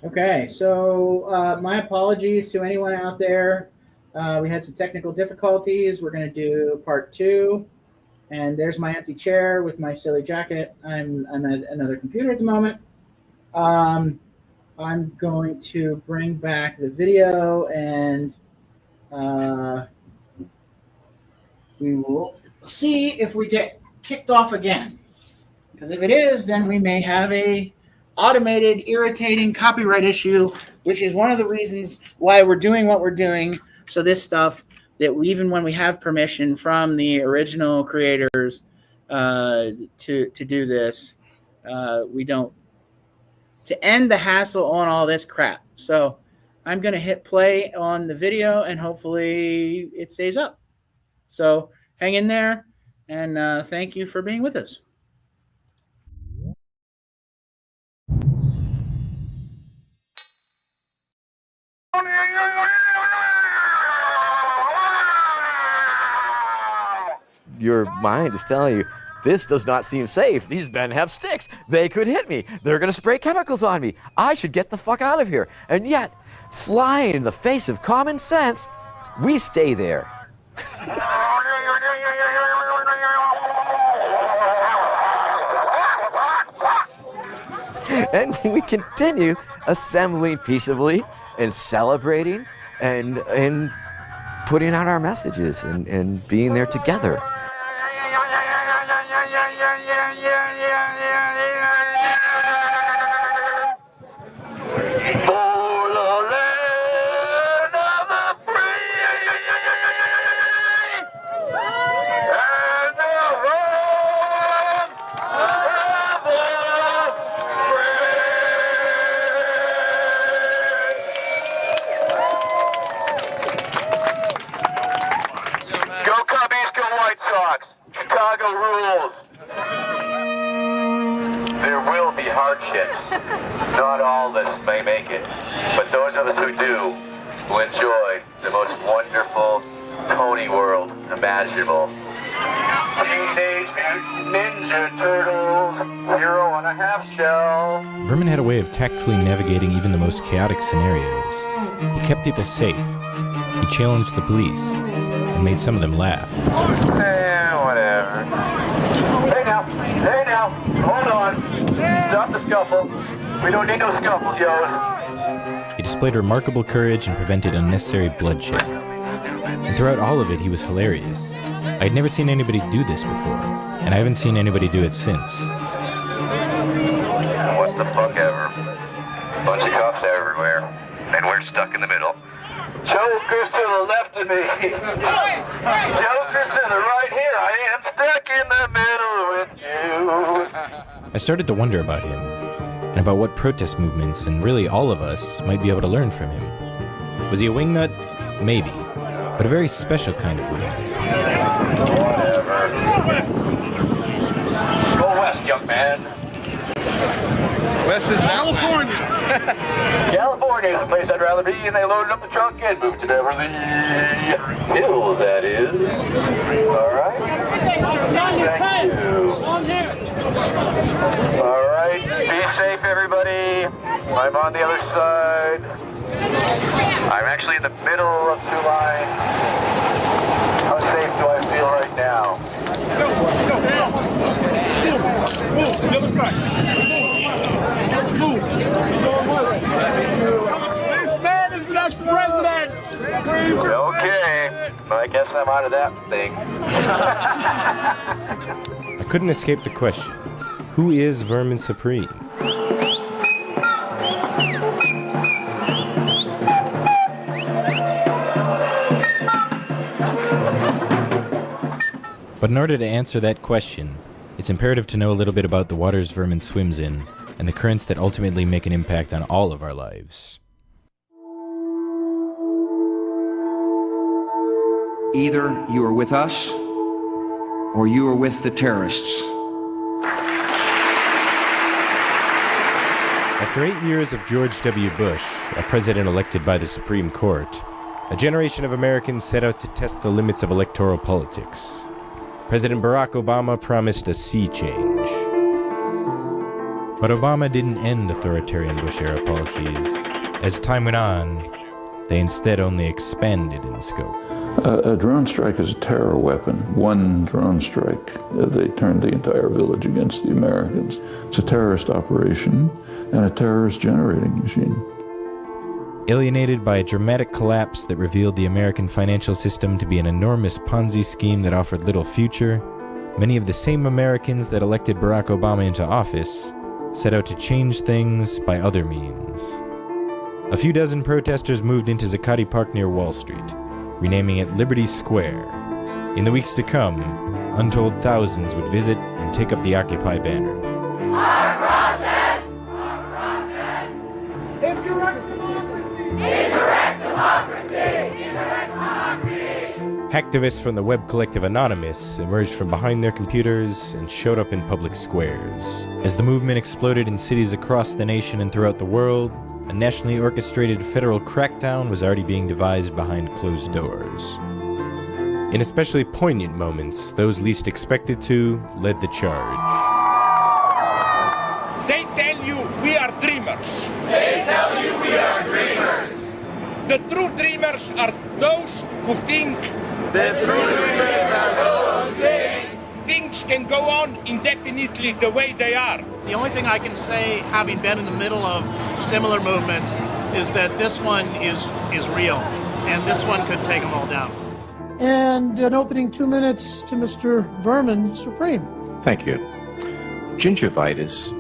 Okay, so my apologies to anyone out there. We had some technical difficulties. We're going to do part two. And there's my empty chair with my silly jacket. I'm at another computer at the moment. Um, I'm going to bring back the video and uh, we will see if we get kicked off again. Because if it is, then we may have a automated, irritating copyright issue, which is one of the reasons why we're doing what we're doing. So this stuff that even when we have permission from the original creators to do this, we don't, to end the hassle on all this crap. So I'm going to hit play on the video and hopefully it stays up. So hang in there and thank you for being with us. Your mind is telling you, this does not seem safe. These men have sticks. They could hit me. They're going to spray chemicals on me. I should get the fuck out of here. And yet, flying in the face of common sense, we stay there. And we continue assembling peaceably and celebrating and putting out our messages and being there together. Chicago rules. There will be hardships. Not all of us may make it, but those of us who do will enjoy the most wonderful pony world imaginable. Teenage Mutant Ninja Turtles, hero on a half shell. Vermin had a way of tactfully navigating even the most chaotic scenarios. He kept people safe. He challenged the police and made some of them laugh. Whatever. Hey now, hold on. Stop the scuffle. We don't need no scuffles, yo. He displayed remarkable courage and prevented unnecessary bloodshed. And throughout all of it, he was hilarious. I had never seen anybody do this before, and I haven't seen anybody do it since. What the fuck ever. Bunch of cops everywhere, and we're stuck in the middle. Joker's to the left of me. Joker's to the right. Here I am, stuck in the middle with you. I started to wonder about him, and about what protest movements, and really all of us, might be able to learn from him. Was he a wingnut? Maybe. But a very special kind of wingnut. Whatever. Go west, young man. West is California. California is a place I'd rather be, and they loaded up the trunk and moved to Beverly Hills, that is. All right. Thank you. All right. Be safe, everybody. I'm on the other side. I'm actually in the middle of two lines. How safe do I feel right now? Move to the other side. Move. This man is the next president. Okay. I guess I'm out of that thing. I couldn't escape the question. Who is Vermin Supreme? But in order to answer that question, it's imperative to know a little bit about the waters Vermin swims in, and the currents that ultimately make an impact on all of our lives. Either you are with us, or you are with the terrorists. After 8 years of George W. Bush, a president elected by the Supreme Court, a generation of Americans set out to test the limits of electoral politics. President Barack Obama promised a sea change. But Obama didn't end authoritarian Bush-era policies. As time went on, they instead only expanded in scope. A drone strike is a terror weapon. One drone strike, they turned the entire village against the Americans. It's a terrorist operation and a terrorist generating machine. Alienated by a dramatic collapse that revealed the American financial system to be an enormous Ponzi scheme that offered little future, many of the same Americans that elected Barack Obama into office set out to change things by other means. A few dozen protesters moved into Zuccotti Park near Wall Street, renaming it Liberty Square. In the weeks to come, untold thousands would visit and take up the Occupy banner. Our process! Our process! Is correct democracy! Is correct democracy! Is correct democracy! Hacktivists from the web collective Anonymous emerged from behind their computers and showed up in public squares. As the movement exploded in cities across the nation and throughout the world, a nationally orchestrated federal crackdown was already being devised behind closed doors. In especially poignant moments, those least expected to led the charge. They tell you we are dreamers. They tell you we are dreamers. The true dreamers are those who think The true dreamers are those who think things can go on indefinitely the way they are. The only thing I can say, having been in the middle of similar movements, is that this one is real, and this one could take them all down. And an opening 2 minutes to Mr. Vermin Supreme. Thank you. Gingivitis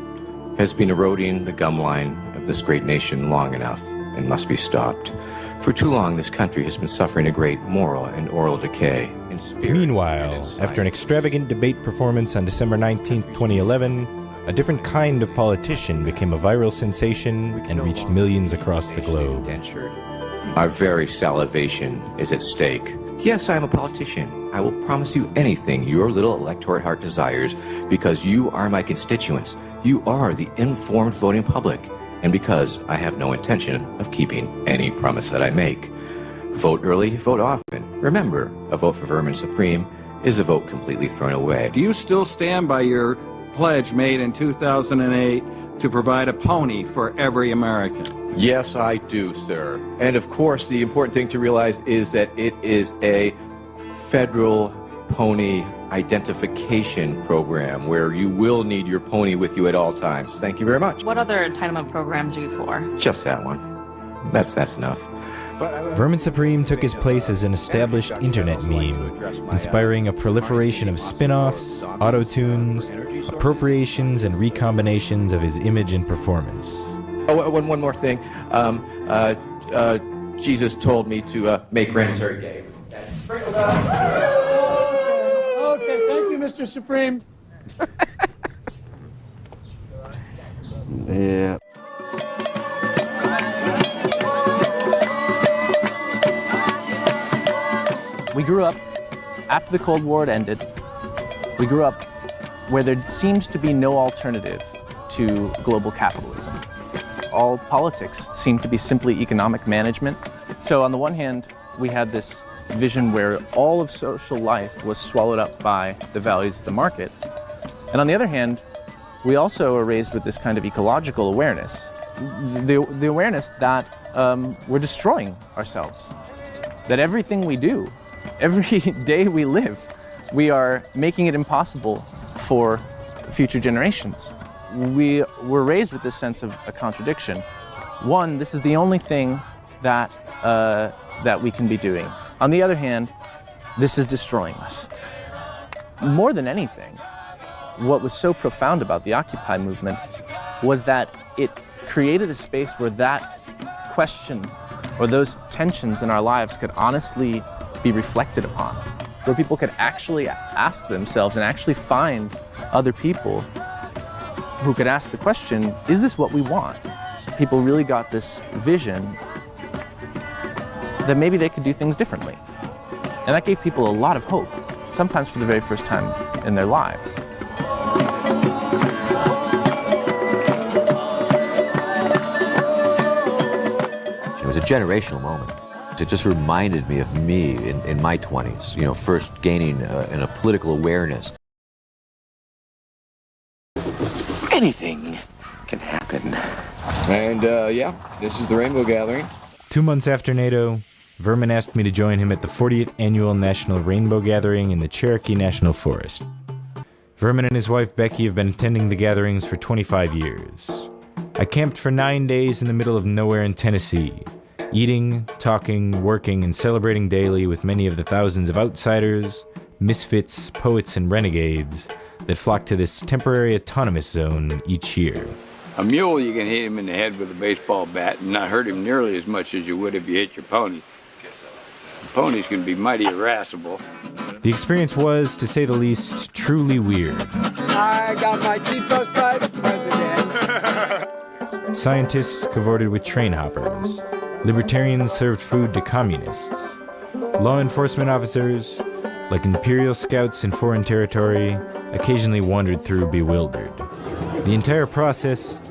has been eroding the gum line of this great nation long enough and must be stopped. For too long, this country has been suffering a great moral and oral decay in spirit. Meanwhile, after an extravagant debate performance on December 19, 2011, a different kind of politician became a viral sensation and reached millions across the globe. Our very salivation is at stake. Yes, I am a politician. I will promise you anything your little electorate heart desires because you are my constituents. You are the informed voting public. And because I have no intention of keeping any promise that I make. Vote early, vote often. Remember, a vote for Vermin Supreme is a vote completely thrown away. Do you still stand by your pledge made in 2008 to provide a pony for every American? Yes, I do, sir. And of course, the important thing to realize is that it is a federal pony identification program where you will need your pony with you at all times. Thank you very much. What other entitlement programs are you for? Just that one. That's enough. Vermin Supreme took his place as an established internet meme, inspiring a proliferation of spin-offs, auto-tunes, appropriations, and recombinations of his image and performance. Oh, one more thing. Jesus told me to make Rams very gay. Okay, thank you, Mr. Supreme. Yeah. We grew up, after the Cold War had ended, we grew up where there seemed to be no alternative to global capitalism. All politics seemed to be simply economic management. So on the one hand, we had this vision where all of social life was swallowed up by the values of the market. And on the other hand, we also are raised with this kind of ecological awareness, the awareness that we're destroying ourselves, that everything we do, every day we live, we are making it impossible for future generations. We were raised with this sense of a contradiction. One, this is the only thing that we can be doing. On the other hand, this is destroying us. More than anything, what was so profound about the Occupy movement was that it created a space where that question or those tensions in our lives could honestly be reflected upon, where people could actually ask themselves and actually find other people who could ask the question, is this what we want? People really got this vision that maybe they could do things differently. And that gave people a lot of hope, sometimes for the very first time in their lives. It was a generational moment. It just reminded me of me in my 20s, you know, first gaining a political awareness. Anything can happen. And yeah, this is the Rainbow Gathering. 2 months after NATO, Vermin asked me to join him at the 40th Annual National Rainbow Gathering in the Cherokee National Forest. Vermin and his wife Becky have been attending the gatherings for 25 years. I camped for 9 days in the middle of nowhere in Tennessee, eating, talking, working, and celebrating daily with many of the thousands of outsiders, misfits, poets, and renegades that flock to this temporary autonomous zone each year. A mule, you can hit him in the head with a baseball bat and not hurt him nearly as much as you would if you hit your pony. Ponies can be mighty irascible. The experience was, to say the least, truly weird. I got my Cheetos by the president. Scientists cavorted with train hoppers. Libertarians served food to communists. Law enforcement officers, like imperial scouts in foreign territory, occasionally wandered through bewildered. The entire process,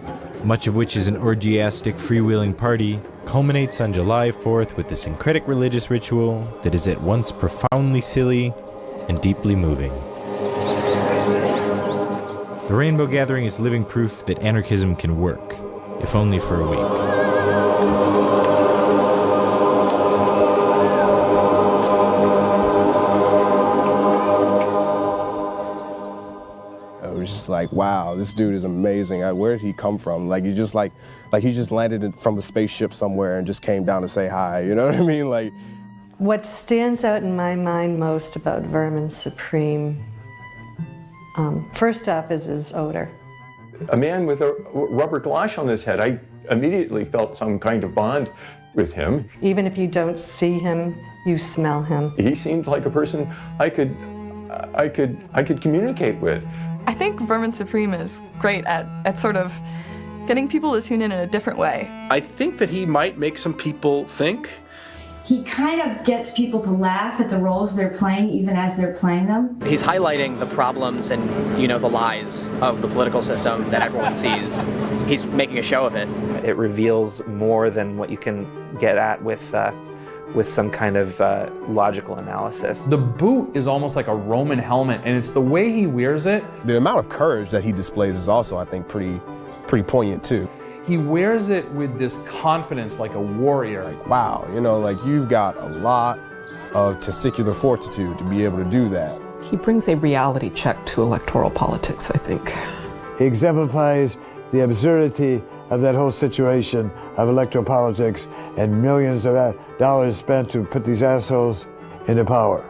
much of which is an orgiastic freewheeling party, culminates on July 4th with the syncretic religious ritual that is at once profoundly silly and deeply moving. The Rainbow Gathering is living proof that anarchism can work, if only for a week. Just like, wow, this dude is amazing. Where did he come from? Like he just landed from a spaceship somewhere and just came down to say hi. You know what I mean? Like, what stands out in my mind most about Vermin Supreme, first off, is his odor. A man with a rubber glosh on his head, I immediately felt some kind of bond with him. Even if you don't see him, you smell him. He seemed like a person I could communicate with. I think Vermin Supreme is great at sort of getting people to tune in a different way. I think that he might make some people think. He kind of gets people to laugh at the roles they're playing even as they're playing them. He's highlighting the problems and, the lies of the political system that everyone sees. He's making a show of it. It reveals more than what you can get at with some kind of logical analysis. The boot is almost like a Roman helmet, and it's the way he wears it. The amount of courage that he displays is also, I think, pretty poignant too. He wears it with this confidence like a warrior. Like, wow, you've got a lot of testicular fortitude to be able to do that. He brings a reality check to electoral politics, I think. He exemplifies the absurdity of that whole situation of electoral politics and millions of dollars spent to put these assholes into power.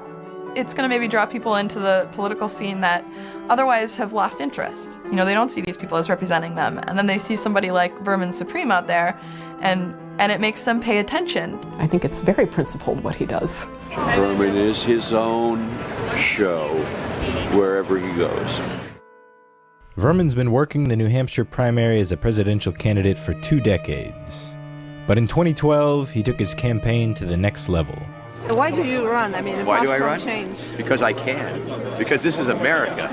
It's going to maybe draw people into the political scene that otherwise have lost interest. They don't see these people as representing them, and then they see somebody like Vermin Supreme out there, and it makes them pay attention. I think it's very principled what he does. Vermin is his own show wherever he goes. Vermin's been working the New Hampshire primary as a presidential candidate for 2 decades. But in 2012, he took his campaign to the next level. Why do you run? I mean, why do I run? Change. Because I can. Because this is America.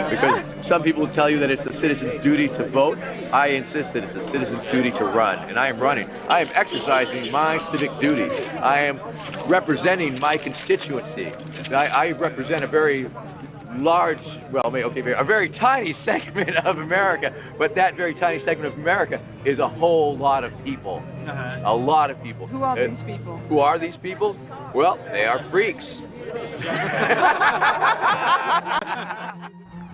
Because some people tell you that it's a citizen's duty to vote. I insist that it's a citizen's duty to run, and I am running. I am exercising my civic duty. I am representing my constituency. I represent a very large, a very tiny segment of America, but that very tiny segment of America is a whole lot of people. A lot of people. Who are these people? Who are these people? Well, they are freaks.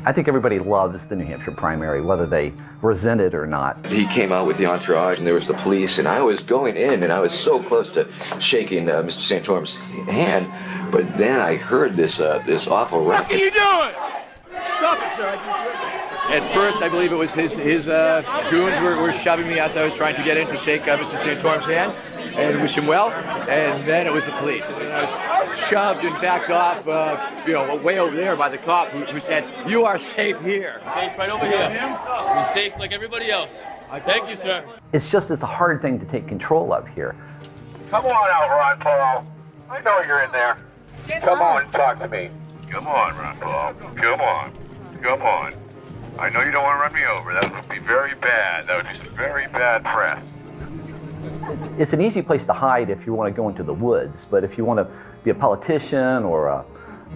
I think everybody loves the New Hampshire primary, whether they resent it or not. He came out with the entourage, and there was the police, and I was going in, and I was so close to shaking Mr. Santorum's hand, but then I heard this awful racket. What are you doing? Stop it, sir. At first, I believe it was his goons were shoving me as I was trying to get in to shake Mr. Santorum's hand and wish him well, and then it was the police. And I was shoved and backed off, way over there by the cop who said, "You are safe here." Safe right over here. We're safe like everybody else. Thank you, sir. It's a hard thing to take control of here. Come on out, Ron Paul. I know you're in there. Come on and talk to me. Come on, Ron Paul. Come on. I know you don't want to run me over. That would be very bad. That would be some very bad press. It's an easy place to hide if you want to go into the woods, but if you want to be a politician or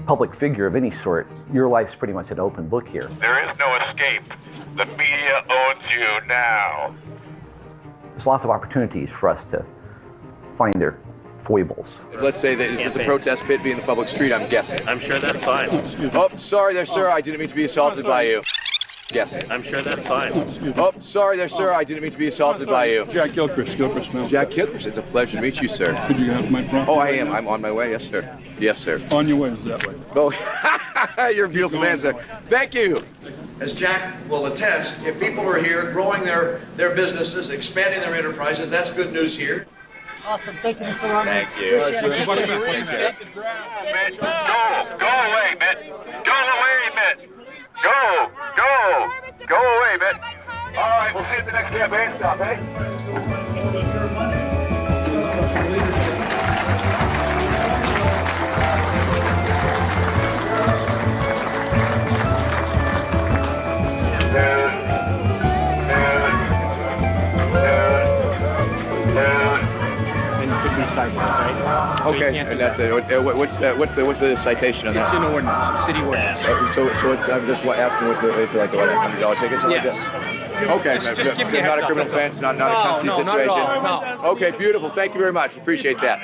public figure of any sort, your life's pretty much an open book here. There is no escape. The media owns you now. There's lots of opportunities for us to find their foibles. Let's say that is this a protest pit being the public street, I'm guessing. I'm sure that's fine. Oh, sorry there, sir. I didn't mean to be assaulted by you. Guessing. I'm sure that's fine. Oh, sorry there, sir. I didn't mean to be assaulted by you. Jack Gilchrist, Mill. Jack Gilchrist, it's a pleasure to meet you, sir. Could you have my property? Oh, I am. I'm on my way. Yes, sir. Yes, sir. On your way, is that way? Oh, you're a beautiful man, sir. Thank you. As Jack will attest, if people are here growing their businesses, expanding their enterprises, that's good news here. Awesome. Thank you, Mr. Romney. Thank you. Mitt, go away, Mitt. Go away, Mitt. Go away, Mitt. All right, we'll see you at the next campaign stop, eh? And it could be cited, right? Okay, and that's it. What's the citation on that? It's an ordinance, city ordinance. So it's, I'm just asking what it's like a $100 ticket, something Yes. like that? Okay, Just give you a not heads a up, criminal that's all. offense, not a custody No, situation. not at all, no. Okay, beautiful. Thank you very much. Appreciate that.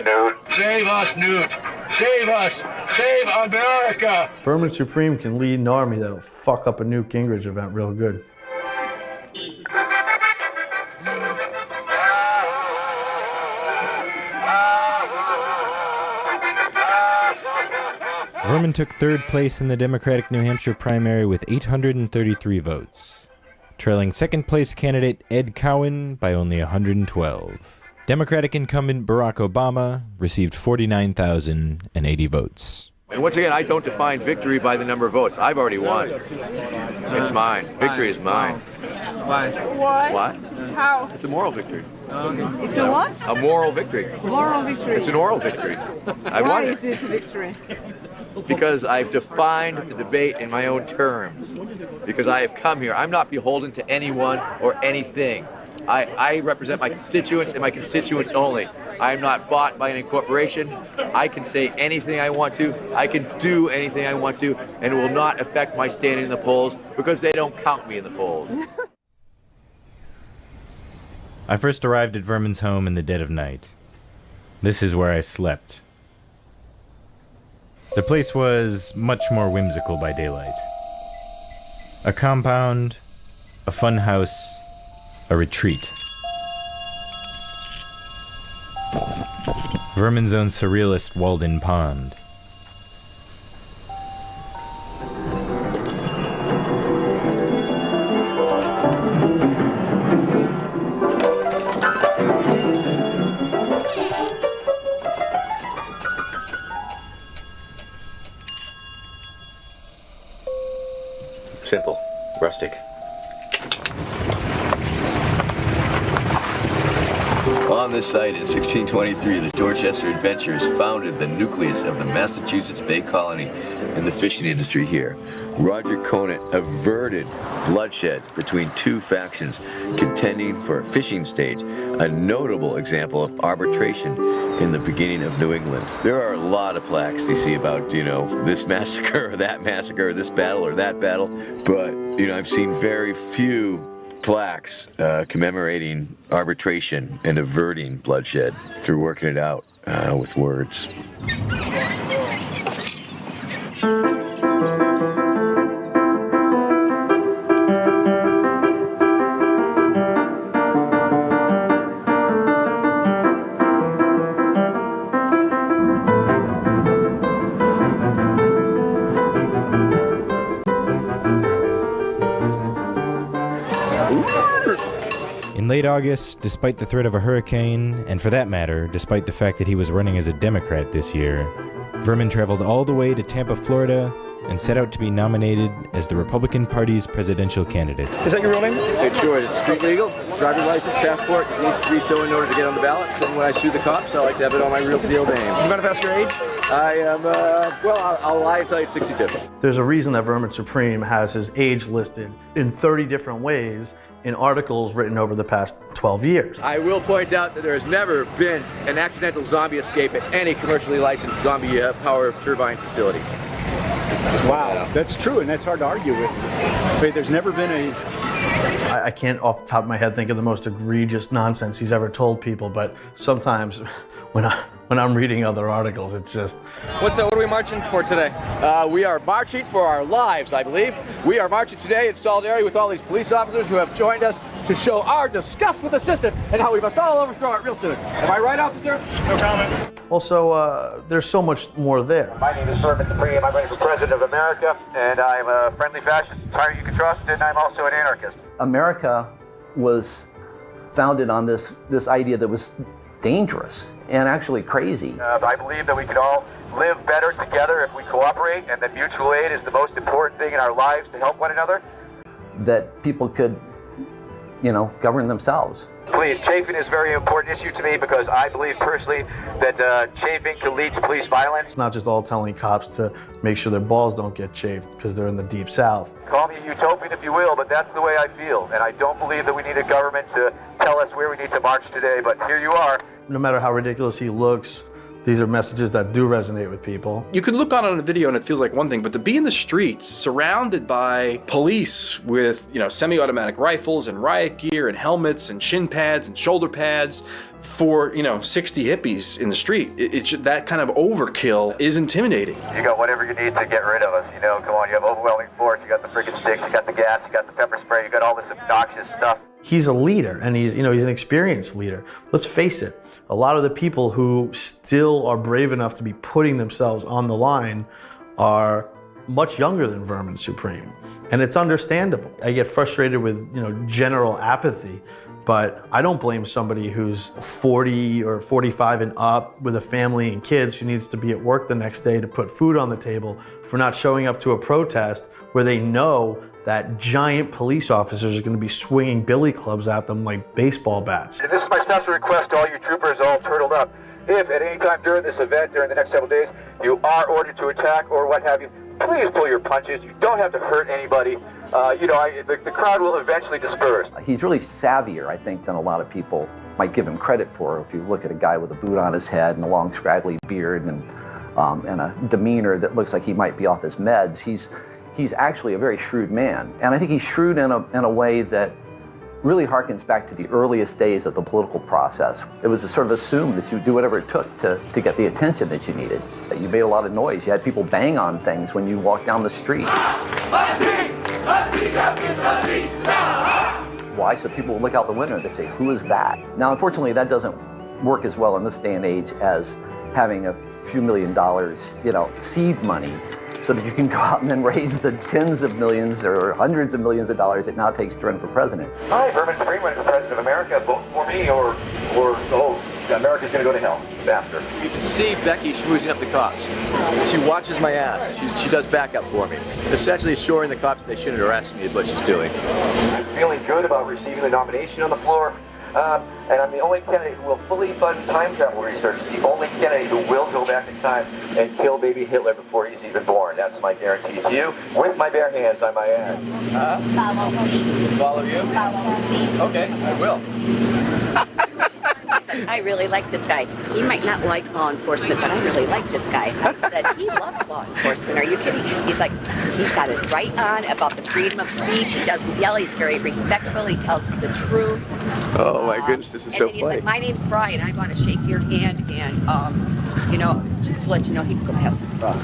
Newt. Save us, Newt. Save us. Save America. Vermin Supreme can lead an army that'll fuck up a Newt Gingrich event real good. Vermin took third place in the Democratic New Hampshire primary with 833 votes, trailing second place candidate Ed Cowan by only 112. Democratic incumbent Barack Obama received 49,080 votes. And once again, I don't define victory by the number of votes. I've already won. It's mine. Victory is mine. Why? What? How? It's a moral victory. It's a what? A moral victory. Moral victory. It's an oral victory. I Why won is it it a victory? because I've defined the debate in my own terms. Because I have come here. I'm not beholden to anyone or anything. I represent my constituents and my constituents only. I am not bought by any corporation. I can say anything I want to. I can do anything I want to, and it will not affect my standing in the polls because they don't count me in the polls. I first arrived at Vermin's home in the dead of night. This is where I slept. The place was much more whimsical by daylight. A compound, a fun house, a retreat. Vermin's own surrealist Walden Pond. Simple, rustic. On this site in 1623, the Dorchester Adventurers founded the nucleus of the Massachusetts Bay Colony and the fishing industry here. Roger Conant averted bloodshed between two factions contending for a fishing stage, a notable example of arbitration in the beginning of New England. There are a lot of plaques you see about, this massacre or that massacre, or this battle or that battle, but, I've seen very few plaques commemorating arbitration and averting bloodshed through working it out with words. In late August, despite the threat of a hurricane, and for that matter, despite the fact that he was running as a Democrat this year, Vermin traveled all the way to Tampa, Florida, and set out to be nominated as the Republican Party's presidential candidate. Is that your real name? It's yours. It's street legal. Driver's license, passport. It needs to be so in order to get on the ballot. So when I sue the cops, I like to have it on my real deal name. You mind if I ask your age? I am, I'll lie and tell you it's 62. There's a reason that Vermin Supreme has his age listed in 30 different ways in articles written over the past 12 years. I will point out that there has never been an accidental zombie escape at any commercially licensed zombie power turbine facility. Wow, that's true, and that's hard to argue with. Wait, there's never been a... I can't off the top of my head think of the most egregious nonsense he's ever told people, but sometimes when I'm reading other articles, it's just... What are we marching for today? We are marching for our lives, I believe. We are marching today in solidarity with all these police officers who have joined us to show our disgust with the system and how we must all overthrow it real soon. Am I right, officer? No comment. Also, there's so much more there. My name is Vermin Supreme. I'm running for President of America, and I'm a friendly fascist, tyrant you can trust, and I'm also an anarchist. America was founded on this idea that was dangerous and actually crazy. I believe that we can all live better together if we cooperate, and that mutual aid is the most important thing in our lives to help one another. That people could, govern themselves. Please, chafing is a very important issue to me because I believe personally that chafing can lead to police violence. It's not just all telling cops to make sure their balls don't get chafed because they're in the deep south. Call me a utopian if you will, but that's the way I feel. And I don't believe that we need a government to tell us where we need to march today, but here you are. No matter how ridiculous he looks, these are messages that do resonate with people. You can look on a video and it feels like one thing, but to be in the streets surrounded by police with, semi-automatic rifles and riot gear and helmets and shin pads and shoulder pads for, 60 hippies in the street, that kind of overkill is intimidating. You got whatever you need to get rid of us, come on, you have overwhelming force, you got the friggin' sticks, you got the gas, you got the pepper spray, you got all this obnoxious stuff. He's a leader, and he's an experienced leader. Let's face it, a lot of the people who still are brave enough to be putting themselves on the line are much younger than Vermin Supreme, and it's understandable. I get frustrated with, general apathy, but I don't blame somebody who's 40 or 45 and up with a family and kids who needs to be at work the next day to put food on the table for not showing up to a protest where they know that giant police officers are going to be swinging billy clubs at them like baseball bats. And this is my special request to all you troopers all turtled up. If at any time during this event, during the next several days, you are ordered to attack or what have you, please pull your punches. You don't have to hurt anybody. The crowd will eventually disperse. He's really savvier, I think, than a lot of people might give him credit for. If you look at a guy with a boot on his head and a long scraggly beard and a demeanor that looks like he might be off his meds, he's actually a very shrewd man. And I think he's shrewd in a way that really harkens back to the earliest days of the political process. It was sort of assumed that you would do whatever it took to get the attention that you needed. That you made a lot of noise. You had people bang on things when you walked down the street. Why? So people would look out the window and they'd say, who is that? Now, unfortunately, that doesn't work as well in this day and age as having a few $1 million, seed money, so that you can go out and then raise the tens of millions or hundreds of millions of dollars it now takes to run for president. Hi, Vermin Supreme, running for President of America. Vote for me or America's gonna go to hell faster. You can see Becky schmoozing up the cops. She watches my ass. She does backup for me. Essentially assuring the cops that they shouldn't arrest me is what she's doing. I'm feeling good about receiving the nomination on the floor. And I'm the only candidate who will fully fund time travel research, the only candidate who will go back in time and kill baby Hitler before he's even born. That's my guarantee to you, with my bare hands, I might add. Follow me. Follow you? Follow me. Okay, I will. I really like this guy. He might not like law enforcement, but I really like this guy. I said, he loves law enforcement. Are you kidding? He's like, he's got it right on about the freedom of speech. He doesn't yell. He's very respectful. He tells the truth. Oh my goodness, this is so funny. And then he's like, my name's Brian. I want to shake your hand and, just to let you know, he can go past this truck.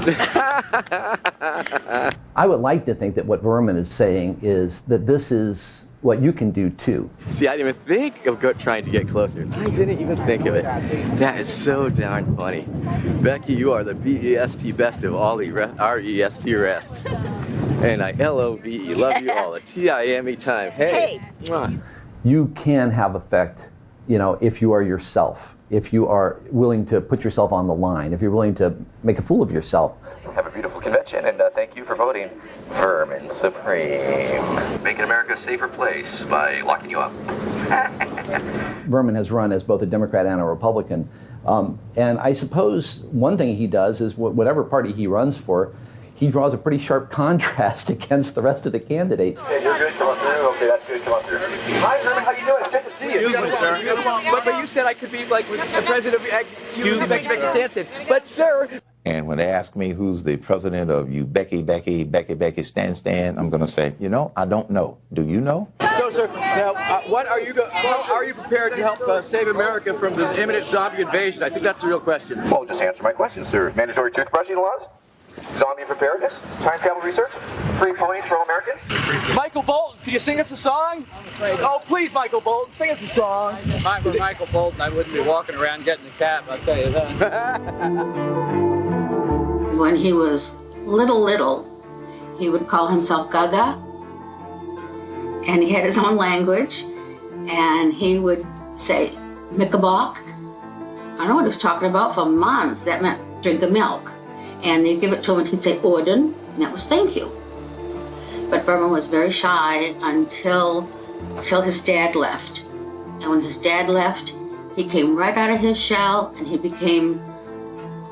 I would like to think that what Vermin is saying is that this is what you can do too. See, I didn't even think of trying to get closer. I didn't even think of it. That is so darn funny. Becky, you are the BEST best of all the REST rest. And I LOVE, love you all. A TIME time. Hey. You can have effect if you are yourself, if you are willing to put yourself on the line, if you're willing to make a fool of yourself. Have a beautiful convention, and thank you for voting Vermin Supreme. Making America a safer place by locking you up. Vermin has run as both a Democrat and a Republican. And I suppose one thing he does is whatever party he runs for, he draws a pretty sharp contrast against the rest of the candidates. Yeah, you're good. Come on through. Okay, that's good. Come on through. Hi, Vermin. How you doing? It's good to see you. Excuse me, sir. But you said I could be like the president of Becky Stanton. But sir. And when they ask me who's the president of you, Becky Stan, I'm going to say, I don't know. Do you know? So, sir, now, how are you prepared to help save America from this imminent zombie invasion? I think that's the real question. Well, just answer my question, sir. Mandatory toothbrushing laws? Zombie preparedness? Time travel research? Free ponies for all Americans? Michael Bolton, can you sing us a song? Oh, please, Michael Bolton, sing us a song. If I were Michael Bolton, I wouldn't be walking around getting a cap, I'll tell you that. When he was little, he would call himself Gaga, and he had his own language, and he would say, Mickabok. I don't know what he was talking about for months. That meant drink of milk. And they'd give it to him, and he'd say, Orden, and that was thank you. But Vermin was very shy until his dad left. And when his dad left, he came right out of his shell, and he became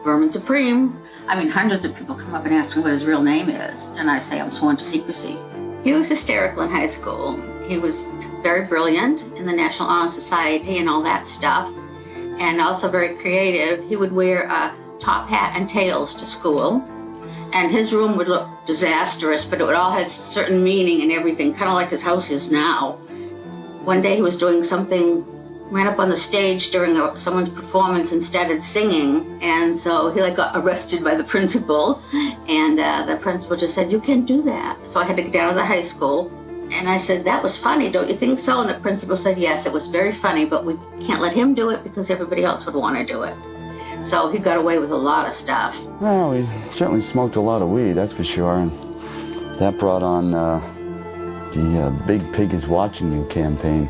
Vermin Supreme. I mean, hundreds of people come up and ask me what his real name is, and I say I'm sworn to secrecy. He was hysterical in high school. He was very brilliant in the National Honor Society and all that stuff, and also very creative. He would wear a top hat and tails to school, and his room would look disastrous, but it would all have certain meaning and everything, kind of like his house is now. One day he was doing something, ran up on the stage during someone's performance and started singing, and so he got arrested by the principal, and the principal just said, you can't do that. So I had to get down to the high school, and I said, that was funny, don't you think so? And the principal said, yes, it was very funny, but we can't let him do it because everybody else would want to do it. So he got away with a lot of stuff. Well, we certainly smoked a lot of weed, that's for sure, and that brought on the Big Pig is Watching You campaign.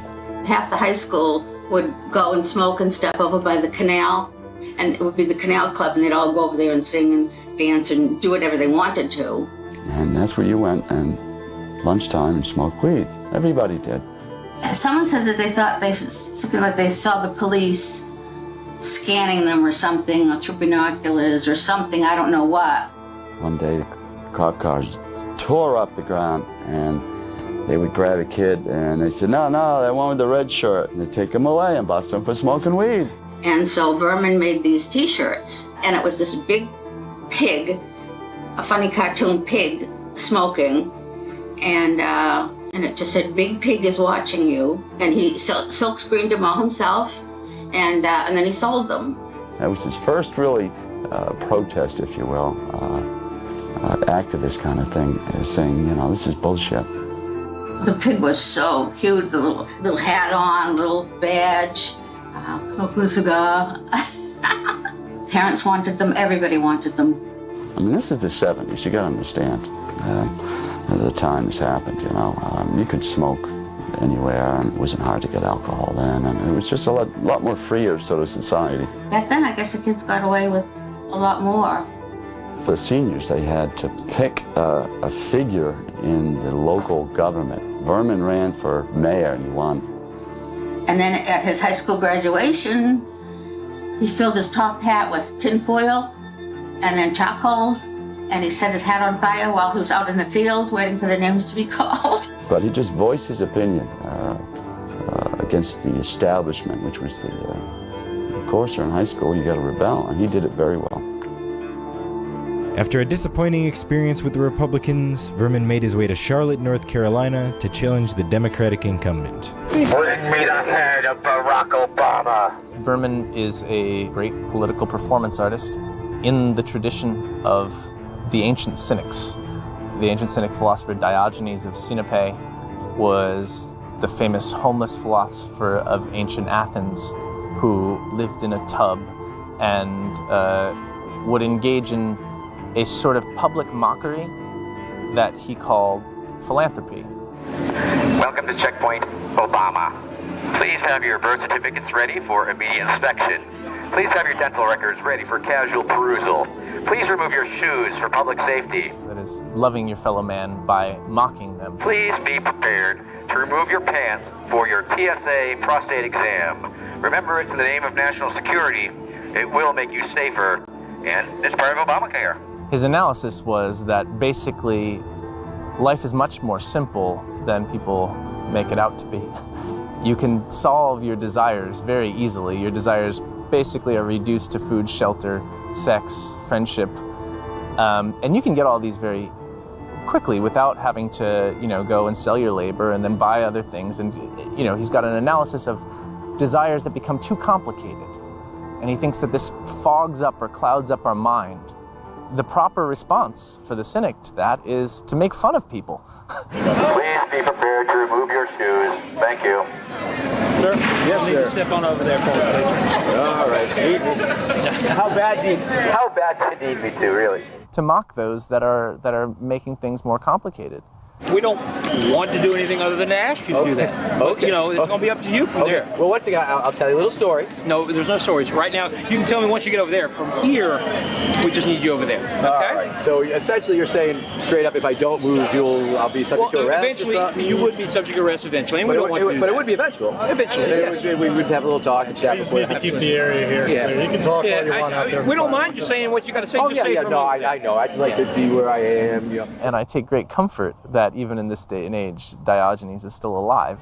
Half the high school would go and smoke and stuff over by the canal, and it would be the canal club, and they'd all go over there and sing and dance and do whatever they wanted to. And that's where you went, and lunchtime and smoked weed. Everybody did. Someone said that they thought something like they saw the police scanning them or something, or through binoculars or something, I don't know what. One day, cop cars tore up the ground, and they would grab a kid, and they said, no, that one with the red shirt. And they'd take him away and bust him for smoking weed. And so Vermin made these T-shirts, and it was this big pig, a funny cartoon pig, smoking, and it just said, Big Pig is watching you. And he silk screened them all himself, and then he sold them. That was his first really protest, if you will, activist kind of thing, saying, this is bullshit. The pig was so cute, the little hat on, little badge, smoking a cigar. Parents wanted them, everybody wanted them. I mean, this is the 70s, you gotta understand. The time this happened, you could smoke anywhere, and it wasn't hard to get alcohol then, and it was just a lot more freer sort of society. Back then, I guess the kids got away with a lot more. For the seniors, they had to pick a figure in the local government. Vermin ran for mayor, and he won. And then at his high school graduation, he filled his top hat with tinfoil and then charcoal, and he set his hat on fire while he was out in the field waiting for the names to be called. But he just voiced his opinion against the establishment, which was of course, you're in high school, you got to rebel, and he did it very well. After a disappointing experience with the Republicans, Vermin made his way to Charlotte, North Carolina to challenge the Democratic incumbent. Bring me the head of Barack Obama. Vermin is a great political performance artist in the tradition of the ancient Cynics. The ancient Cynic philosopher Diogenes of Sinope was the famous homeless philosopher of ancient Athens who lived in a tub and would engage in a sort of public mockery that he called philanthropy. Welcome to Checkpoint Obama. Please have your birth certificates ready for immediate inspection. Please have your dental records ready for casual perusal. Please remove your shoes for public safety. That is loving your fellow man by mocking them. Please be prepared to remove your pants for your TSA prostate exam. Remember, it's in the name of national security. It will make you safer, and it's part of Obamacare. His analysis was that basically life is much more simple than people make it out to be. You can solve your desires very easily. Your desires basically are reduced to food, shelter, sex, friendship, and you can get all these very quickly without having to, go and sell your labor and then buy other things. And, he's got an analysis of desires that become too complicated. And he thinks that this fogs up or clouds up our mind. The proper response for the cynic to that is to make fun of people. Please be prepared to remove your shoes. Thank you. Sir? Yes, you need sir. to step on over there for me, please. All right. How bad do you need me to, really? To mock those that are making things more complicated. We don't want to do anything other than to ask you to do that. Okay. It's going to be up to you from there. Well, once again, I'll tell you a little story. No, there's no stories. Right now, you can tell me once you get over there. From here, we just need you over there. Okay? All right. So essentially you're saying straight up, if I don't move, I'll be subject to arrest? Eventually, you would be subject to arrest eventually, and we don't want to do But that. it would be eventual. Eventually, yes. We would have a little talk and chat. I just need to keep the area here clear. You can talk all you want out there. We don't mind you saying what you got to say. Oh, just say yeah, from no, over there. I know. I'd like to be where I am. Yeah. And I take great comfort that even in this day and age, Diogenes is still alive.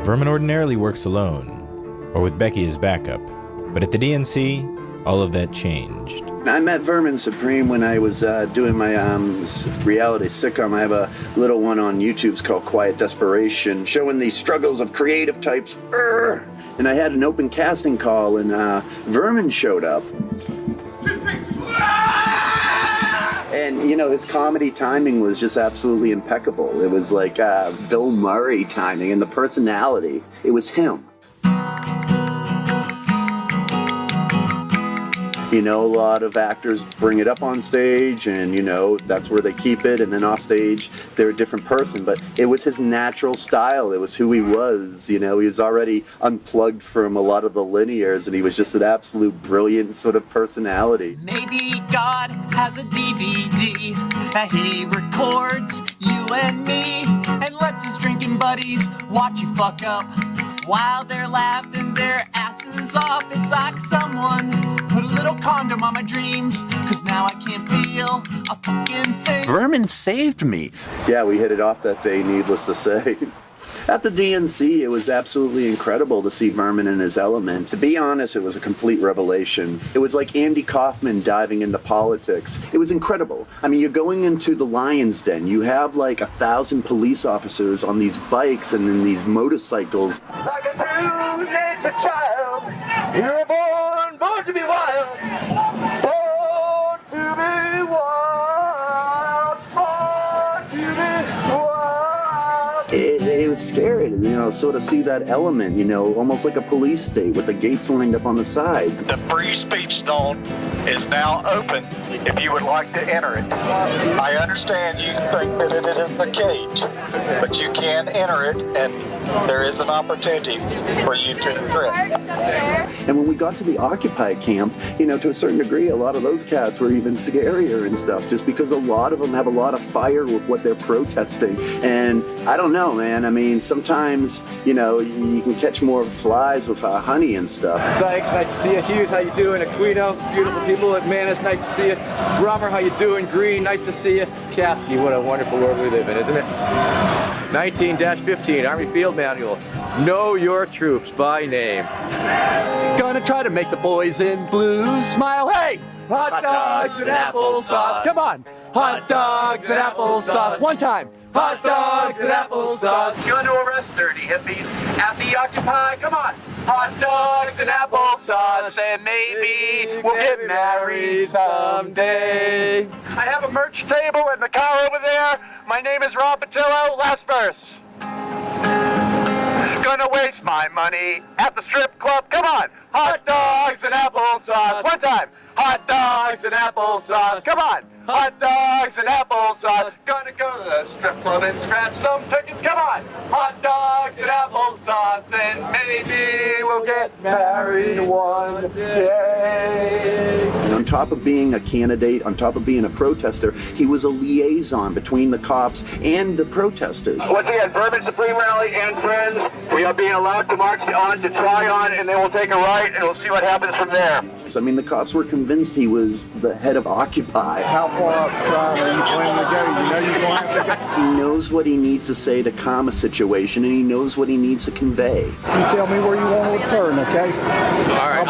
Vermin ordinarily works alone, or with Becky as backup, but at the DNC, all of that changed. I met Vermin Supreme when I was doing my reality sitcom. I have a little one on YouTube. It's called Quiet Desperation, showing the struggles of creative types. And I had an open casting call, and Vermin showed up. And, his comedy timing was just absolutely impeccable. It was like Bill Murray timing, and the personality, it was him. A lot of actors bring it up on stage and, that's where they keep it. And then off stage, they're a different person. But it was his natural style. It was who he was. He was already unplugged from a lot of the linears, and he was just an absolute brilliant sort of personality. Maybe God has a DVD that he records you and me and lets his drinking buddies watch you fuck up while they're laughing their asses off. It's like someone put a little condom on my dreams, cause now I can't feel a fucking thing. Vermin saved me. Yeah, we hit it off that day, needless to say. At the DNC, it was absolutely incredible to see Vermin in his element. To be honest, it was a complete revelation. It was like Andy Kaufman diving into politics. It was incredible. I mean, you're going into the Lion's Den. You have like 1,000 police officers on these bikes and in these motorcycles. Like a true nature child, you're born to be wild, born to be wild, born to be wild. It was scary to, sort of see that element, almost like a police state with the gates lined up on the side. The free speech zone is now open if you would like to enter it. I understand you think that it is the cage, but you can enter it, and there is an opportunity for you to enter it. And when we got to the Occupy camp, to a certain degree, a lot of those cats were even scarier and stuff, just because a lot of them have a lot of fire with what they're protesting. And I don't know, man. I mean, sometimes, you can catch more flies with honey and stuff. Sykes, nice to see you. Hughes, how you doing? Aquino, beautiful people. At Manus, nice to see you. Drummer, how you doing? Green, nice to see you. Kasky, what a wonderful world we live in, isn't it? 19-15, Army Field Manual. Know your troops by name. Gonna try to make the boys in blue smile. Hey! Hot dogs and applesauce. Come on! Hot dogs and applesauce. One time. Hot dogs and applesauce. You're under arrest, 30 hippies at the Occupy. Come on. Hot dogs and applesauce, and maybe we'll get married someday. I have a merch table in the car over there. My name is Rob Patillo. Last verse. Gonna waste my money at the strip club. Come on. Hot dogs and applesauce. One time. Hot dogs and applesauce. Come on. Hot dogs and applesauce. Gonna go to the strip club and scratch some tickets. Come on. Hot dogs and applesauce, and maybe we'll get married one day. And on top of being a candidate, on top of being a protester, he was a liaison between the cops and the protesters. Once again, Vermin Supreme Rally and friends, we are being allowed to march on to Tryon, and then we'll take a right, and we'll see what happens from there. So, I mean, the cops were convinced he was the head of Occupy. How far up Tryon are you planning to go? You know you're going to have to go. He knows what he needs to say to calm a situation, and he knows what he needs to convey. You tell me where you want to turn, okay? All right.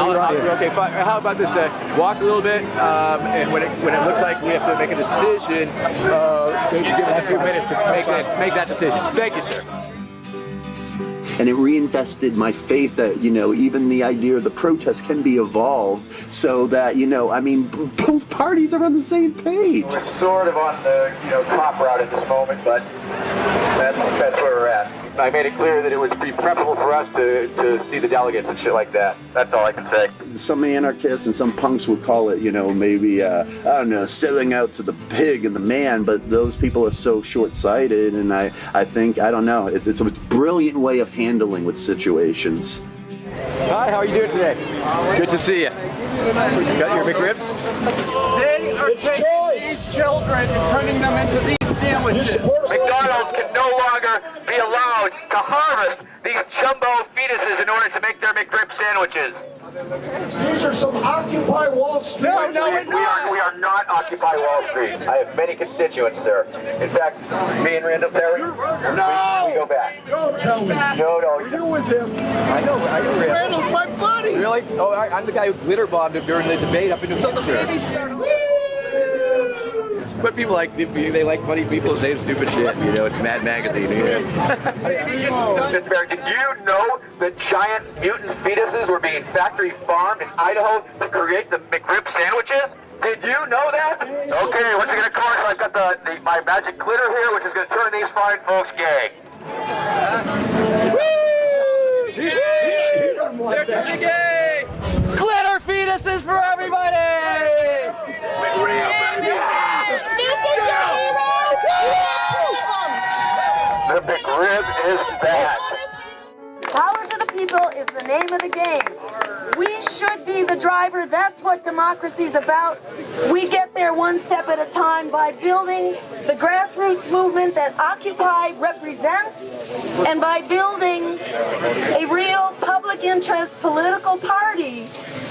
Okay, fine. How about this? Walk a little bit, and when it looks like we have to make a decision, maybe give us a few minutes to make that decision. Thank you, sir. And it reinvested my faith that, you know, even the idea of the protest can be evolved so that, you know, I mean, both parties are on the same page. We're sort of on the, cop route at this moment, but that's where we're at. I made it clear that it would be preferable for us to see the delegates and shit like that. That's all I can say. Some anarchists and some punks would call it, you know, maybe, I don't know, selling out to the pig and the man, but those people are so short-sighted, and I think, I don't know, it's a brilliant way of handling with situations. Hi, how are you doing today? Good to see you. Got your McRibs? They are taking these children and turning them into these sandwiches. McDonald's can no longer be allowed to harvest these jumbo fetuses in order to make their McRib sandwiches. These are some Occupy Wall Street. No, we are not Occupy Wall Street. I have many constituents, sir. In fact, me and Randall Terry, we go back. Don't tell me. No. You're with him. I know Randall. Randall's my buddy. Really? Oh, I'm the guy who glitter bombed him during the debate up in New Hampshire. But people they like funny people saying stupid shit. You know, it's Mad Magazine. Mr. Barrett, did you know that giant mutant fetuses were being factory farmed in Idaho to create the McRib sandwiches? Did you know that? Okay, once again, of course, I've got my magic glitter here, which is going to turn these fine folks gay. They're turning gay! Glitter fetuses for everybody! The McRib is back. Power to the people is the name of the game. We should be the driver. That's what democracy is about. We get there one step at a time by building the grassroots movement that Occupy represents, and by building a real public interest political party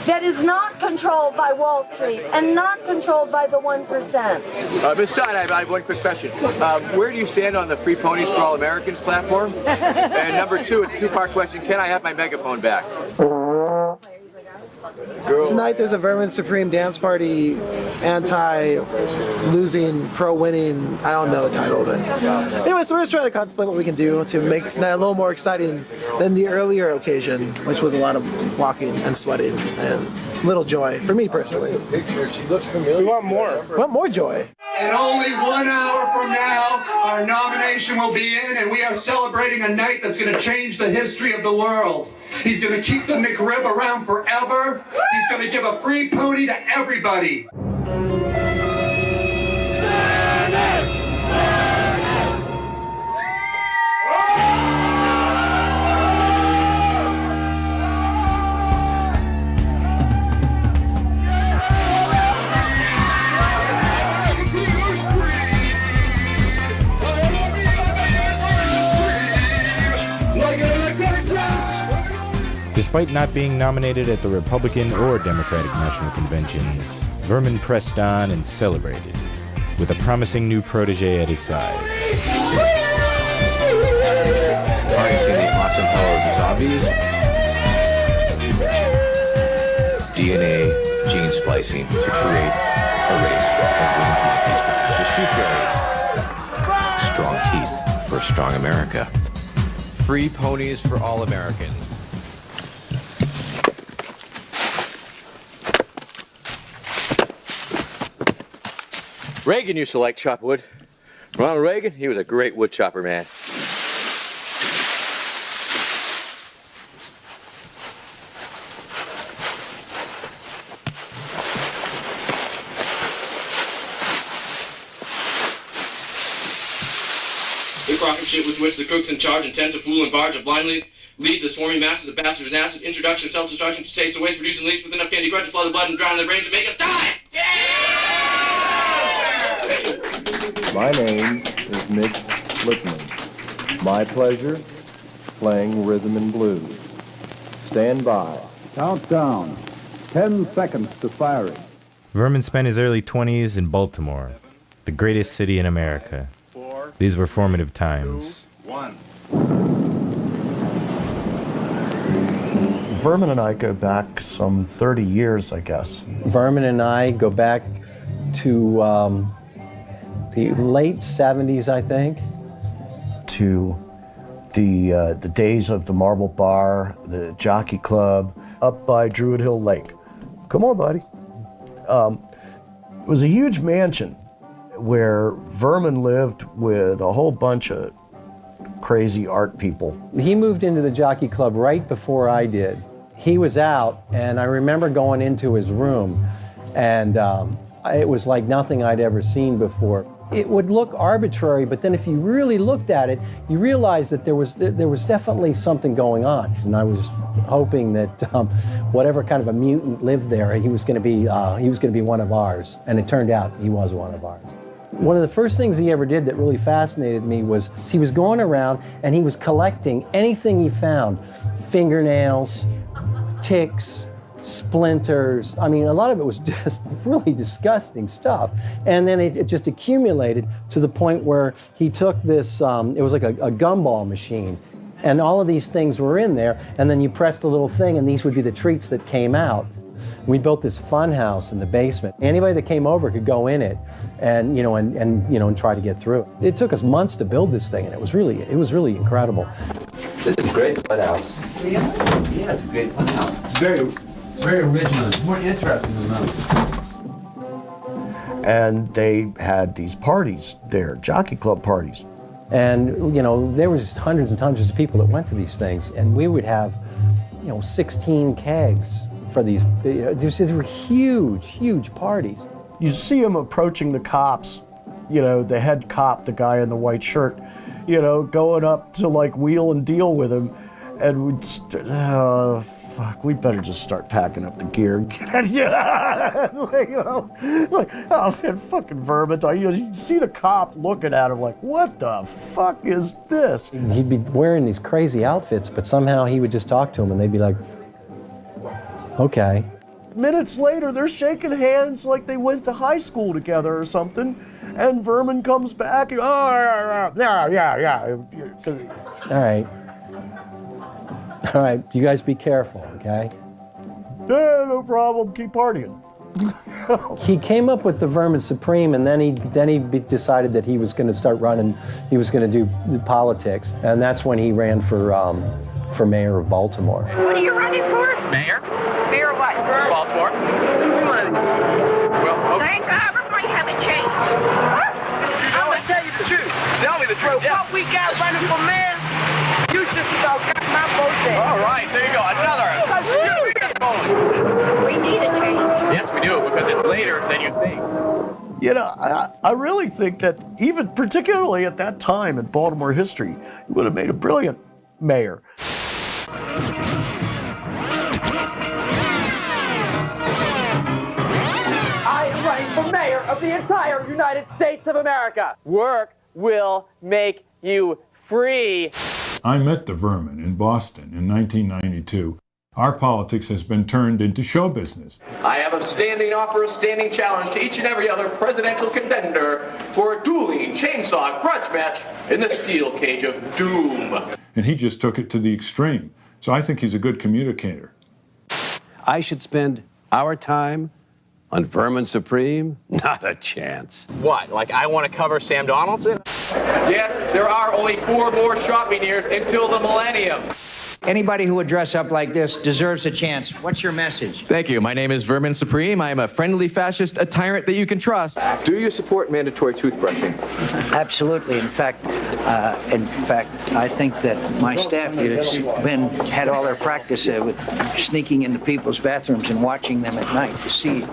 that is not controlled by Wall Street and not controlled by the 1%. Ms. Stein, I have one quick question. Where do you stand on the Free Ponies for All Americans platform? And number two, it's a two-part question. Can I have my megaphone back? Tonight there's a Vermin Supreme dance party, anti-losing, pro-winning, I don't know the title of it. Anyway, so we're just trying to contemplate what we can do to make tonight a little more exciting than the earlier occasion, which was a lot of walking and sweating and little joy, for me personally. She looks familiar. We want more. We want more joy. And only 1 hour from now, our nomination will be in, and we are celebrating a night that's going to change the history of the world. He's going to keep the McRib around forever. He's going to give a free pony to everybody. Despite not being nominated at the Republican or Democratic national conventions, Vermin pressed on and celebrated, with a promising new protege at his side. Harnessing the awesome power of zombies, DNA gene splicing to create a race of winged monkeys. There's two fairies. Strong teeth for a strong America. Free ponies for all Americans. Reagan used to like chop wood. Ronald Reagan, he was a great wood chopper, man. The crockership with which the crooks in charge intend to fool and barge and blindly lead the swarming masses of bastards and asses. Introduction of self-destruction to taste the waste, producing least with enough candy grudge to flood the blood and drown their brains and make us die! My name is Mitch Lippman. My pleasure, playing rhythm and blues. Stand by. Countdown. 10 seconds to firing. Vermin spent his early 20s in Baltimore, the greatest city in America. These were formative times. 2, 1. Vermin and I go back some 30 years, I guess. Vermin and I go back to the late 70s, I think. To the days of the Marble Bar, the Jockey Club, up by Druid Hill Lake. Come on, buddy. It was a huge mansion where Vermin lived with a whole bunch of crazy art people. He moved into the Jockey Club right before I did. He was out, and I remember going into his room, and it was like nothing I'd ever seen before. It would look arbitrary, but then if you really looked at it, you realized that there was definitely something going on. And I was hoping that whatever kind of a mutant lived there, he was going to be one of ours. And it turned out he was one of ours. One of the first things he ever did that really fascinated me was he was going around and he was collecting anything he found: fingernails, ticks, splinters. I mean, a lot of it was just really disgusting stuff. And then it just accumulated to the point where he took this, it was like a gumball machine, and all of these things were in there, and then you pressed a little thing and these would be the treats that came out. We built this fun house in the basement. Anybody that came over could go in it and try to get through it. It took us months to build this thing, and it was really incredible. This is a great fun house. Really? Yeah, it's a great fun house. It's very original. It's more interesting than those. And they had these parties there, Jockey Club parties. And, there was hundreds and hundreds of people that went to these things, and we would have, 16 kegs for these. These were huge, huge parties. You see him approaching the cops, the head cop, the guy in the white shirt, going up to wheel and deal with him, and we'd fuck, we better just start packing up the gear and get out. Oh man, fucking Vermin. You see the cop looking at him like, what the fuck is this? He'd be wearing these crazy outfits, but somehow he would just talk to him and they'd be like, okay. Minutes later, they're shaking hands like they went to high school together or something, and Vermin comes back and, yeah. All right, you guys be careful, okay? Yeah, no problem, keep partying. He came up with the Vermin Supreme, and then he decided that he was going to start running, he was going to do politics, and that's when he ran for mayor of Baltimore. What are you running for? Mayor? Mayor of what? Baltimore. Well, okay. Thank God we're going to have a change. I'm going to tell you the truth. Tell me the truth, yes. What we got running for mayor, you just about got my vote there. All right, there you go. Another. We need a change. Yes, we do, because it's later than you think. I really think that even particularly at that time in Baltimore history, he would have made a brilliant mayor. I am running for mayor of the entire United States of America. Work will make you free. I met the Vermin in Boston in 1992. Our politics has been turned into show business. I have a standing offer, a standing challenge to each and every other presidential contender for a dueling chainsaw grudge match in the steel cage of doom. And he just took it to the extreme. So I think he's a good communicator. I should spend our time on Vermin Supreme? Not a chance. What, like I want to cover Sam Donaldson? Yes, there are only 4 more shopping years until the millennium. Anybody who would dress up like this deserves a chance. What's your message? Thank you. My name is Vermin Supreme. I am a friendly fascist, a tyrant that you can trust. Do you support mandatory toothbrushing? Absolutely. In fact, I think that my staff had all their practice with sneaking into people's bathrooms and watching them at night to see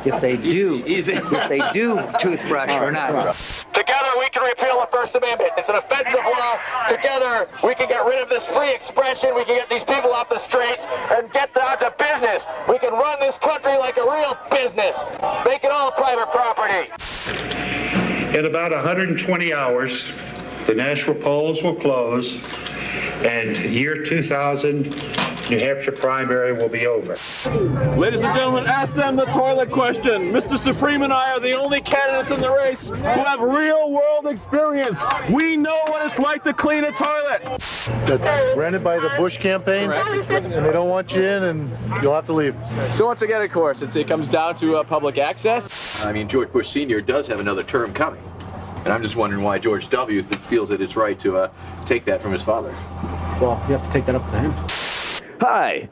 if they do toothbrush or not. Together we can repeal the First Amendment. It's an offensive law. Together we can get rid of this free expression. We can get these people off the streets and get down to business. We can run this country like a real business. Make it all private property. In about 120 hours, the national polls will close, and year 2000 New Hampshire primary will be over. Ladies and gentlemen, ask them the toilet question. Mr. Supreme and I are the only candidates in the race who have real world experience. We know what it's like to clean a toilet. That's granted by the Bush campaign, and they don't want you in, and you'll have to leave. So once again, of course, it comes down to public access. I mean, George Bush Sr. does have another term coming. And I'm just wondering why George W. feels that it's right to take that from his father. Well, you have to take that up to him. Hi,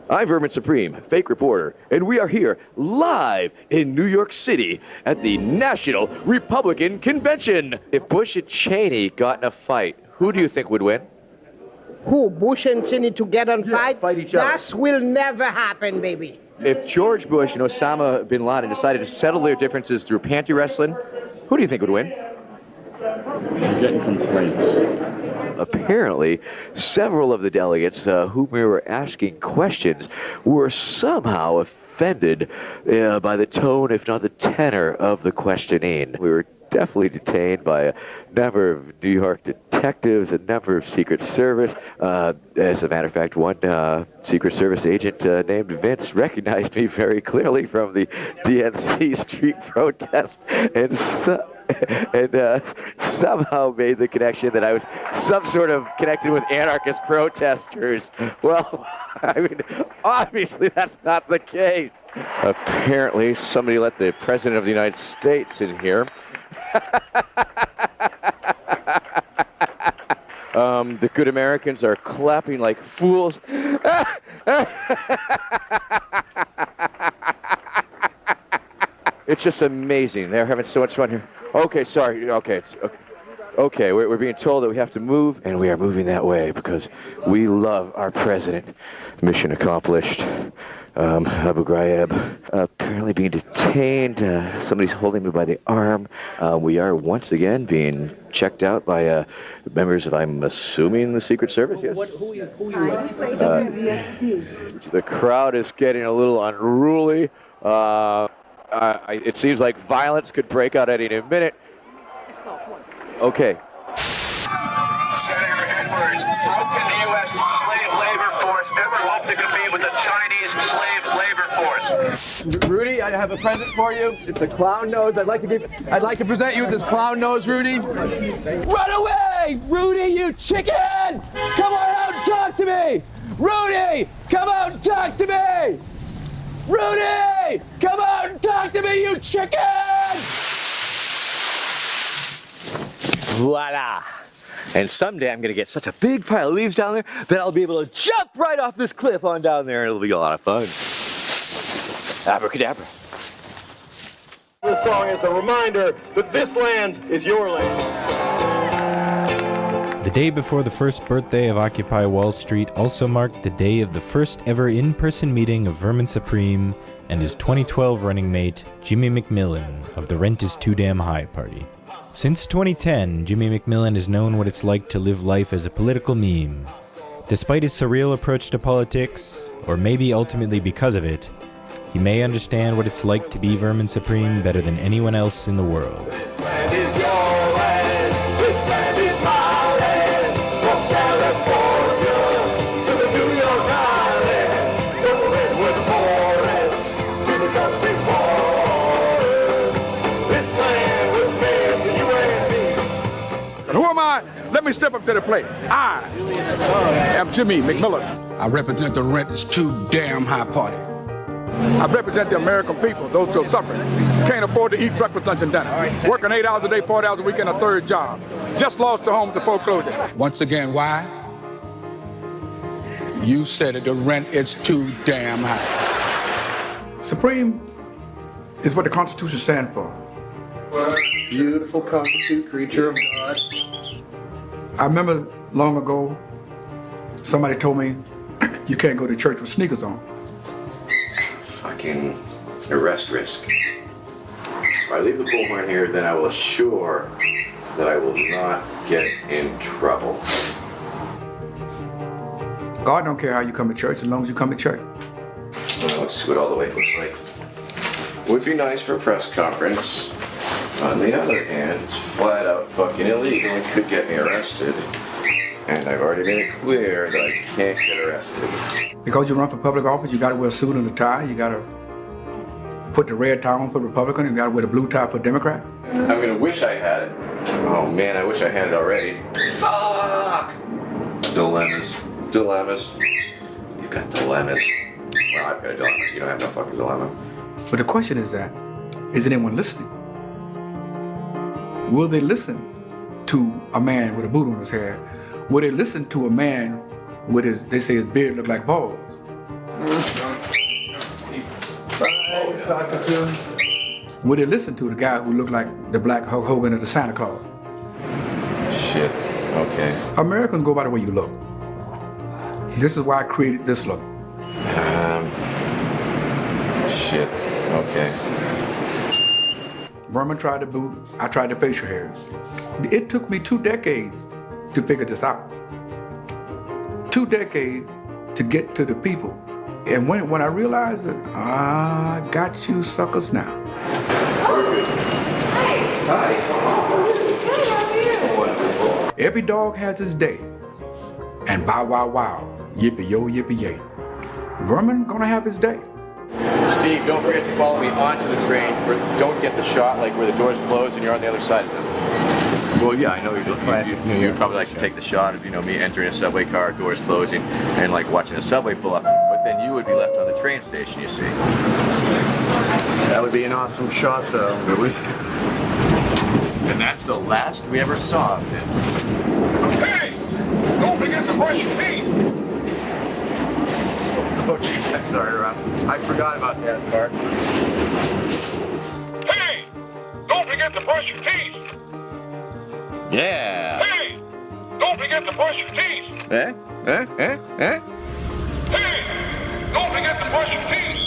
I'm Vermin Supreme, fake reporter, and we are here live in New York City at the National Republican Convention. If Bush and Cheney got in a fight, who do you think would win? Who, Bush and Cheney together and fight? Fight each other. That will never happen, baby. If George Bush and Osama bin Laden decided to settle their differences through panty wrestling, who do you think would win? I'm getting complaints. Apparently, several of the delegates whom we were asking questions were somehow offended by the tone, if not the tenor, of the questioning. We were definitely detained by a number of New York detectives, a number of Secret Service. As a matter of fact, one Secret Service agent named Vince recognized me very clearly from the DNC street protest and somehow made the connection that I was some sort of connected with anarchist protesters. Well, I mean, obviously that's not the case. Apparently, somebody let the President of the United States in here. The good Americans are clapping like fools. It's just amazing. They're having so much fun here. Okay, sorry. Okay, we're being told that we have to move, and we are moving that way because we love our president. Mission accomplished. Abu Ghraib apparently being detained. Somebody's holding me by the arm. We are once again being checked out by members of, I'm assuming, the Secret Service. Yes. Who are you? The crowd is getting a little unruly. It seems like violence could break out at any minute. Okay. Senator Edwards, how can the U.S. slave labor force ever hope to compete with the Chinese slave labor force? Rudy, I have a present for you. It's a clown nose. I'd like to present you with this clown nose, Rudy. Run away, Rudy, you chicken! Come on out and talk to me! Rudy, come out and talk to me! Rudy, come out and talk to me, you chicken! Voila. And someday I'm going to get such a big pile of leaves down there that I'll be able to jump right off this cliff on down there, and it'll be a lot of fun. Abracadabra. This song is a reminder that this land is your land. The day before the first birthday of Occupy Wall Street also marked the day of the first ever in-person meeting of Vermin Supreme and his 2012 running mate, Jimmy McMillan of the Rent is Too Damn High party. Since 2010, Jimmy McMillan has known what it's like to live life as a political meme. Despite his surreal approach to politics, or maybe ultimately because of it, he may understand what it's like to be Vermin Supreme better than anyone else in the world. This land is your land. This land is my land. From California to the New York Island, from the Redwood Forest to the Gulf border. This land was made for you and me. And who am I? Let me step up to the plate. I am Jimmy McMillan. I represent the Rent is Too Damn High party. I represent the American people, those who are suffering. Can't afford to eat breakfast, lunch, and dinner. Working 8 hours a day, 40 hours a week, and a third job. Just lost their homes to foreclosure. Once again, why? You said it, the rent is too damn high. Supreme is what the Constitution stands for. Beautiful, constitute creature of God. I remember long ago, somebody told me, you can't go to church with sneakers on. Fucking arrest risk. I leave the bullhorn here, then I will assure that I will not get in trouble. God don't care how you come to church as long as you come to church. Well, let's see what all the way looks like. Would be nice for a press conference. On the other hand, it's flat out fucking illegal and could get me arrested. And I've already made it clear that I can't get arrested. Because you run for public office, you gotta wear a suit and a tie, you gotta put the red tie on for Republican, you gotta wear the blue tie for Democrat. I'm gonna wish I had it. Oh man, I wish I had it already. Fuck! Dilemmas. You've got dilemmas. Well, I've got a dilemma. You don't have no fucking dilemma. But the question is anyone listening? Will they listen to a man with a boot on his head? Will they listen to a man with they say his beard look like balls? Will they listen to the guy who looked like the black Hulk Hogan of the Santa Claus? Shit, okay. Americans go by the way you look. This is why I created this look. Shit, okay. Vermin tried the boot, I tried the facial hairs. It took me 2 decades to figure this out. 2 decades to get to the people. And when I realized it, I got you suckers now. Hi. Every dog has his day. And bow wow wow, yippee yo, yippee yay. Vermin gonna have his day. Steve, don't forget to follow me onto the train. Don't get the shot like where the doors close and you're on the other side of them. Well, yeah, I know you'd probably like to take the shot of, me entering a subway car, doors closing, and like watching the subway pull up. But then you would be left on the train station, you see. That would be an awesome shot, though. Really? And that's the last we ever saw of him. Hey! Don't forget to brush your teeth! Oh, jeez, I'm sorry, Rob. I forgot about that part. Hey! Don't forget to brush your teeth! Yeah! Hey! Don't forget to brush your teeth! Eh? Hey! Don't forget to brush your teeth!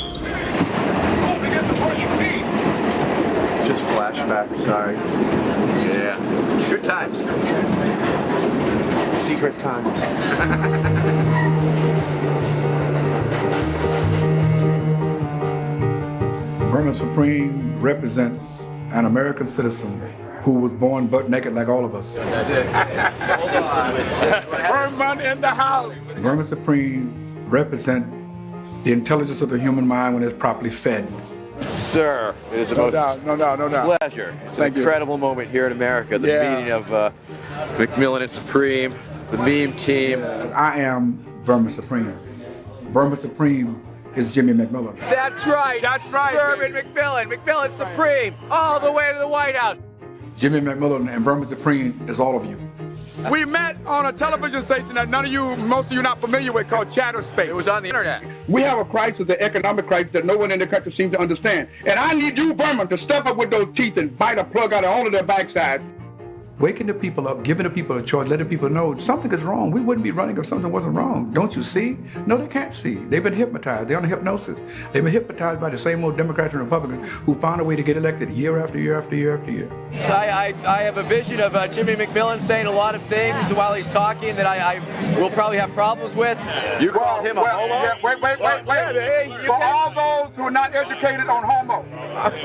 Don't forget to brush your teeth! Just flashback, sorry. Yeah. Good times. Secret times. Vermin Supreme represents an American citizen who was born butt naked like all of us. Vermin in the house! Vermin Supreme represent the intelligence of the human mind when it's properly fed. Sir, it is a No doubt. pleasure. It's Thank an you. incredible moment here in America. The Yeah. meeting of McMillan and Supreme, the meme team. I am Vermin Supreme. Vermin Supreme is Jimmy McMillan. That's right. That's right, Thurman McMillan, McMillan Supreme, all the way to the White House. Jimmy McMillan and Vermin Supreme is all of you. We met on a television station that most of you not familiar with, called Chatterspace. It was on the internet. We have a crisis, the economic crisis that no one in the country seems to understand. And I need you, Vermin, to step up with those teeth and bite a plug out of all of their backsides. Waking the people up, giving the people a choice, letting people know something is wrong. We wouldn't be running if something wasn't wrong. Don't you see? No, they can't see. They've been hypnotized. They're on hypnosis. They've been hypnotized by the same old Democrats and Republicans who found a way to get elected year after year after year after year. So I have a vision of Jimmy McMillan saying a lot of things while he's talking that I will probably have problems with. You called him a homo? Yeah, wait. For all those who are not educated on homo,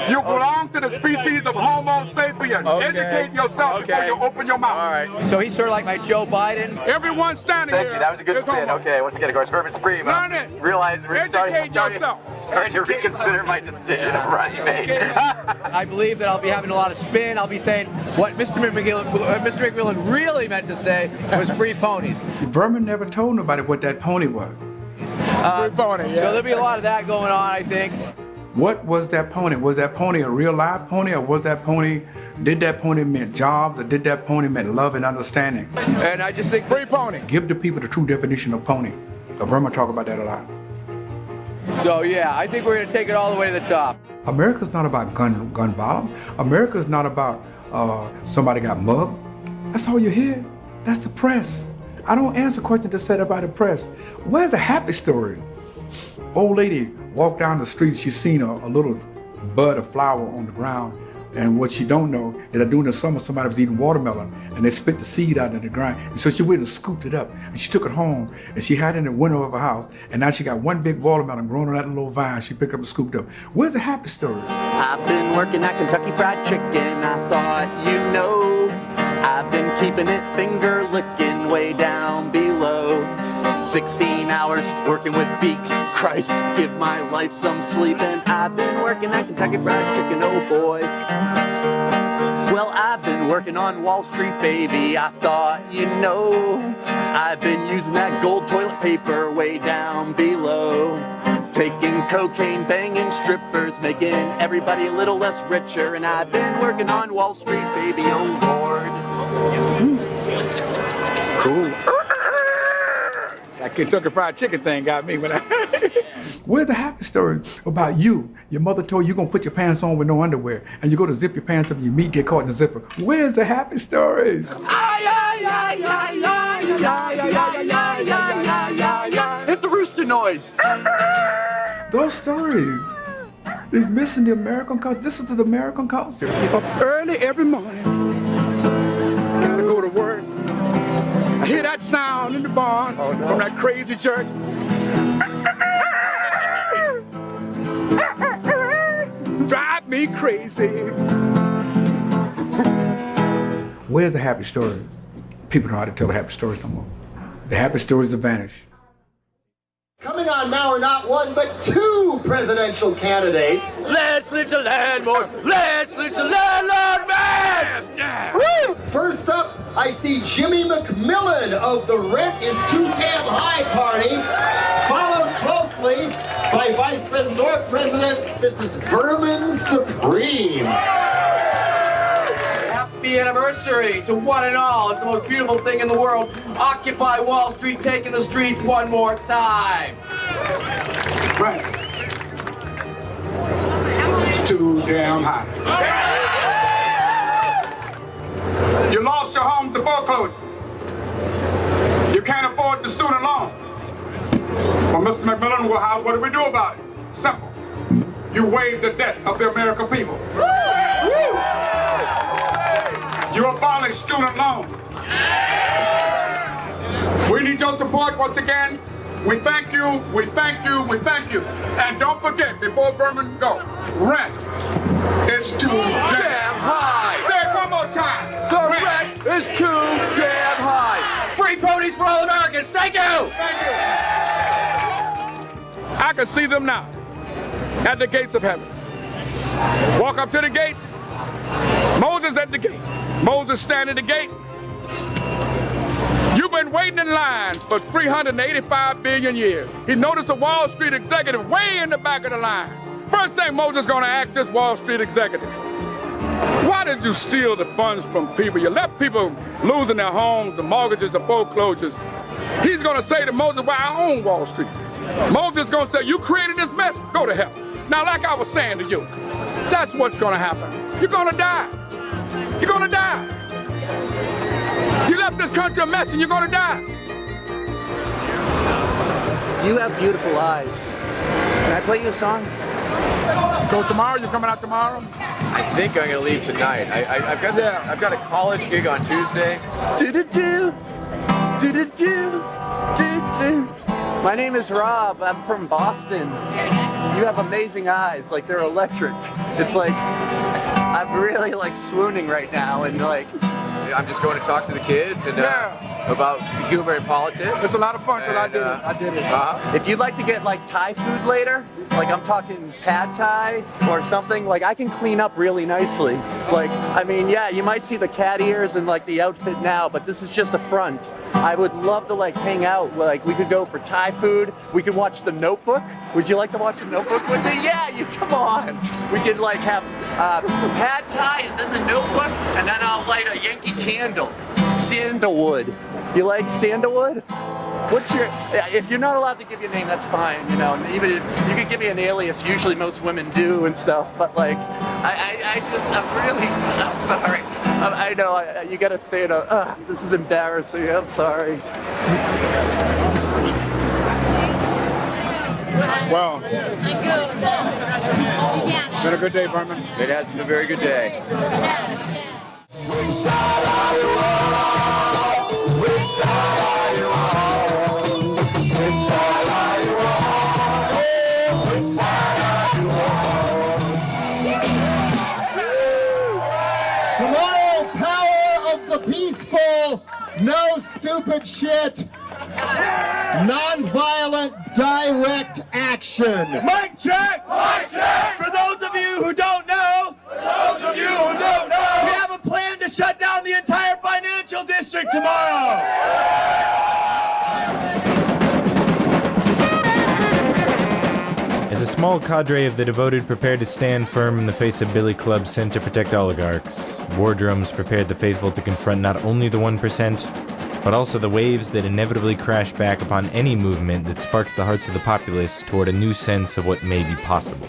you belong to the species of Homo sapiens. Okay. Educate yourself before you open your mouth. All right. So he's sort of like my Joe Biden. Everyone standing Thank here. you. That was a good is spin. homo. Okay. Once again, of course, Vermin Supreme. Learn it. Realize we're Educate yourself. starting to reconsider my decision of running mate. I believe that I'll be having a lot of spin. I'll be saying what Mr. McMillan really meant to say was free ponies. Vermin never told nobody what that pony was. Free pony, yeah. So there'll be a lot of that going on, I think. What was that pony? Was that pony a real live pony, or was that pony, did that pony mean jobs, or did that pony mean love and understanding? And I just think free pony. Give the people the true definition of pony. Vermin talk about that a lot. so. Yeah, I think we're going to take it all the way to the top. America's not about gun violence. America's not about somebody got mugged. That's all you hear. That's the press. I don't answer questions that's said about the press. Where's the happy story? Old lady walked down the street, she seen a little bud of flower on the ground. And what she don't know is that during the summer, somebody was eating watermelon and they spit the seed out in the ground. And so she went and scooped it up and she took it home and she had it in the window of her house. And now she got one big watermelon growing on that little vine she picked up and scooped up. Where's the happy story? I've been working at Kentucky Fried Chicken, I thought you know. I've been keeping it finger licking way down below. 16 hours working with beaks, Christ, give my life some sleep. And I've been working at Kentucky Fried Chicken, oh boy. Well, I've been working on Wall Street, baby, I thought you know. I've been using that gold toilet paper way down below. Taking cocaine, banging strippers, making everybody a little less richer. And I've been working on Wall Street, baby, oh Lord. Cool. That Kentucky Fried Chicken thing got me when I... Where's the happy story about you? Your mother told you you're gonna put your pants on with no underwear, and you go to zip your pants up and your meat get caught in the zipper. Where's the happy story? Hit the rooster noise. Those stories is missing the American culture. This is the American culture. Up early every morning, gotta go to work. I hear that sound in the barn from that crazy jerk. Drive me crazy. Where's the happy story? People don't know how to tell the happy stories no more. The happy stories have vanished. Coming on now are not one, but two presidential candidates. Let's lynch a landlord! Let's lynch a landlord, man! Woo! First up, I see Jimmy McMillan of the Rent is Too Damn High party, followed closely by Vice President or President, this is Vermin Supreme. Happy anniversary to one and all. It's the most beautiful thing in the world. Occupy Wall Street, taking the streets one more time. Right. It's too damn high. You lost your home to foreclosure. You can't afford the student loan. Well, Mr. McMillan, well, what do we do about it? Simple. You waive the debt of the American people. You abolish student loan. We need your support once again. We thank you, we thank you, we thank you. And don't forget, before Vermin go, rent is too damn high. Say it one more time. The rent is too damn high. Free ponies for all Americans. Thank you. Thank you. I can see them now at the gates of heaven. Walk up to the gate. Moses at the gate. Moses standing at the gate. You've been waiting in line for 385 billion years. He noticed a Wall Street executive way in the back of the line. First thing Moses gonna ask this Wall Street executive, why did you steal the funds from people? You left people losing their homes, the mortgages, the foreclosures. He's gonna say to Moses, well, I own Wall Street. Moses gonna say, you created this mess, go to hell. Now, like I was saying to you, that's what's gonna happen. You're gonna die. You're gonna die. You left this country a mess and you're gonna die. You have beautiful eyes. Can I play you a song? So tomorrow, you're coming out tomorrow? I think I'm gonna leave tonight. I've got this. I've got a college gig on Tuesday. Do-do-do. Do-do-do. Do-do. My name is Rob. I'm from Boston. You have amazing eyes. Like, they're electric. It's like, I'm really like swooning right now and like... I'm just going to talk to the kids and about humor and politics. It's a lot of fun because I did it. If you'd like to get like Thai food later, like I'm talking pad Thai or something, like I can clean up really nicely. Like, I mean, yeah, you might see the cat ears and like the outfit now, but this is just a front. I would love to like hang out. Like, we could go for Thai food. We could watch The Notebook. Would you like to watch The Notebook with me? Yeah, you come on. We could like have pad Thai and then The Notebook, and then I'll light a Yankee candle. Sandalwood. You like sandalwood? What's your? If you're not allowed to give your name, that's fine. You know, even if you could give me an alias. Usually, most women do and stuff. But like, I'm sorry. I know you gotta stay in a. This is embarrassing. I'm sorry. Well. Been a good day, Vermin. It has been a very good day. Tomorrow, power of the peaceful, no stupid shit, non-violent, direct action. Mic check! Mic check! For those of you who don't know, we have a plan to shut down the entire financial district tomorrow. As a small cadre of the devoted prepared to stand firm in the face of billy clubs sent to protect oligarchs, war drums prepared the faithful to confront not only the 1%, but also the waves that inevitably crash back upon any movement that sparks the hearts of the populace toward a new sense of what may be possible.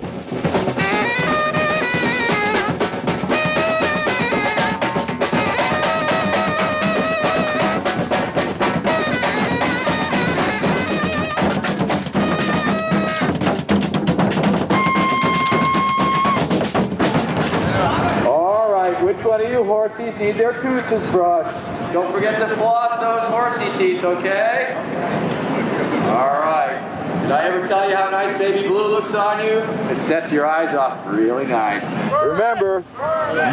Which one of you horsies need their tooths brushed? Don't forget to floss those horsey teeth, okay? All right. Did I ever tell you how nice baby blue looks on you? It sets your eyes off really nice. Remember,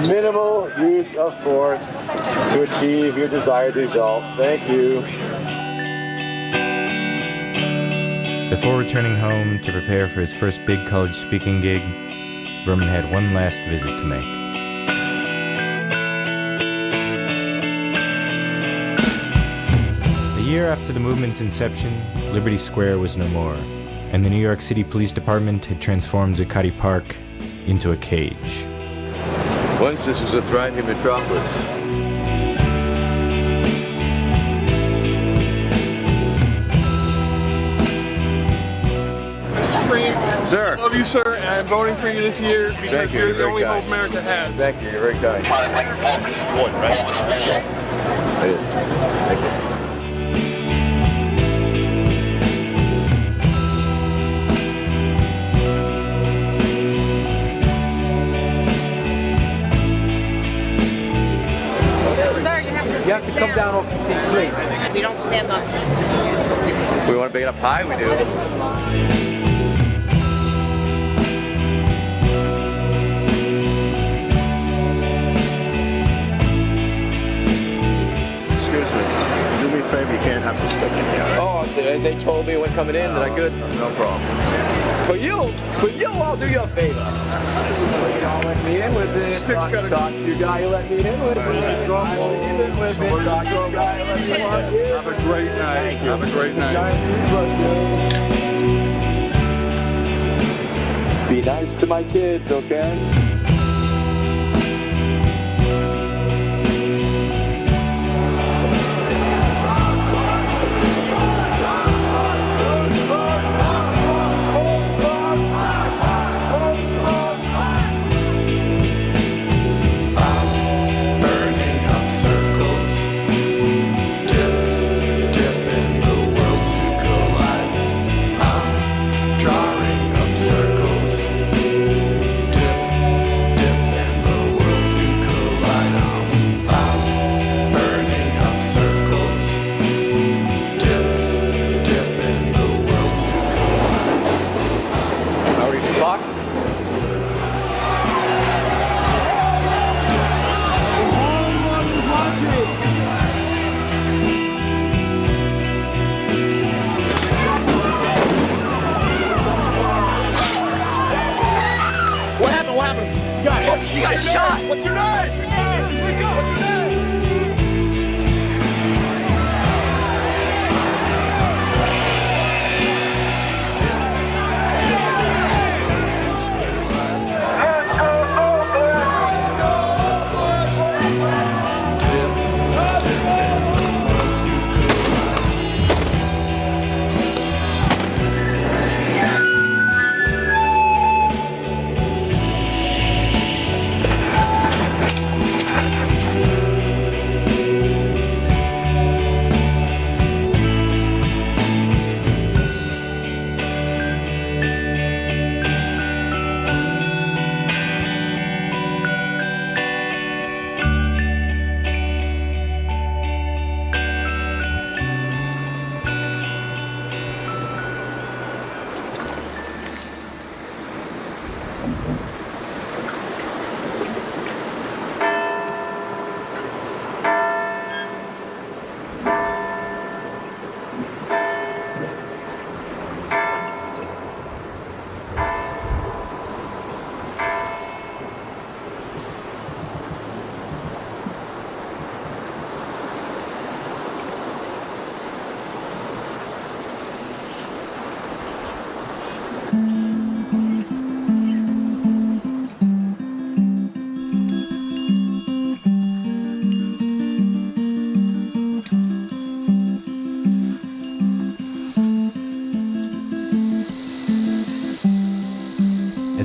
minimal use of force to achieve your desired result. Thank you. Before returning home to prepare for his first big college speaking gig, Vermin had one last visit to make. A year after the movement's inception, Liberty Square was no more, and the New York City Police Department had transformed Zuccotti Park into a cage. Once this was a thriving metropolis. Sir. Love you, sir, and I'm voting for you this year because you're the only hope America has. Thank you, you're very kind. This is good, right? It is. Thank you. You have to come down off the seat, please. We don't stand on seats. If we want a big enough pie, we do. Excuse me. Do me a favor, you can't have the stick in here. Oh, they told me when coming in that I could. No problem. For you, I'll do you a favor. Y'all let me in with it. Talk to your guy, you let me in with it. Even with it. Talk to your guy, you let me in. Have a great night. Have a great night. Be nice to my kids, okay?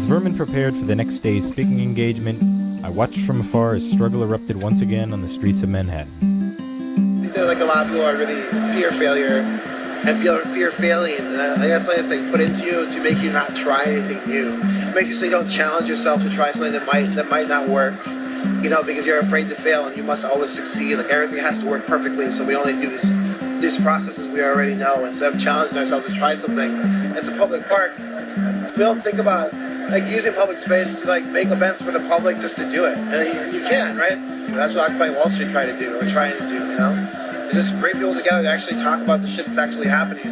As Vermin prepared for the next day's speaking engagement, I watched from afar as struggle erupted once again on the streets of Manhattan. I feel like a lot of people are really fear failure and fear failing. And I think that's something that's put into you to make you not try anything new. It makes you so you don't challenge yourself to try something that might not work. You know, because you're afraid to fail and you must always succeed. Like everything has to work perfectly, so we only do these processes we already know instead of challenging ourselves to try something. It's a public park. We don't think about like using public space to like make events for the public just to do it, and you can, right? That's what Occupy Wall Street tried to do, or trying to do, you know? Is just bring people together to actually talk about the shit that's actually happening,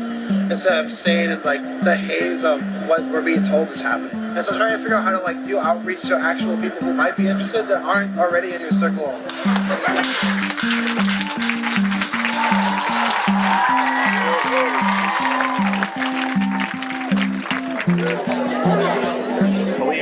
instead of staying in like the haze of what we're being told is happening. And so trying to figure out how to like do outreach to actual people who might be interested that aren't already in your circle.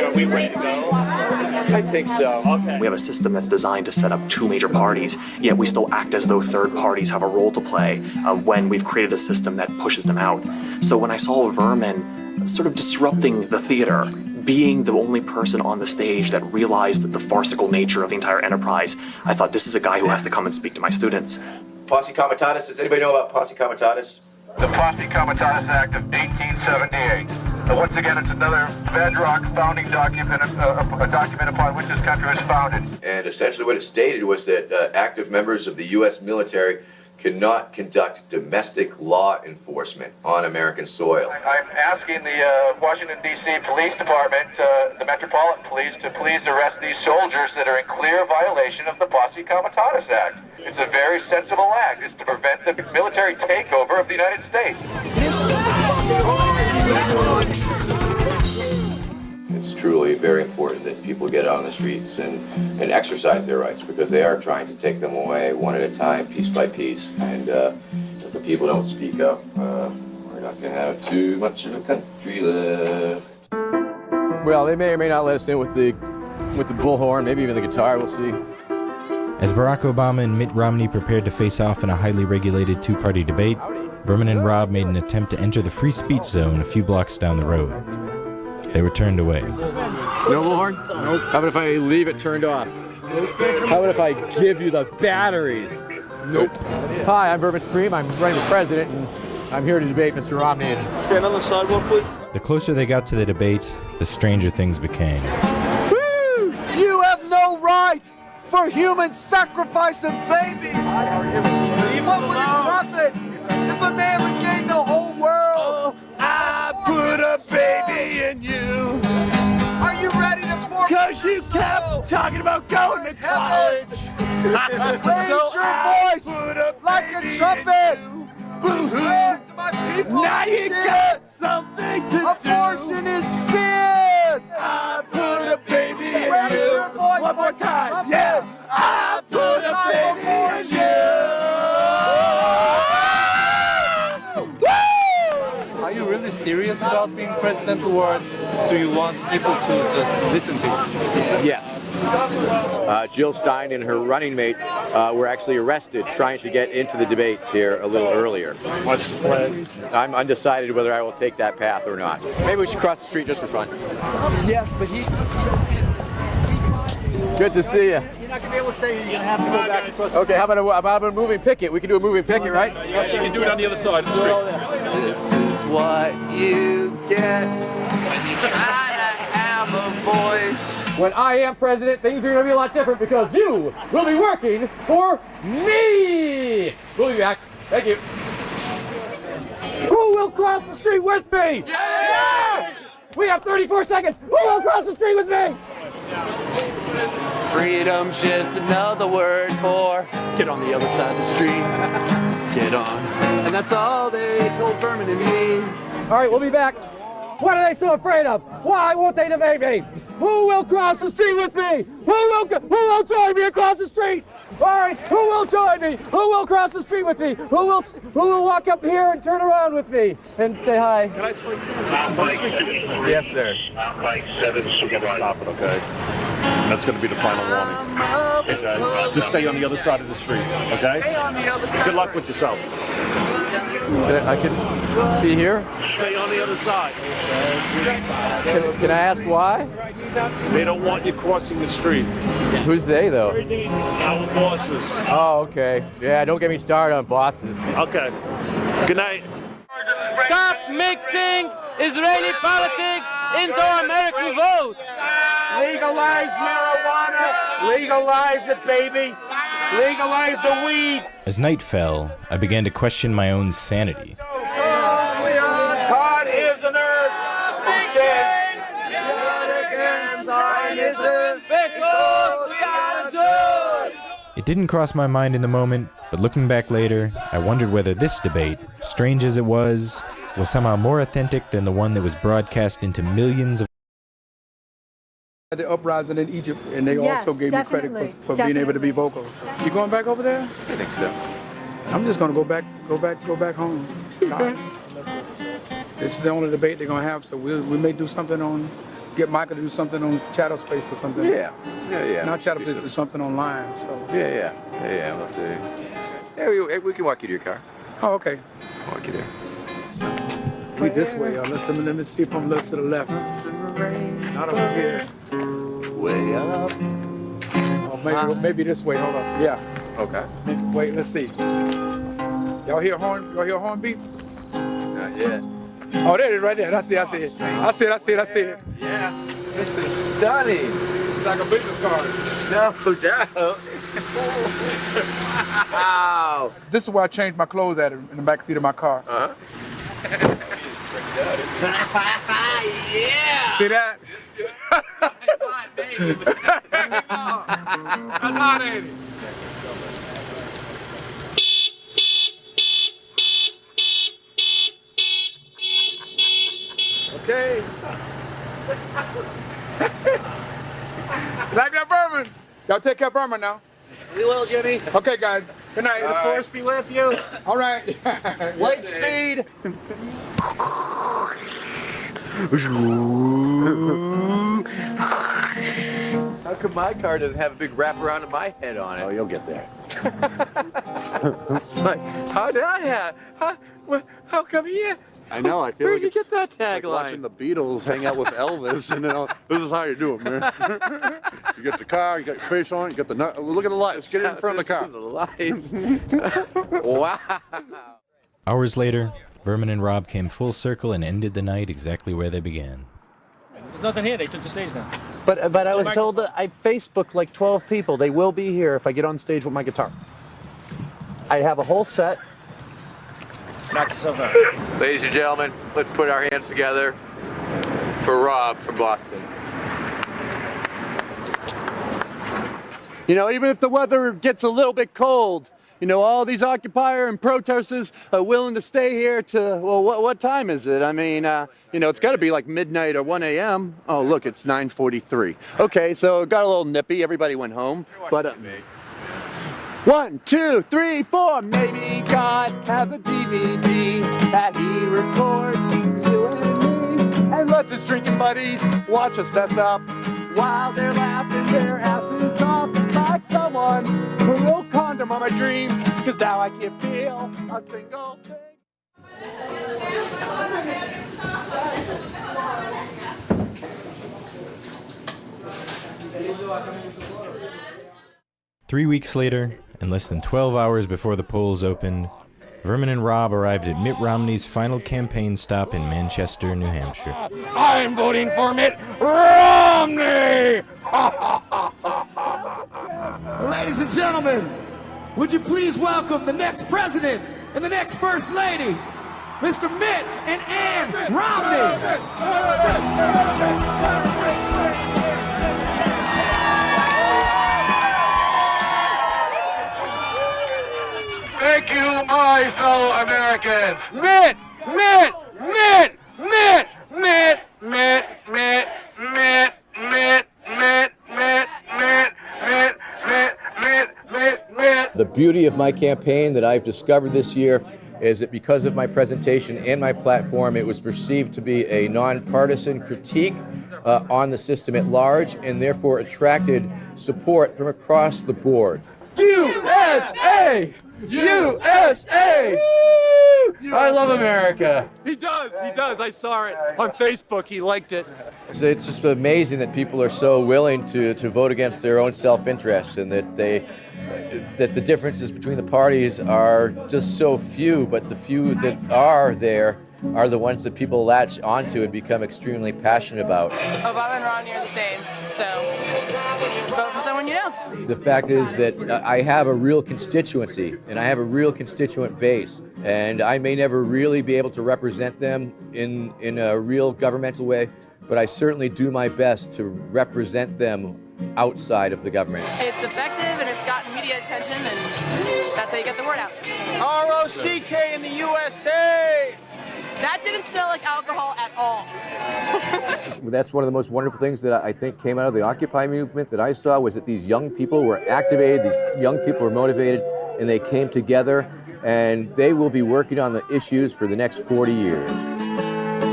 Are we ready to go? I think so. Okay. We have a system that's designed to set up two major parties, yet we still act as though third parties have a role to play when we've created a system that pushes them out. So when I saw Vermin sort of disrupting the theater, being the only person on the stage that realized the farcical nature of the entire enterprise, I thought this is a guy who has to come and speak to my students. Posse Comitatus, does anybody know about Posse Comitatus? The Posse Comitatus Act of 1878. Once again, it's another bedrock founding document, a document upon which this country was founded. And essentially what it stated was that active members of the U.S. military cannot conduct domestic law enforcement on American soil. I'm asking the Washington, D.C. Police Department, the Metropolitan Police, to please arrest these soldiers that are in clear violation of the Posse Comitatus Act. It's a very sensible act. It's to prevent the military takeover of the United States. It's truly very important that people get out on the streets and exercise their rights, because they are trying to take them away one at a time, piece by piece. And if the people don't speak up, we're not going to have too much of a country left. Well, they may or may not let us in with the bullhorn, maybe even the guitar, we'll see. As Barack Obama and Mitt Romney prepared to face off in a highly regulated two-party debate, Vermin and Rob made an attempt to enter the free speech zone a few blocks down the road. They were turned away. No bullhorn? Nope. How about if I leave it turned off? How about if I give you the batteries? Nope. Hi, I'm Vermin Supreme. I'm running for president, and I'm here to debate Mr. Romney. Stand on the sidewalk, please. The closer they got to the debate, the stranger things became. Woo! You have no right for human sacrifice of babies! What would it profit if a man would gain the whole world? I put a baby in you! Are you ready to forfeit? Because you kept talking about going to college! Raise your voice like a trumpet! Boo-hoo! To my people! Now you got something to do! Abortion is sin! I put a baby in you! Raise your voice one more time! Yeah! I put a baby in you! Are you really serious about being president, or do you want people to just listen to you? Yes. Jill Stein and her running mate were actually arrested trying to get into the debates here a little earlier. What's the flag? I'm undecided whether I will take that path or not. Maybe we should cross the street just for fun. Yes, but he... Good to see you. You're not going to be able to stay here. You're going to have to go back across the Okay, how about a moving picket? We can do a moving picket, right? Yes, you can do it on the other side of the street. This is what you get when you try to have a voice. When I am president, things are going to be a lot different because you will be working for me. We'll be back. Thank you. Who will cross the street with me? Yeah! We have 34 seconds. Who will cross the street with me? Freedom's just another word for get on the other side of the street. Get on. And that's all they told Vermin and me. All right, we'll be back. What are they so afraid of? Why won't they debate me? Who will cross the street with me? Who will join me across the street? All right, who will join me? Who will cross the street with me? Who will walk up here and turn around with me and say hi? Can I speak to you? Yes, sir. Like 7, we gotta stop it, okay? That's gonna be the final warning. Okay? Just stay on the other side of the street, okay? Stay on the other side. Good luck with yourself. I can be here. Stay on the other side. Can I ask why? They don't want you crossing the street. Who's they, though? Our bosses. Oh, okay. Yeah, don't get me started on bosses. Okay. Good night. Stop mixing Israeli politics into American votes. Legalize marijuana. Legalize it, baby. Legalize the weed. As night fell, I began to question my own sanity. Todd is a nerd. Because we are Jews. It didn't cross my mind in the moment, but looking back later, I wondered whether this debate, strange as it was somehow more authentic than the one that was broadcast into millions of. The uprising in Egypt, and they also gave me credit for being able to be vocal. You going back over there? I think so. I'm just gonna go back home. Okay. This is the only debate they're gonna have, so we may do something on, get Michael to do something on Chattel Space or something. Yeah. Not Chattel Space, do something online. So. Yeah. I'll have to. Yeah, we can walk you to your car. Oh, okay. Walk you there. We this way, let me see if I'm left to the left. Not over here. Way up. Oh, maybe this way. Hold on. Yeah. Okay. Wait, let's see. Y'all hear horn beat? Not yet. Oh, there it is right there. I see it. I see it. Yeah. This is stunning. It's like a business card. No doubt. Wow. This is where I changed my clothes at in the back seat of my car. Uh-huh. Yeah. See that? That's hot, ain't it? Okay. Like that Berman. Y'all take care of Berman now. We will, Jimmy. Okay, guys. Good night. The force be with you. All right. Light speed. How come my car doesn't have a big wraparound of my head on it? Oh, you'll get there. It's like, how did I have? How come he? I know. I feel Where'd like you get that like tagline? watching the Beatles hang out with Elvis, and this is how you do it, man. You get the car, you got your face on, you got the look at the lights. Get in front of the car. The lights. Wow. Hours later, Vermin and Rob came full circle and ended the night exactly where they began. There's nothing here. They took the stage down. But I was told that I Facebooked like 12 people. They will be here if I get on stage with my guitar. I have a whole set. Knock yourself out. Ladies and gentlemen, let's put our hands together for Rob from Boston. You know, even if the weather gets a little bit cold, you know, all these occupier and protesters are willing to stay here to, well, what time is it? I mean, you know, it's got to be like midnight or 1 a.m. Oh, look, it's 9:43. Okay, so it got a little nippy. Everybody went home. But 1, 2, 3, 4. Maybe God has a DVD that he records you and me, and lets his drinking buddies watch us mess up while they're laughing their asses off. Like someone put a little condom on my dreams, cause now I can't feel a single thing. 3 weeks later, and less than 12 hours before the polls opened, Vermin and Rob arrived at Mitt Romney's final campaign stop in Manchester, New Hampshire. I'm voting for Mitt Romney! Ladies and gentlemen, would you please welcome the next president and the next first lady, Mr. Mitt and Ann Romney. Thank you, my fellow Americans. Mitt! Mitt! Mitt! Mitt! Mitt! Mitt! Mitt! Mitt! Mitt! Mitt! Mitt! Mitt! Mitt! Mitt! Mitt! Mitt! Mitt! The beauty of my campaign that I've discovered this year is that because of my presentation and my platform, it was perceived to be a nonpartisan critique on the system at large, and therefore attracted support from across the board. USA! USA! I love America. He does. I saw it on Facebook. He liked it. It's just amazing that people are so willing to vote against their own self-interest, and that the differences between the parties are just so few, but the few that are there are the ones that people latch onto and become extremely passionate about. Obama and Romney are the same, so vote for someone you know. The fact is that I have a real constituency, and I have a real constituent base, and I may never really be able to represent them in a real governmental way, but I certainly do my best to represent them outside of the government. It's effective and it's gotten media attention, and that's how you get the word out. R-O-C-K in the USA! That didn't smell like alcohol at all. That's one of the most wonderful things that I think came out of the Occupy movement that I saw, was that these young people were activated, these young people were motivated, and they came together, and they will be working on the issues for the next 40 years.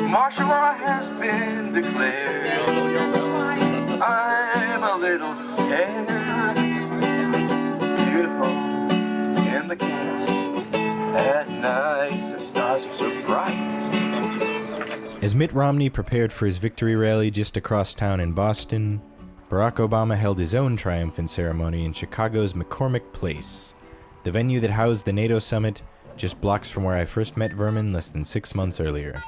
Martial law has been declared. I'm a little scared. It's beautiful in the camps. At night, the stars are so bright. As Mitt Romney prepared for his victory rally just across town in Boston, Barack Obama held his own triumphant ceremony in Chicago's McCormick Place, the venue that housed the NATO summit just blocks from where I first met Vermin less than 6 months earlier.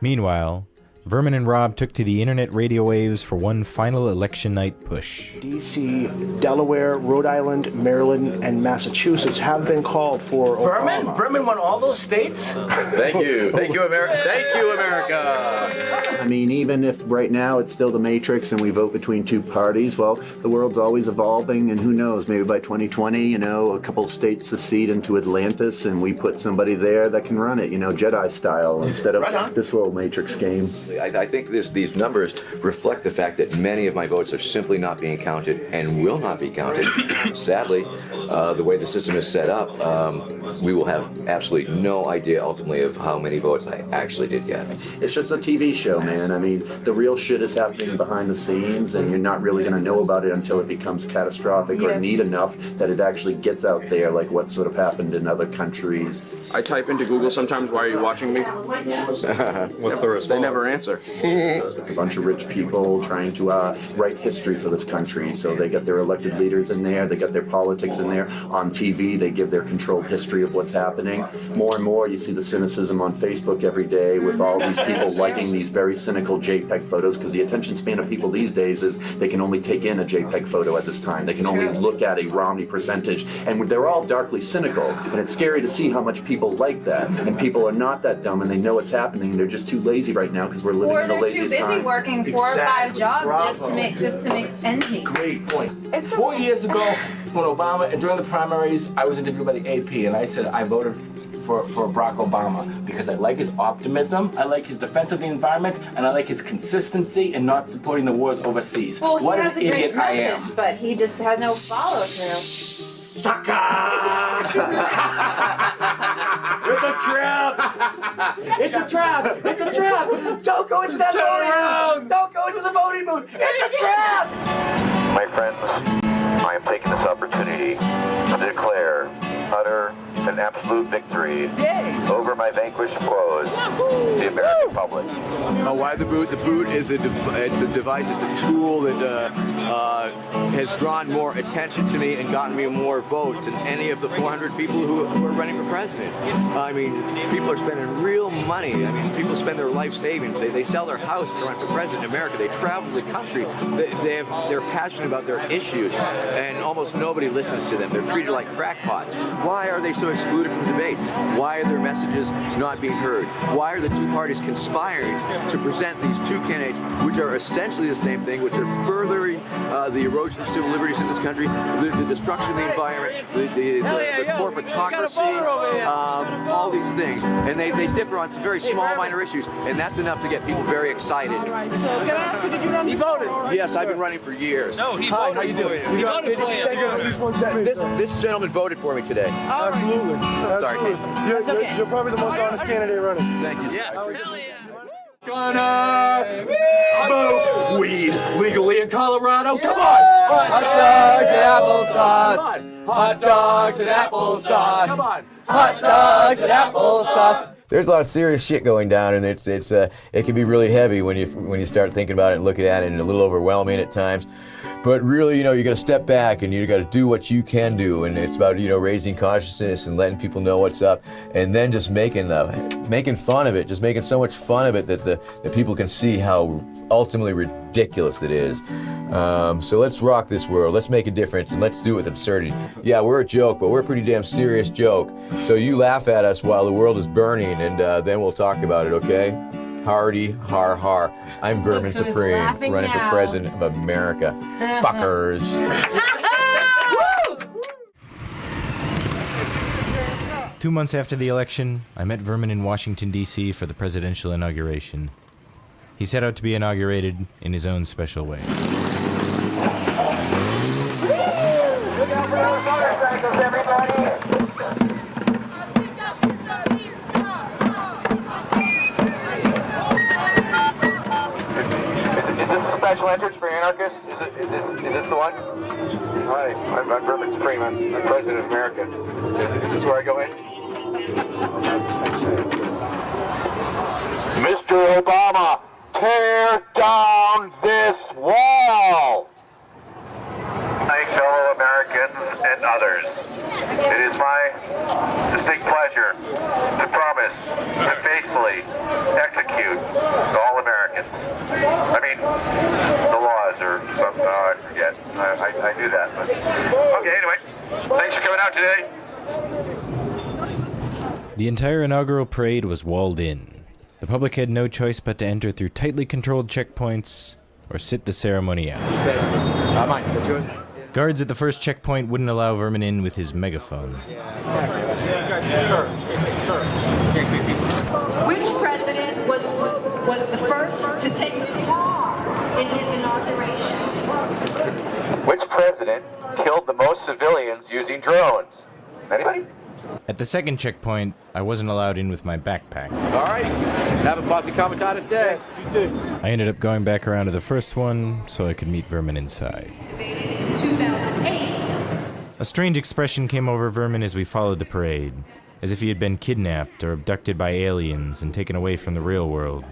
Meanwhile, Vermin and Rob took to the internet radio waves for one final election night push. D.C., Delaware, Rhode Island, Maryland, and Massachusetts have been called for Obama. Vermin won all those states? Thank you, America. Thank you, America. I mean, even if right now it's still the Matrix and we vote between two parties, well, the world's always evolving, and who knows, maybe by 2020, a couple of states secede into Atlantis and we put somebody there that can run it, Jedi style, instead of this little Matrix game. I think these numbers reflect the fact that many of my votes are simply not being counted and will not be counted. Sadly, the way the system is set up, we will have absolutely no idea ultimately of how many votes I actually did get. It's just a TV show, man. I mean, the real shit is happening behind the scenes, and you're not really going to know about it until it becomes catastrophic or neat enough that it actually gets out there, like what sort of happened in other countries. I type into Google sometimes, "Why are you watching me?" What's the response? They never answer. It's a bunch of rich people trying to write history for this country. So they get their elected leaders in there, they get their politics in there. On TV, they give their controlled history of what's happening. More and more, you see the cynicism on Facebook every day with all these people liking these very cynical JPEG photos, because the attention span of people these days is they can only take in a JPEG photo at this time. They can only look at a Romney percentage, and they're all darkly cynical. And it's scary to see how much people like that. And people are not that dumb, and they know what's happening. They're just too lazy right now because we're living in the laziest Or they're too busy time. working 4 or 5 jobs just to make ends meet. Great point. 4 years ago, when Obama, and during the primaries, I was interviewed by the AP, and I said I voted for Barack Obama because I like his optimism, I like his defense of the environment, and I like his consistency in not supporting the wars overseas. Well, What he has an a great idiot I am. message, but he just has no follow-through. Sucker! It's a trap! It's a trap! It's a trap! Don't go into that voting booth! Don't go into the voting booth! It's a trap! My friends, I am taking this opportunity to declare utter and absolute victory over my vanquished foes, the American public. Why the boot? The boot is it's a device, it's a tool that has drawn more attention to me and gotten me more votes than any of the 400 people who are running for president. I mean, people are spending real money. I mean, people spend their life savings. They sell their house to run for president in America. They travel the country. They're passionate about their issues, and almost nobody listens to them. They're treated like crackpots. Why are they so excluded from debates? Why are their messages not being heard? Why are the two parties conspiring to present these two candidates, which are essentially the same thing, which are furthering the erosion of civil liberties in this country, the destruction of the environment, the corporatocracy, all these things. And they differ on some very small, minor issues, and that's enough to get people very excited. So can I ask you, did you run? He voted. Yes, I've been running for years. No, he Hi, voted how you for doing? you. He voted for you. This gentleman voted for me today. Absolutely. Sorry, Kate. You're probably the most honest candidate running. Thank you. Yes. Gonna smoke weed legally in Colorado. Come on! Hot dogs and applesauce. Hot dogs and applesauce. Come on! Hot dogs and applesauce. there's a lot of serious shit going down, and it can be really heavy when you start thinking about it and looking at it, and a little overwhelming at times. But really, you got to step back and you got to do what you can do, and it's about raising consciousness and letting people know what's up, and then just making fun of it, just making so much fun of it that people can see how ultimately ridiculous it is. So let's rock this world. Let's make a difference, and let's do it with absurdity. Yeah, we're a joke, but we're a pretty damn serious joke. So you laugh at us while the world is burning, and then we'll talk about it, okay? Hardy, har, har. I'm Vermin Look who's Supreme, laughing running for now. president of America. Fuckers. 2 months after the election, I met Vermin in Washington, D.C. for the presidential inauguration. He set out to be inaugurated in his own special way. Look out for those motorcycles, everybody! Is this a special entrance for anarchists? Is this the one? Hi, I'm Vermin Supreme. I'm President of America. Is this where I go in? Mr. Obama, tear down this wall! My fellow Americans and others, it is my distinct pleasure to promise to faithfully execute all Americans. I mean, the laws or something, I forget. I knew that, but okay, anyway, thanks for coming out today. The entire inaugural parade was walled in. The public had no choice but to enter through tightly controlled checkpoints or sit the ceremony out. Mine, that's yours. Guards at the first checkpoint wouldn't allow Vermin in with his megaphone. Which president was the first to take the car in his inauguration? Which president killed the most civilians using drones? Anybody? At the second checkpoint, I wasn't allowed in with my backpack. All right. Have a Posse Comitatus day. You too. I ended up going back around to the first one so I could meet Vermin inside. In 2008. A strange expression came over Vermin as we followed the parade, as if he had been kidnapped or abducted by aliens and taken away from the real world,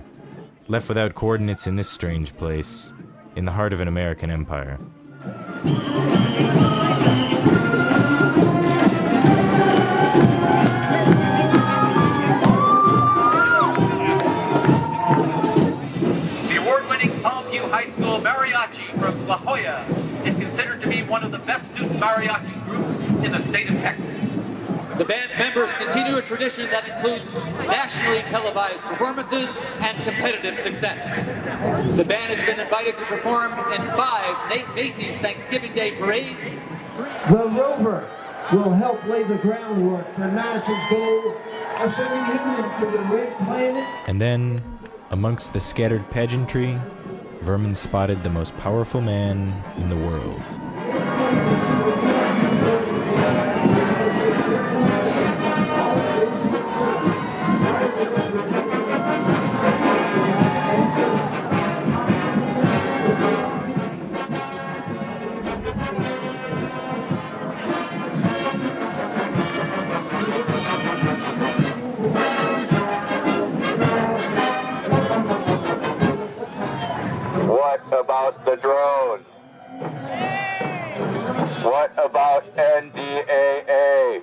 left without coordinates in this strange place, in the heart of an American empire. The award-winning Palmview High School Mariachi from La Jolla is considered to be one of the best student mariachi groups in the state of Texas. The band's members continue a tradition that includes nationally televised performances and competitive success. The band has been invited to perform in 5 Macy's Thanksgiving Day parades. The rover will help lay the groundwork for NASA's goal of sending humans to the red planet. And then, amongst the scattered pageantry, Vermin spotted the most powerful man in the world. What about the drones? What about NDAA?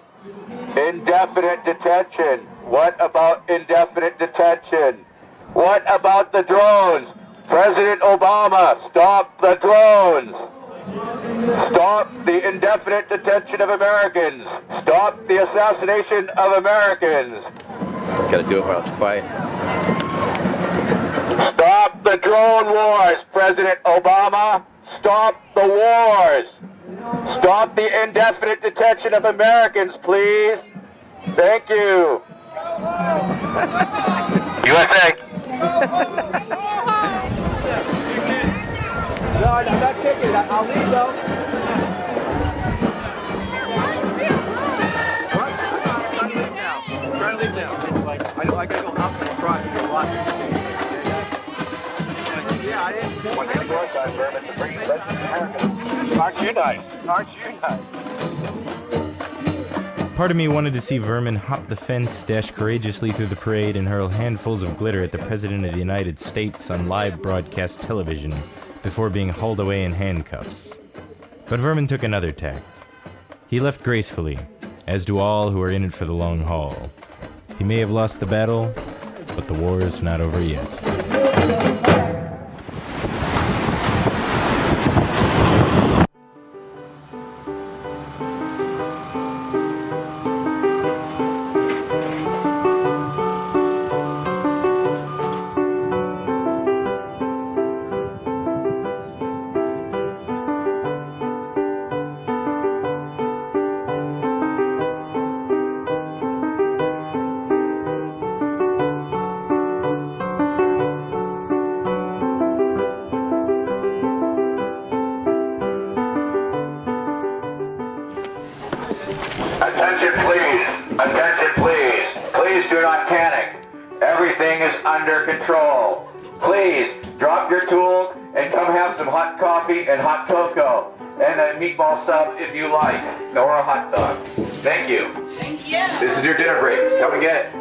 Indefinite detention. What about indefinite detention? What about the drones? President Obama, stop the drones. Stop the indefinite detention of Americans. Stop the assassination of Americans. Gotta do it while it's quiet. Stop the drone wars, President Obama. Stop the wars. Stop the indefinite detention of Americans, please. Thank you. USA. No, I'm not kicking. I'll leave though. I'm trying to leave now. I know I gotta go up and across and watch. Yeah, I didn't want to go outside, Vermin Supreme. Aren't you nice? Aren't you nice? Part of me wanted to see Vermin hop the fence, dash courageously through the parade, and hurl handfuls of glitter at the President of the United States on live broadcast television before being hauled away in handcuffs. But Vermin took another tact. He left gracefully, as do all who are in it for the long haul. He may have lost the battle, but the war is not over yet. Attention please, attention please. Please do not panic. Everything is under control. Please drop your tools and come have some hot coffee and hot cocoa and a meatball sub if you like, or a hot dog. Thank you. Thank you. This is your dinner break. Come and get it.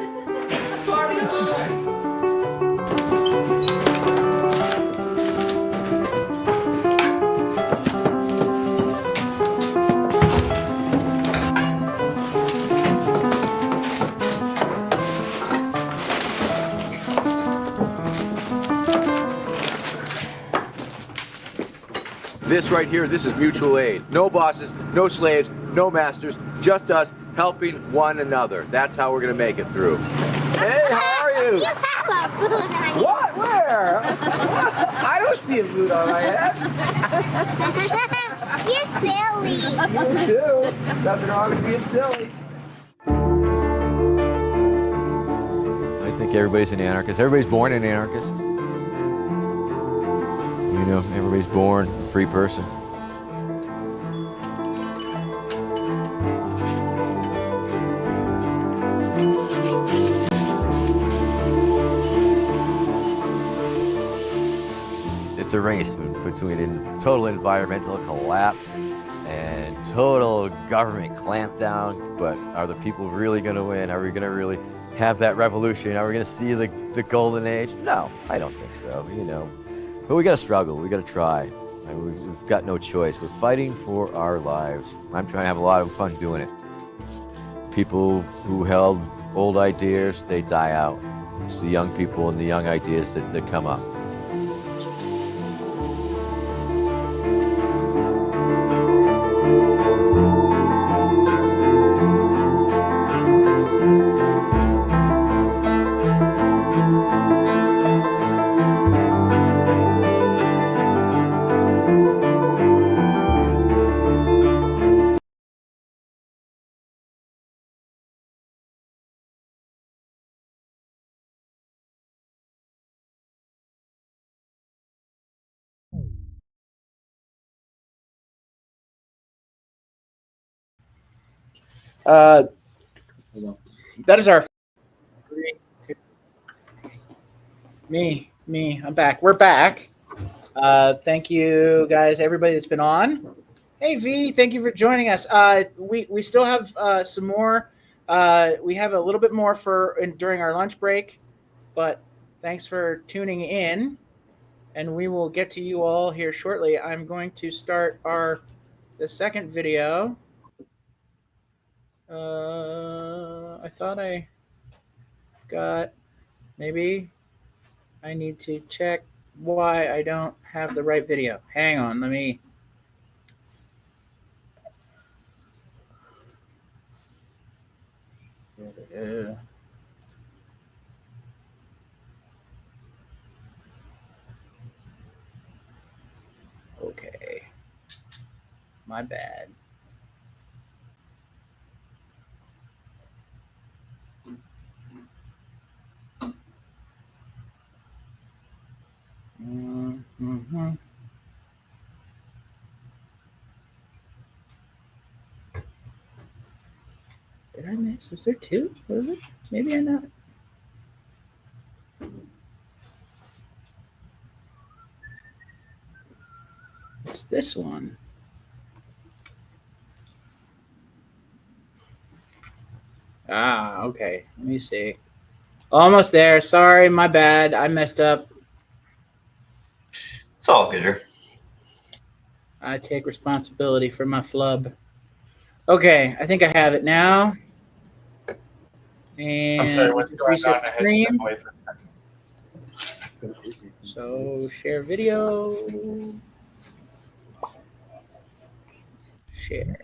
This right here, this is mutual aid. No bosses, no slaves, no masters, just us helping one another. That's how we're gonna make it through. Hey, how are you? You have a boot on your What? Where? I don't see a boot on my head. You're silly. You do. Nothing wrong with being silly. I think everybody's an anarchist. Everybody's born an anarchist. You know, everybody's born a free person. It's a race between total environmental collapse and total government clampdown. But are the people really going to win? Are we going to really have that revolution? Are we going to see the golden age? No, I don't think so, you know. But we got to struggle. We got to try. We've got no choice. We're fighting for our lives. I'm trying to have a lot of fun doing it. People who held old ideas, they die out. It's the young people and the young ideas that come up. That is our me. I'm back. We're back. Thank you guys, everybody that's been on. Hey V, thank you for joining us. We still have some more. We have a little bit more during our lunch break, but thanks for tuning in, and we will get to you all here shortly. I'm going to start the second video. I thought I got, maybe I need to check why I don't have the right video. Hang on, let me. Okay. My bad. Mm-hmm. Did I miss? Was there two? Was it? Maybe I not. It's this one. Okay. Let me see. Almost there. Sorry, my bad. I messed up. It's all good. I take responsibility for my flub. Okay, I think I have it now. And I'm sorry, what's going on? I had to stream. step away for a second. So share video. Share.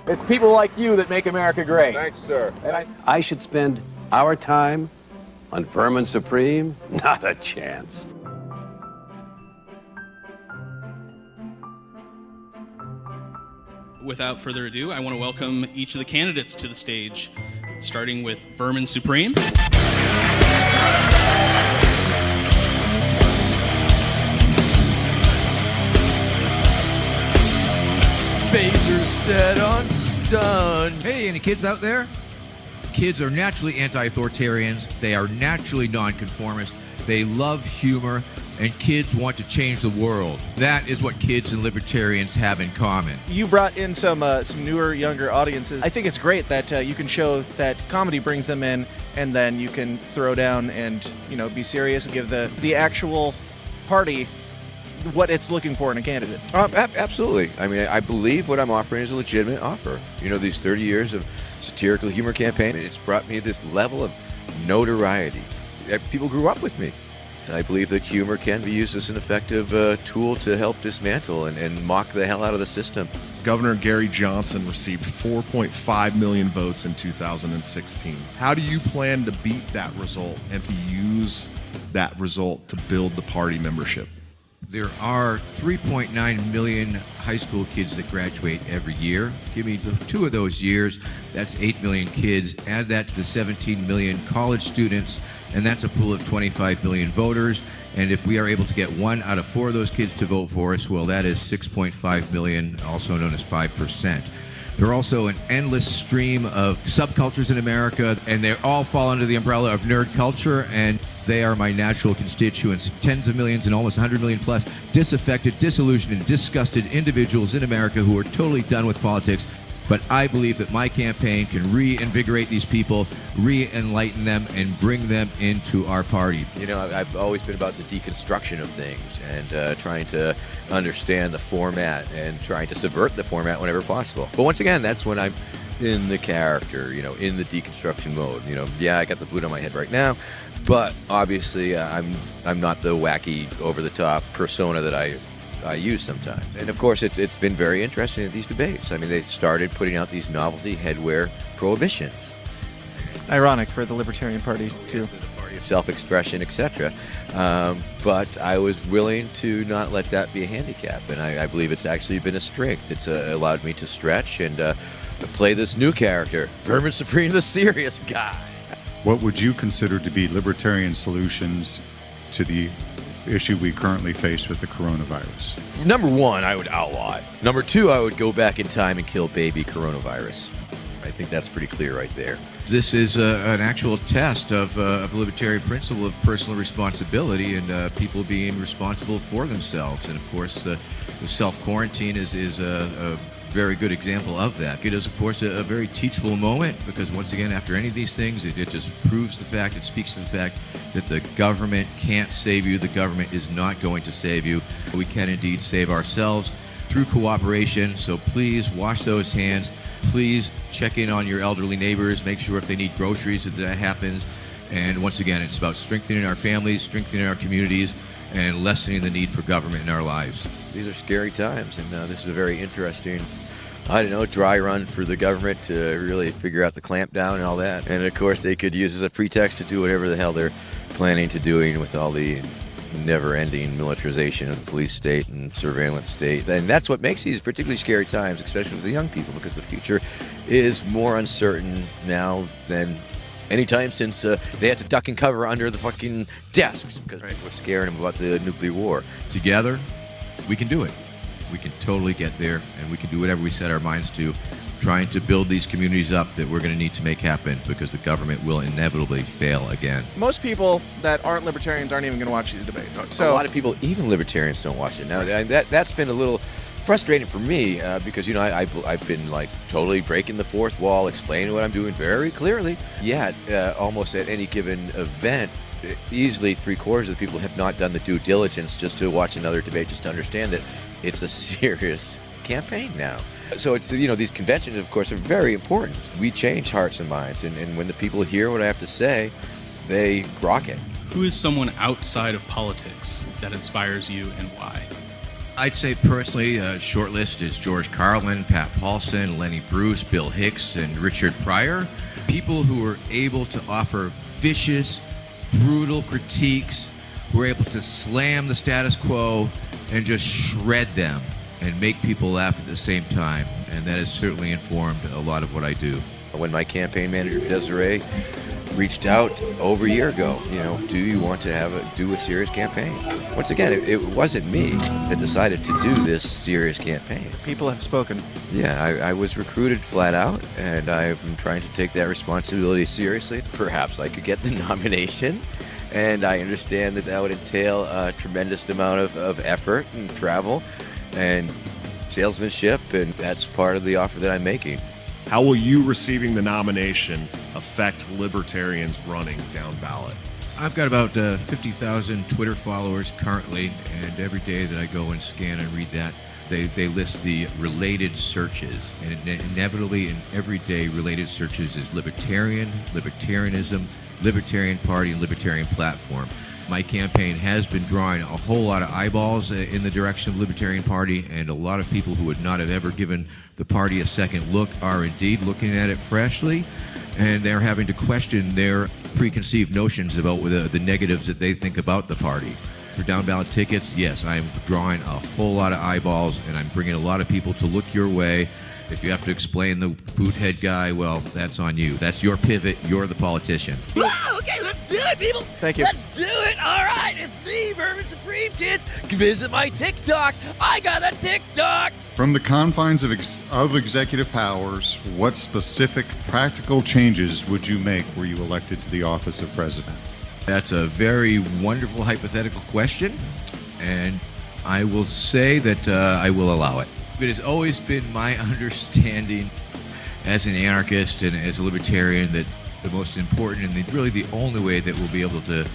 It's people like you that make America great. Thanks, sir. And I should spend our time on Vermin Supreme? Not a chance. Without further ado, I want to welcome each of the candidates to the stage, starting with Vermin Supreme. Phaser set on stun. Hey, any kids out there? Kids are naturally anti-authoritarians. They are naturally nonconformist. They love humor, and kids want to change the world. That is what kids and libertarians have in common. You brought in some newer, younger audiences. I think it's great that you can show that comedy brings them in, and then you can throw down and be serious and give the actual party what it's looking for in a candidate. Absolutely. I mean, I believe what I'm offering is a legitimate offer. These 30 years of satirical humor campaign, it's brought me this level of notoriety. People grew up with me. I believe that humor can be used as an effective tool to help dismantle and mock the hell out of the system. Governor Gary Johnson received 4.5 million votes in 2016. How do you plan to beat that result and to use that result to build the party membership? There are 3.9 million high school kids that graduate every year. Give me 2 of those years, that's 8 million kids. Add that to the 17 million college students, and that's a pool of 25 million voters. And if we are able to get 1 out of 4 of those kids to vote for us, well, that is 6.5 million, also known as 5%. There are also an endless stream of subcultures in America, and they all fall under the umbrella of nerd culture, and they are my natural constituents. Tens of millions and almost 100 million plus disaffected, disillusioned, and disgusted individuals in America who are totally done with politics. But I believe that my campaign can reinvigorate these people, re-enlighten them, and bring them into our party. I've always been about the deconstruction of things and trying to understand the format and trying to subvert the format whenever possible. But once again, that's when I'm in the character, in the deconstruction mode. I got the boot on my head right now, but obviously I'm not the wacky, over-the-top persona that I use sometimes. And of course, it's been very interesting in these debates. I mean, they started putting out these novelty headwear prohibitions. Ironic for the Libertarian Party, too. Party of self-expression, etc. But I was willing to not let that be a handicap, and I believe it's actually been a strength. It's allowed me to stretch and play this new character, Vermin Supreme, the serious guy. What would you consider to be libertarian solutions to the issue we currently face with the coronavirus? Number 1, I would outlaw it. Number 2, I would go back in time and kill baby coronavirus. I think that's pretty clear right there. This is an actual test of the libertarian principle of personal responsibility and people being responsible for themselves. And of course, the self-quarantine is a very good example of that. It is, of course, a very teachable moment because, once again, after any of these things, it just proves the fact, it speaks to the fact that the government can't save you. The government is not going to save you. We can indeed save ourselves through cooperation. So please wash those hands. please check in on your elderly neighbors, make sure if they need groceries that happens. And once again, it's about strengthening our families, strengthening our communities, and lessening the need for government in our lives. These are scary times, and this is a very interesting, dry run for the government to really figure out the clampdown and all that. And of course, they could use as a pretext to do whatever the hell they're planning to doing with all the never-ending militarization of the police state and surveillance state. And that's what makes these particularly scary times, especially with the young people, because the future is more uncertain now than any time since they had to duck and cover under the fucking desks because people were scaring them about the nuclear war. Together, we can do it. We can totally get there, and we can do whatever we set our minds to, trying to build these communities up that we're going to need to make happen, because the government will inevitably fail again. Most people that aren't libertarians aren't even going to watch these debates. So a lot of people, even libertarians, don't watch it. Now, that's been a little frustrating for me because, I've been like totally breaking the fourth wall, explaining what I'm doing very clearly. Yet, almost at any given event, easily 3/4 of the people have not done the due diligence just to watch another debate, just to understand that it's a serious campaign now. So it's, these conventions, of course, are very important. We change hearts and minds, and when the people hear what I have to say, they grok it. Who is someone outside of politics that inspires you, and why? I'd say personally, short list is George Carlin, Pat Paulson, Lenny Bruce, Bill Hicks, and Richard Pryor. People who are able to offer vicious, brutal critiques, who are able to slam the status quo and just shred them and make people laugh at the same time. And that has certainly informed a lot of what I do. When my campaign manager, Desiree, reached out over a year ago, do you want to do a serious campaign? Once again, it wasn't me that decided to do this serious campaign. People have spoken. Yeah, I was recruited flat out, and I'm trying to take that responsibility seriously. Perhaps I could get the nomination, and I understand that would entail a tremendous amount of effort and travel and salesmanship, and that's part of the offer that I'm making. How will you receiving the nomination affect libertarians running down ballot? I've got about 50,000 Twitter followers currently, and every day that I go and scan and read that, they list the related searches. And inevitably, in everyday related searches is libertarian, libertarianism, Libertarian Party, and Libertarian Platform. My campaign has been drawing a whole lot of eyeballs in the direction of Libertarian Party, and a lot of people who would not have ever given the party a second look are indeed looking at it freshly, and they're having to question their preconceived notions about the negatives that they think about the party. For down ballot tickets, yes, I'm drawing a whole lot of eyeballs, and I'm bringing a lot of people to look your way. If you have to explain the boothead guy, well, that's on you. That's your pivot. You're the politician. Okay, let's do it, people. Thank you. Let's do it. All right, it's me, Vermin Supreme, kids. Visit my TikTok. I got a TikTok. From the confines of executive powers, what specific practical changes would you make were you elected to the office of president? That's a very wonderful hypothetical question, and I will say that I will allow it. It has always been my understanding as an anarchist and as a libertarian that the most important and really the only way that we'll be able to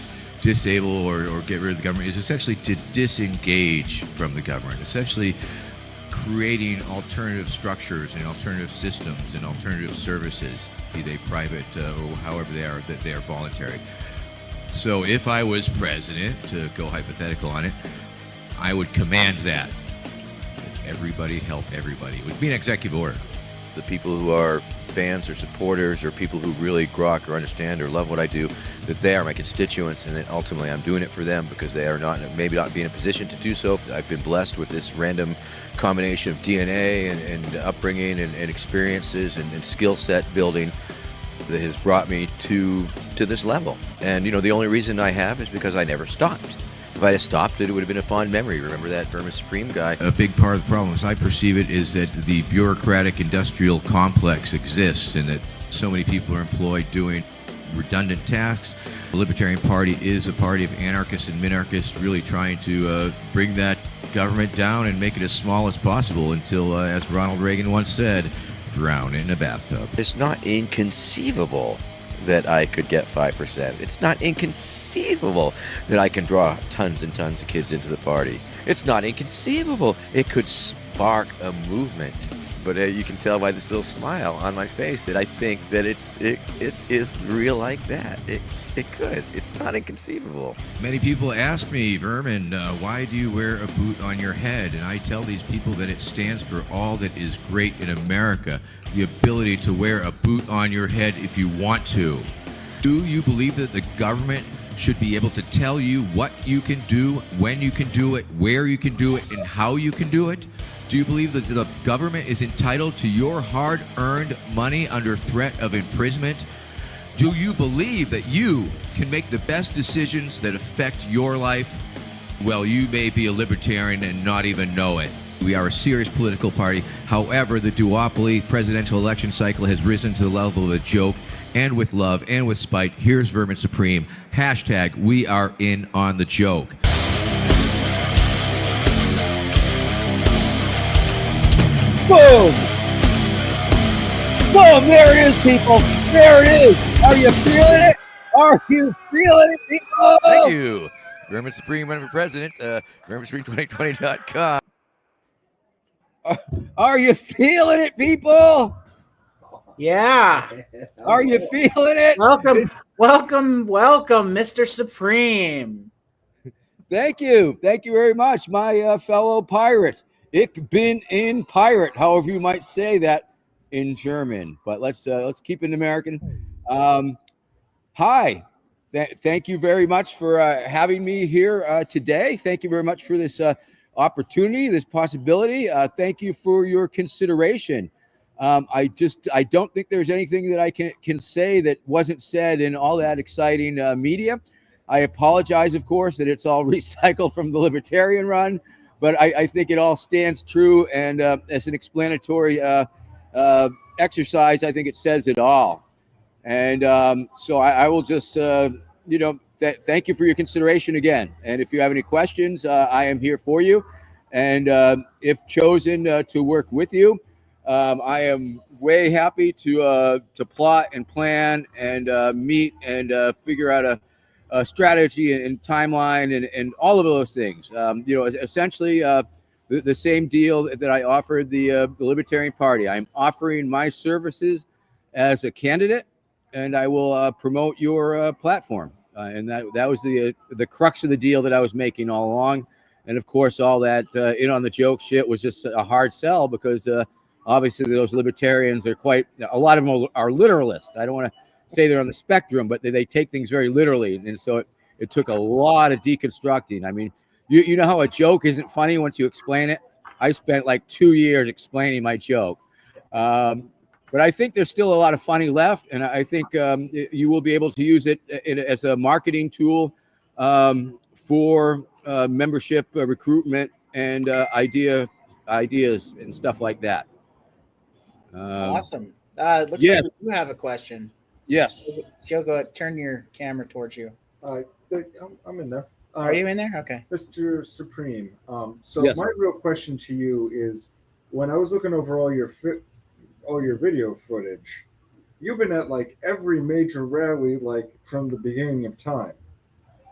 disable or get rid of the government is essentially to disengage from the government, essentially creating alternative structures and alternative systems and alternative services, be they private or however they are voluntary. So if I was president, to go hypothetical on it, I would command that. Everybody help everybody. It would be an executive order. The people who are fans or supporters or people who really grok or understand or love what I do, that they are my constituents, and that ultimately I'm doing it for them because they are maybe not be in a position to do so. I've been blessed with this random combination of DNA and upbringing and experiences and skill set building that has brought me to this level. And the only reason I have is because I never stopped. If I had stopped it, it would have been a fond memory. Remember that Vermin Supreme guy? A big part of the problem, as I perceive it, is that the bureaucratic industrial complex exists and that so many people are employed doing redundant tasks. The Libertarian Party is a party of anarchists and minarchists really trying to bring that government down and make it as small as possible until, as Ronald Reagan once said, drown in a bathtub. It's not inconceivable that I could get 5%. It's not inconceivable that I can draw tons and tons of kids into the party. It's not inconceivable it could spark a movement But you can tell by this little smile on my face that I think that it is real like that. It could. It's not inconceivable. Many people ask me, Vermin, why do you wear a boot on your head? And I tell these people that it stands for all that is great in America. The ability to wear a boot on your head if you want to. Do you believe that the government should be able to tell you what you can do, when you can do it, where you can do it, and how you can do it? Do you believe that the government is entitled to your hard-earned money under threat of imprisonment? Do you believe that you can make the best decisions that affect your life? Well, you may be a libertarian and not even know it. We are a serious political party. However, the duopoly presidential election cycle has risen to the level of a joke, and with love and with spite, here's Vermin Supreme. Hashtag we are in on the joke. Boom! Boom! There it is, people. There it is. Are you feeling it? Are you feeling it, people? Thank you. Vermin Supreme running for president. VerminSupreme2020.com. Are you feeling it, people? Yeah. Are you feeling it? Welcome, Mr. Supreme. Thank you. Thank you very much, my fellow pirates. Ich bin ein pirate, however you might say that in German. But let's keep it American. Hi. Thank you very much for having me here today. Thank you very much for this opportunity, this possibility. Thank you for your consideration. I don't think there's anything that I can say that wasn't said in all that exciting media. I apologize, of course, that it's all recycled from the Libertarian run, but I think it all stands true. And as an explanatory exercise, I think it says it all. And so I will just, thank you for your consideration again. And if you have any questions, I am here for you. And if chosen to work with you, I am way happy to plot and plan and meet and figure out a strategy and timeline and all of those things. Essentially the same deal that I offered the Libertarian Party. I'm offering my services as a candidate, and I will promote your platform. And that was the crux of the deal that I was making all along. And of course, all that in on the joke shit was just a hard sell because obviously those libertarians are a lot of them are literalists. I don't want to say they're on the spectrum, but they take things very literally. And so it took a lot of deconstructing. I mean, you know how a joke isn't funny once you explain it? I spent like 2 years explaining my joke. But I think there's still a lot of funny left. And I think you will be able to use it as a marketing tool for membership recruitment and ideas and stuff like that. Awesome. Looks like you have a question. Yes. Joe, go ahead, turn your camera towards you. I'm in there. Are you in there? Okay. Mr. Supreme. Yes. My real question to you is, when I was looking over all your video footage, you've been at like every major rally like from the beginning of time.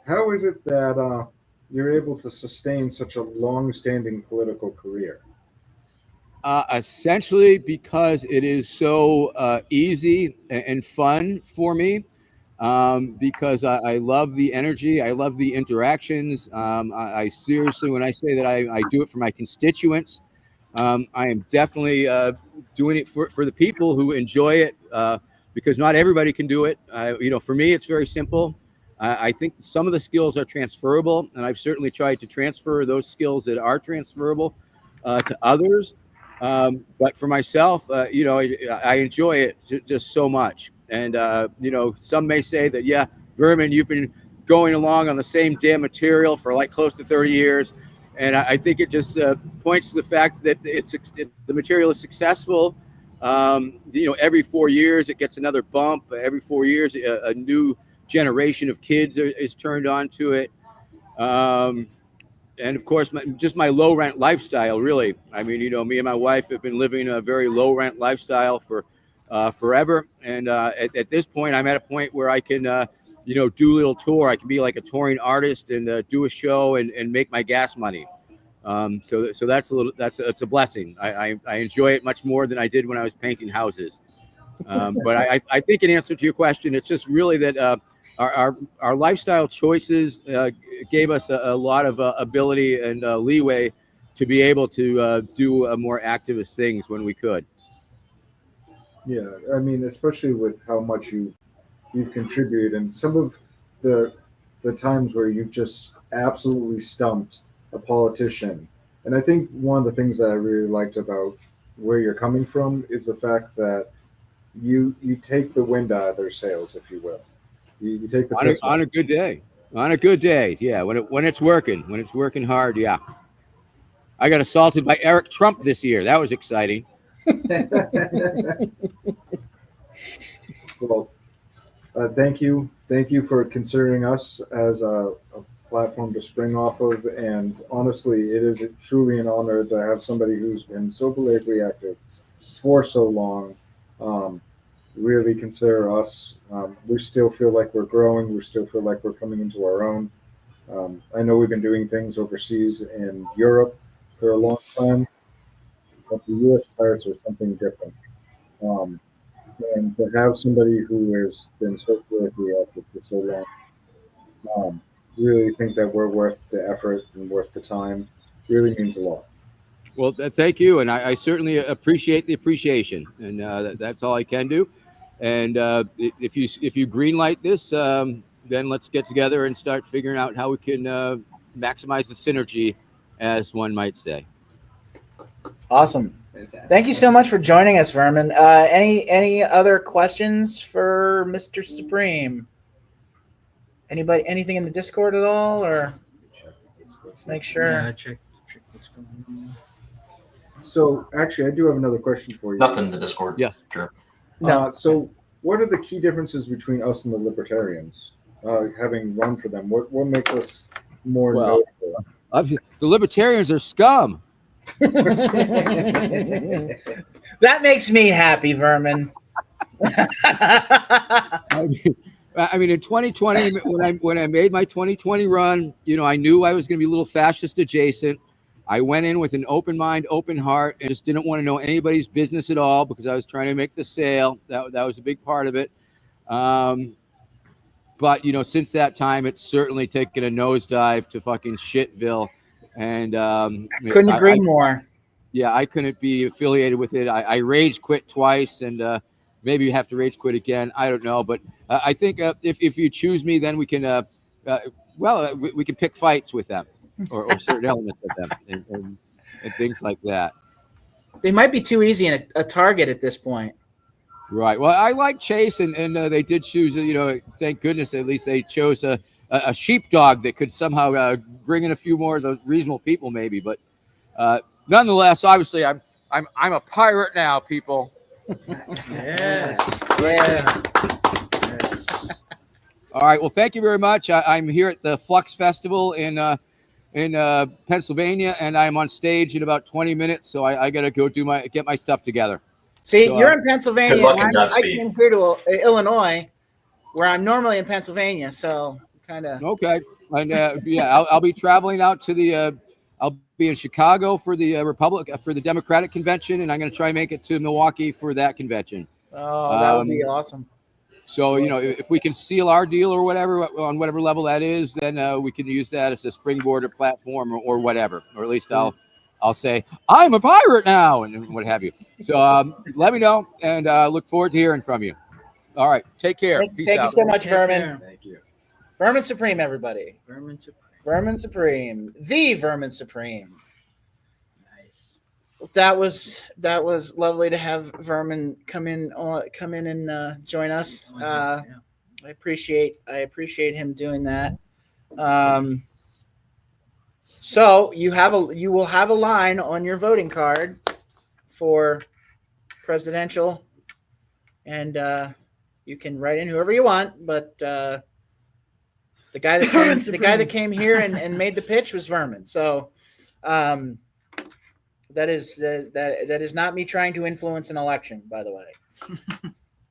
How is it that you're able to sustain such a long-standing political career? Essentially because it is so easy and fun for me, because I love the energy. I love the interactions. I seriously, when I say that I do it for my constituents, I am definitely doing it for the people who enjoy it, because not everybody can do it. For me, it's very simple. I think some of the skills are transferable, and I've certainly tried to transfer those skills that are transferable to others. But for myself, I enjoy it just so much. And, some may say that, yeah, Vermin, you've been going along on the same damn material for like close to 30 years. And I think it just points to the fact that the material is successful. Every 4 years, it gets another bump. Every 4 years, a new generation of kids is turned on to it. And of course, my low rent lifestyle, really. I mean, me and my wife have been living a very low rent lifestyle for forever. And at this point, I'm at a point where I can, do a little tour. I can be like a touring artist and do a show and make my gas money. So that's a blessing. I enjoy it much more than I did when I was painting houses. But I think in answer to your question, it's just really that our lifestyle choices gave us a lot of ability and leeway to be able to do more activist things when we could. Yeah, I mean, especially with how much you've contributed, and some of the times where you've just absolutely stumped a politician. And I think one of the things that I really liked about where you're coming from is the fact that you take the wind out of their sails, if you will. You take the piss on a good day. On a good day, yeah. When it's working hard, yeah. I got assaulted by Eric Trump this year. That was exciting. Well, thank you for considering us as a platform to spring off of. And honestly, it is truly an honor to have somebody who's been so politically active for so long really consider us. We still feel like we're growing. We still feel like we're coming into our own. I know we've been doing things overseas in Europe for a long time, but the U.S. Pirates are something different. And to have somebody who has been so politically active for so long, really think that we're worth the effort and worth the time. Really means a lot. Well, thank you, and I certainly appreciate the appreciation, and that's all I can do. And if you greenlight this, then let's get together and start figuring out how we can maximize the synergy, as one might say. Awesome. Thank you so much for joining us, Vermin. Any other questions for Mr. Supreme? Anybody? Anything in the Discord at all, or let's make sure. Yeah, check what's going on. So actually, I do have another question for you. Nothing in the Discord. Yes. Sure. No. So what are the key differences between us and the Libertarians? Having run for them, what makes us more notable? The Libertarians are scum. That makes me happy, Vermin. I mean, in 2020, when I made my 2020 run, I knew I was going to be a little fascist adjacent. I went in with an open mind, open heart, and just didn't want to know anybody's business at all because I was trying to make the sale. That was a big part of it. But since that time, it's certainly taken a nosedive to fucking shitville. And couldn't agree more. Yeah, I couldn't be affiliated with it. I rage quit twice, and maybe you have to rage quit again. I don't know, but I think if you choose me, then we can we can pick fights with them or certain elements of them and things like that. They might be too easy and a target at this point. Right. Well, I like Chase, and they did choose. Thank goodness, at least they chose a sheepdog that could somehow bring in a few more of those reasonable people, maybe. But nonetheless, obviously, I'm a pirate now, people. Yes. Yeah. All right. Well, thank you very much. I'm here at the Flux Festival in Pennsylvania, and I'm on stage in about 20 minutes. So I got to go get my stuff together. See, So, you're in Pennsylvania. Good luck and I Godspeed. came here to Illinois, where I'm normally in Pennsylvania. So kind of okay. And I'll be traveling out to the. I'll be in Chicago for the the Democratic convention, and I'm going to try and make it to Milwaukee for that convention. Oh, that would be awesome. So if we can seal our deal or whatever on whatever level that is, then we can use that as a springboard or platform or whatever, or at least I'll say I'm a pirate now and what have you. So let me know, and look forward to hearing from you. All right, take care. Thank you so much, Vermin. Thank you. Vermin Supreme, everybody. Vermin Supreme. Vermin Supreme, the Vermin Supreme. Nice. That was lovely to have Vermin come in and join us. I appreciate him doing that. So you will have a line on your voting card for presidential, and you can write in whoever you want, but the guy that came here and made the pitch was Vermin. So that is not me trying to influence an election, by the way.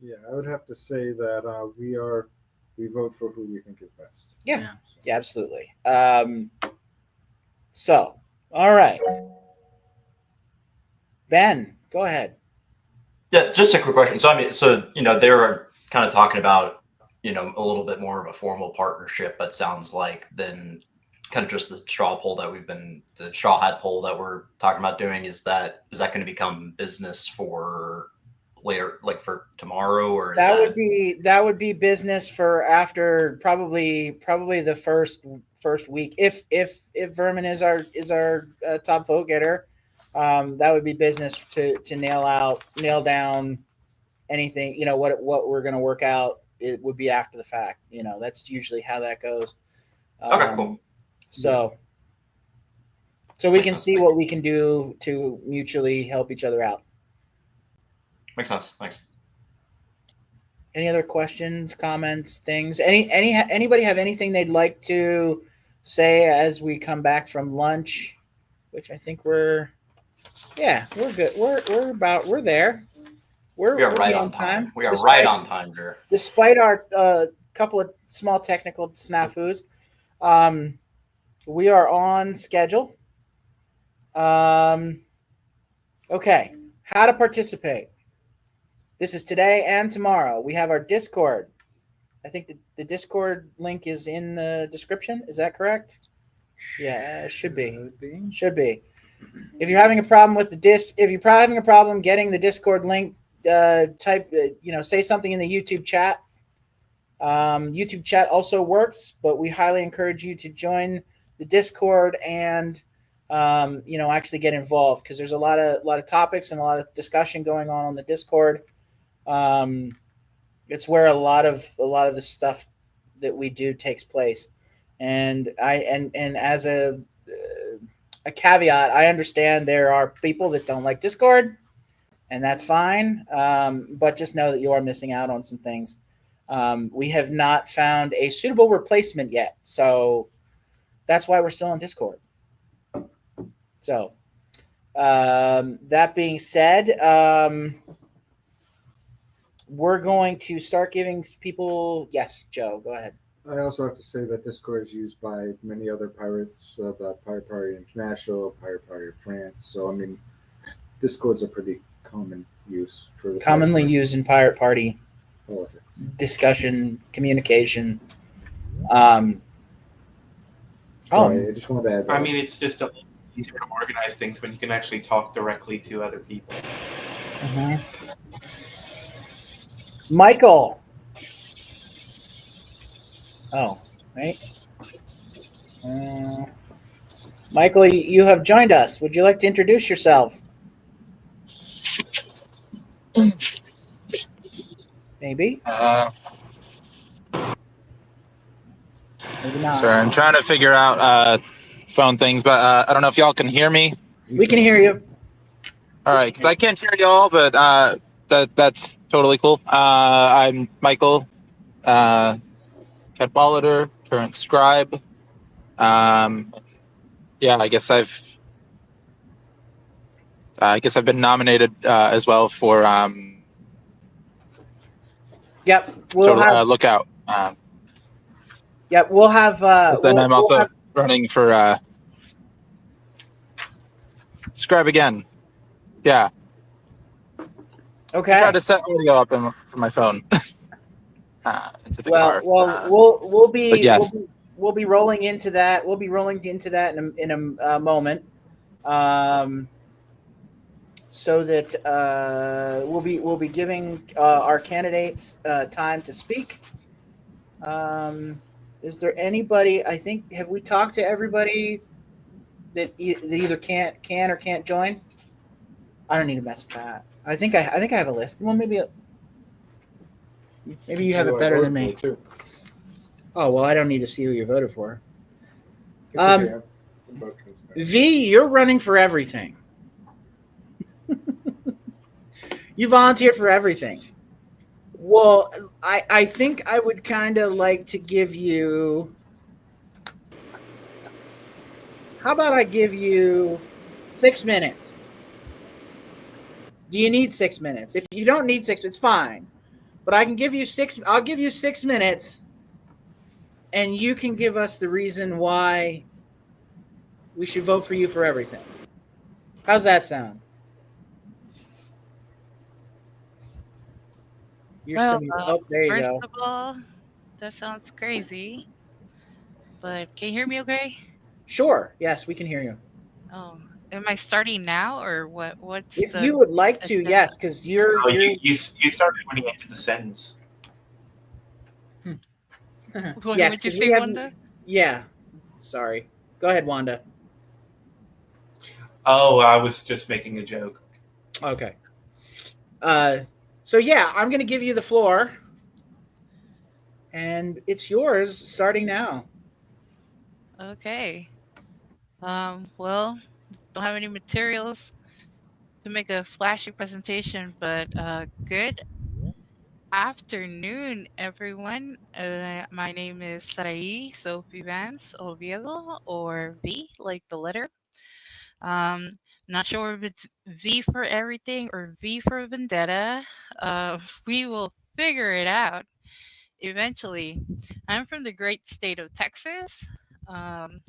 Yeah, I would have to say that we vote for who we think is best. Yeah, absolutely. So All right. Ben, go ahead. Yeah, just a quick question. So they were kind of talking about, a little bit more of a formal partnership, but sounds like then kind of just the the straw hat poll that we're talking about doing, is that going to become business for later, like for tomorrow, or That would be business for after probably the first week. If Vermin is our top vote getter, that would be business to nail down anything. What we're going to work out. It would be after the fact. That's usually how that goes. Okay, cool. So we can see what we can do to mutually help each other out. Makes sense. Thanks. Any other questions, comments, things? Anybody have anything they'd like to say as we come back from lunch? Which I think we're good. We're there. We are right on time. We are right on time, Drew. Despite our couple of small technical snafus, we are on schedule. Okay, how to participate. This is today and tomorrow. We have our Discord. I think the Discord link is in the description. Is that correct? Yeah, it should be. Should be. If you're having a problem with if you're having a problem getting the Discord link, say something in the YouTube chat. YouTube chat also works, but we highly encourage you to join the Discord and actually get involved, because there's a lot of topics and a lot of discussion going on the Discord. It's where a lot of the stuff that we do takes place. And as a caveat, I understand there are people that don't like Discord, and that's fine. But just know that you are missing out on some things. We have not found a suitable replacement yet, so that's why we're still on Discord. So that being said, we're going to start giving people. Yes, Joe, go ahead. I also have to say that Discord is used by many other pirates, the Pirate Party International, Pirate Party of France. So, I mean, Discord's a pretty common use for the commonly used in Pirate Party politics, discussion, communication. Sorry, I just wanted to add that. I mean, it's just a little easier to organize things when you can actually talk directly to other people. Michael. Oh, right. Michael, you have joined us. Would you like to introduce yourself? Maybe. Maybe not. Sorry, I'm trying to figure out phone things, but I don't know if y'all can hear me. We can hear you. All right, because I can't hear y'all, but that's totally cool. I'm Michael Cadwallader, current scribe. I guess I've been nominated as well for Yep, we'll look out. Yep, we'll have. And I'm also running for scribe again. Yeah. Okay. I tried to set audio up for my phone. Into the car. We'll be but yes. we'll be rolling into that. We'll be rolling into that in a moment. So that we'll be giving our candidates time to speak. Is there anybody? I think, have we talked to everybody that either can or can't join? I don't need to mess with that. I think I have a list. Well, maybe you have it better than me. Oh well, I don't need to see who you voted for. V, you're running for everything. You volunteered for everything. Well, I think I would kind of like to give you. How about I give you 6 minutes? Do you need 6 minutes? If you don't need 6, it's fine. But I can give you 6. I'll give you 6 minutes, and you can give us the reason why we should vote for you for everything. How's that sound? You're Well, still oh, there you first go. of all, that sounds crazy. But can you hear me okay? Sure. Yes, we can hear you. Oh, am I starting now or what? What's If the you would like to, yes, because you're. Oh, you started when you ended the sentence. What Yes, would you 'cause say, we have- Wanda? Yeah. Sorry. Go ahead, Wanda. Oh, I was just making a joke. Okay. So yeah, I'm going to give you the floor, and it's yours starting now. Okay. Well, don't have any materials to make a flashy presentation, but good afternoon, everyone. My name is Sarai Sophie Vance Oviedo, or V, like the letter. Not sure if it's V for everything or V for vendetta. We will figure it out eventually. I'm from the great state of Texas. Um,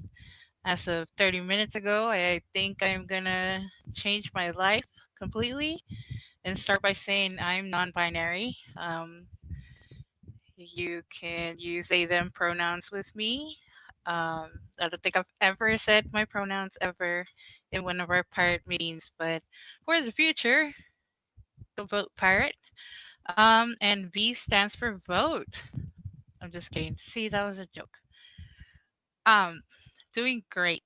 as of 30 minutes ago, I think I'm gonna change my life completely and start by saying I'm non binary. You can use they, them pronouns with me. I don't think I've ever said my pronouns ever in one of our pirate meetings, but for the future, go vote pirate. And V stands for vote. I'm just kidding. See, that was a joke. Um, doing great.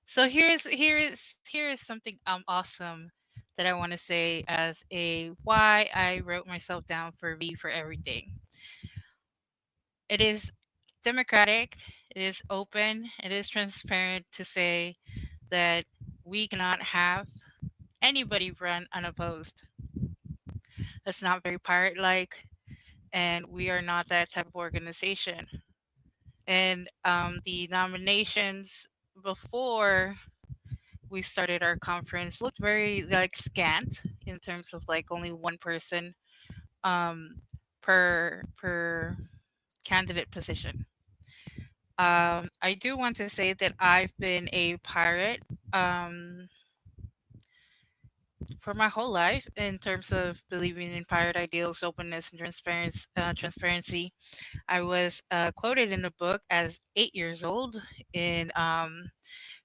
So here is something awesome that I want to say as a why I wrote myself down for V for everything. It is democratic, it is open, it is transparent to say that we cannot have anybody run unopposed. That's not very pirate like, and we are not that type of organization. And the nominations before we started our conference looked very like scant in terms of like only one person um, per candidate position. I do want to say that I've been a pirate for my whole life in terms of believing in pirate ideals, openness, and transparency. I was quoted in a book as 8 years old in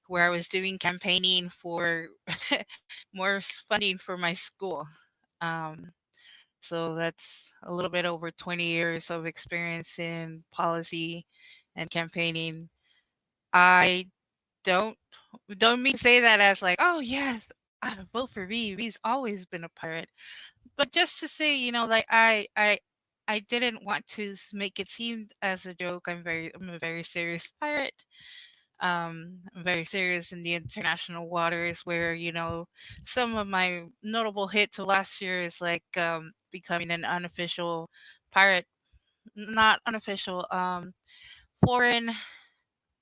where I was doing campaigning for more funding for my school. Um, so that's a little bit over 20 years of experience in policy and campaigning. I don't don't mean to say that as like, oh yes, I vote for V. V's always been a pirate. But just to say, like I didn't want to make it seem as a joke. I'm a very serious pirate. I'm very serious in the international waters where, some of my notable hits of last year is like becoming an unofficial pirate, not unofficial, foreign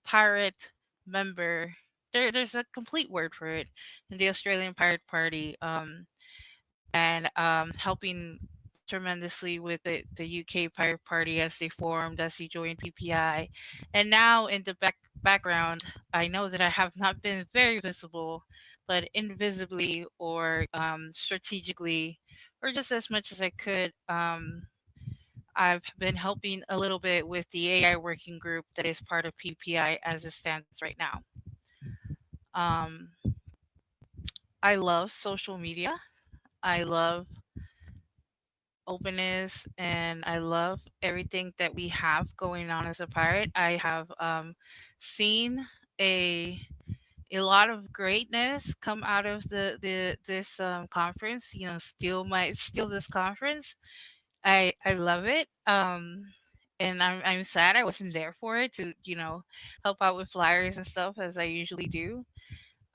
pirate member. There's a complete word for it in the Australian Pirate Party, and helping tremendously with the UK Pirate Party as they formed, as they joined PPI. And now in the background, I know that I have not been very visible, but invisibly or strategically, or just as much as I could. I've been helping a little bit with the AI working group that is part of PPI as it stands right now. Um, I love social media. I love openness and I love everything that we have going on as a pirate. I have seen a a lot of greatness come out of the this conference. Steal this conference. I love it. And I'm sad I wasn't there for it to help out with flyers and stuff as I usually do.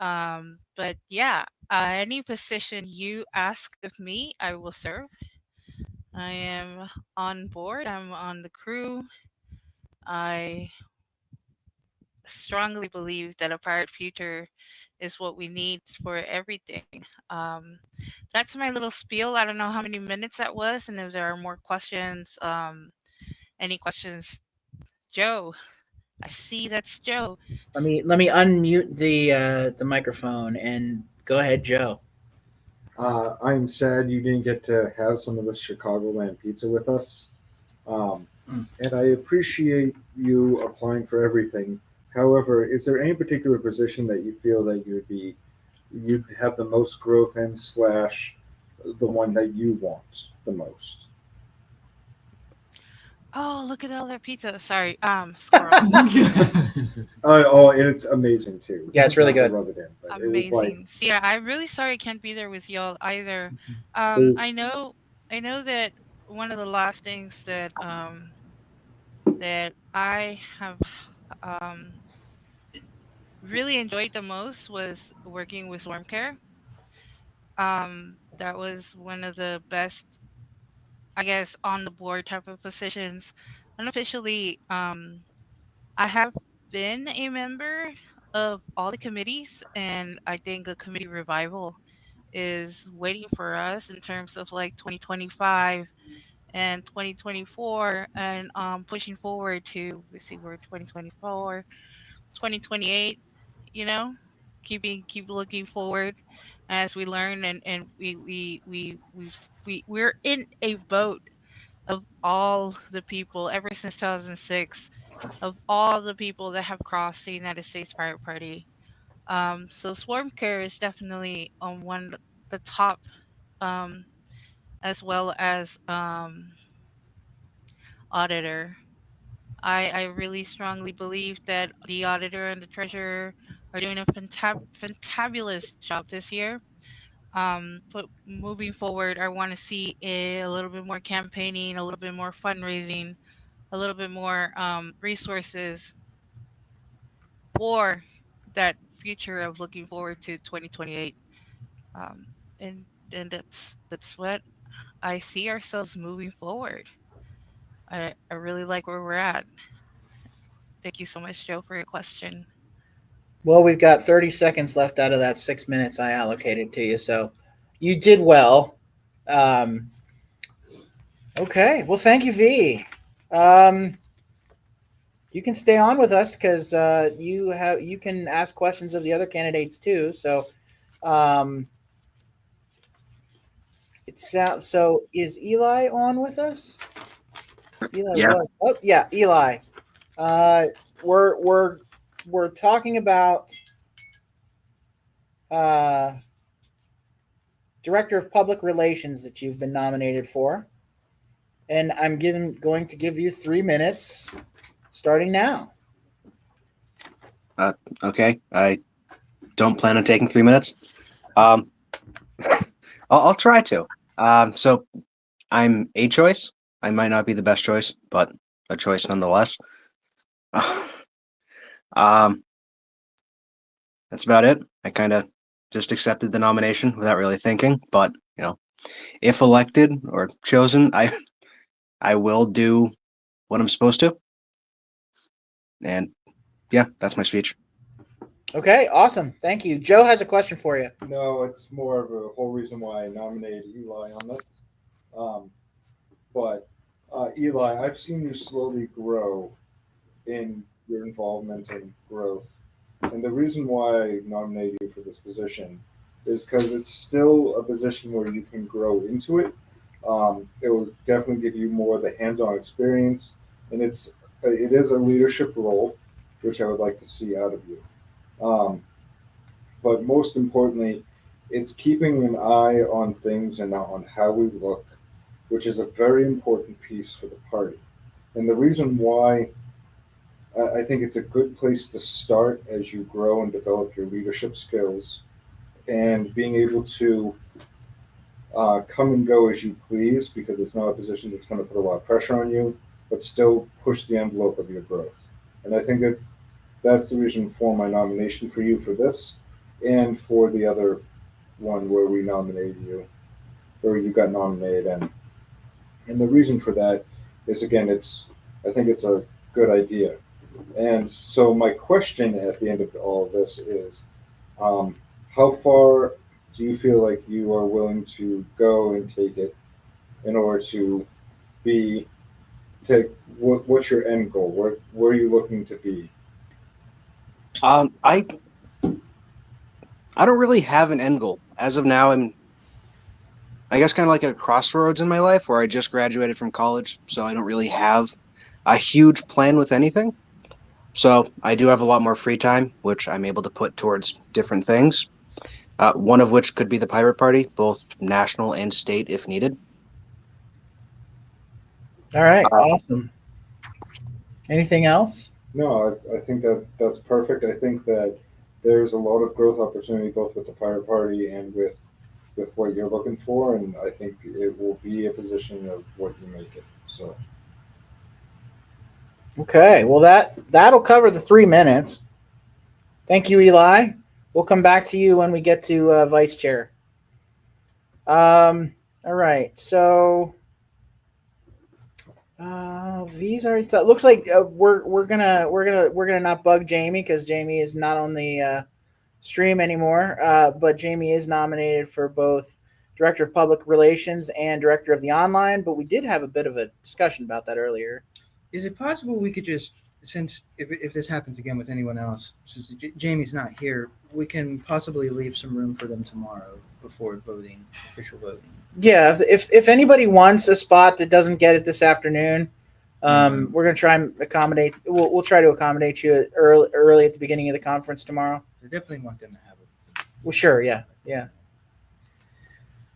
But yeah, any position you ask of me, I will serve. I am on board. I'm on the crew. I strongly believe that a pirate future is what we need for everything. Um, that's my little spiel. I don't know how many minutes that was, and if there are more questions, any questions, Joe, I see that's Joe. Let me unmute the microphone and go ahead, Joe. I'm sad you didn't get to have some of this Chicagoland pizza with us. And I appreciate you applying for everything. However, is there any particular position that you feel that you'd have the most growth in / the one that you want the most? Oh, look at all their pizza. Sorry, squirrel. Oh, and it's amazing too. Yeah, it's really Not to good. rub it in, but it was Amazing. like, So, yeah, I'm really sorry I can't be there with y'all either. Oh. I know that one of the last things that that I have really enjoyed the most was working with Swarm Care. That was one of the best, I guess, on the board type of positions. Unofficially, I have been a member of all the committees, and I think a committee revival is waiting for us in terms of like 2025 and 2024, and pushing forward to, let's see, we're 2024, 2028. You know, keep looking forward as we learn, and we're in a boat of all the people ever since 2006, of all the people that have crossed the United States Pirate Party. So Swarm Care is definitely on one the top, um, as well as auditor. I really strongly believe that the auditor and the treasurer are doing a fantabulous job this year. But moving forward, I want to see a little bit more campaigning, a little bit more fundraising, a little bit more resources for that future of looking forward to 2028. Um, and that's what I see ourselves moving forward. I really like where we're at. Thank you so much, Joe, for your question. Well, we've got 30 seconds left out of that 6 minutes I allocated to you, so you did well. Okay, well, thank you, V. You can stay on with us because you can ask questions of the other candidates too. So, so is Eli on with us? Eli Yeah. was. Oh yeah, Eli. We're talking about Director of Public Relations that you've been nominated for, and I'm going to give you 3 minutes, starting now. Okay. I don't plan on taking 3 minutes. I'll try to. So I'm a choice. I might not be the best choice, but a choice nonetheless. That's about it. I kind of just accepted the nomination without really thinking, but if elected or chosen, I will do what I'm supposed to. And yeah, that's my speech. Okay, awesome. Thank you. Joe has a question for you. no, it's more of a whole reason why I nominated Eli on this. But Eli, I've seen you slowly grow in your involvement and growth. And the reason why I nominated you for this position is because it's still a position where you can grow into it. It will definitely give you more of the hands-on experience, and it is a leadership role, which I would like to see out of you. But most importantly, it's keeping an eye on things and on how we look, which is a very important piece for the party. And the reason why I think it's a good place to start as you grow and develop your leadership skills and being able to come and go as you please, because it's not a position that's going to put a lot of pressure on you, but still push the envelope of your growth. And I think that's the reason for my nomination for you for this and for the other one where we nominated you, or you got nominated. And the reason for that is, again, I think it's a good idea. And so my question at the end of all of this is, how far do you feel like you are willing to go and take it in order to be what's your end goal? Where are you looking to be? I don't really have an end goal. As of now, I'm, I guess, kind of like at a crossroads in my life where I just graduated from college, so I don't really have a huge plan with anything. So I do have a lot more free time, which I'm able to put towards different things. One of which could be the Pirate Party, both national and state if needed. All right, awesome. Anything else? No, I think that's perfect. I think that there's a lot of growth opportunity both with the Pirate Party and with what you're looking for, and I think it will be a position of what you make it. So. Okay, well that'll cover the 3 minutes. Thank you, Eli. We'll come back to you when we get to vice chair. All right, so V's already. So it looks like we're gonna not bug Jamie because Jamie is not on the stream anymore. But Jamie is nominated for both Director of Public Relations and Director of the Online. But we did have a bit of a discussion about that earlier. Is it possible we could just, since if this happens again with anyone else, since Jamie's not here, we can possibly leave some room for them tomorrow before voting, official voting? Yeah, if anybody wants a spot that doesn't get it this afternoon, we're gonna try and accommodate. We'll try to accommodate you early at the beginning of the conference tomorrow. I definitely want them to have it. Well, sure, yeah.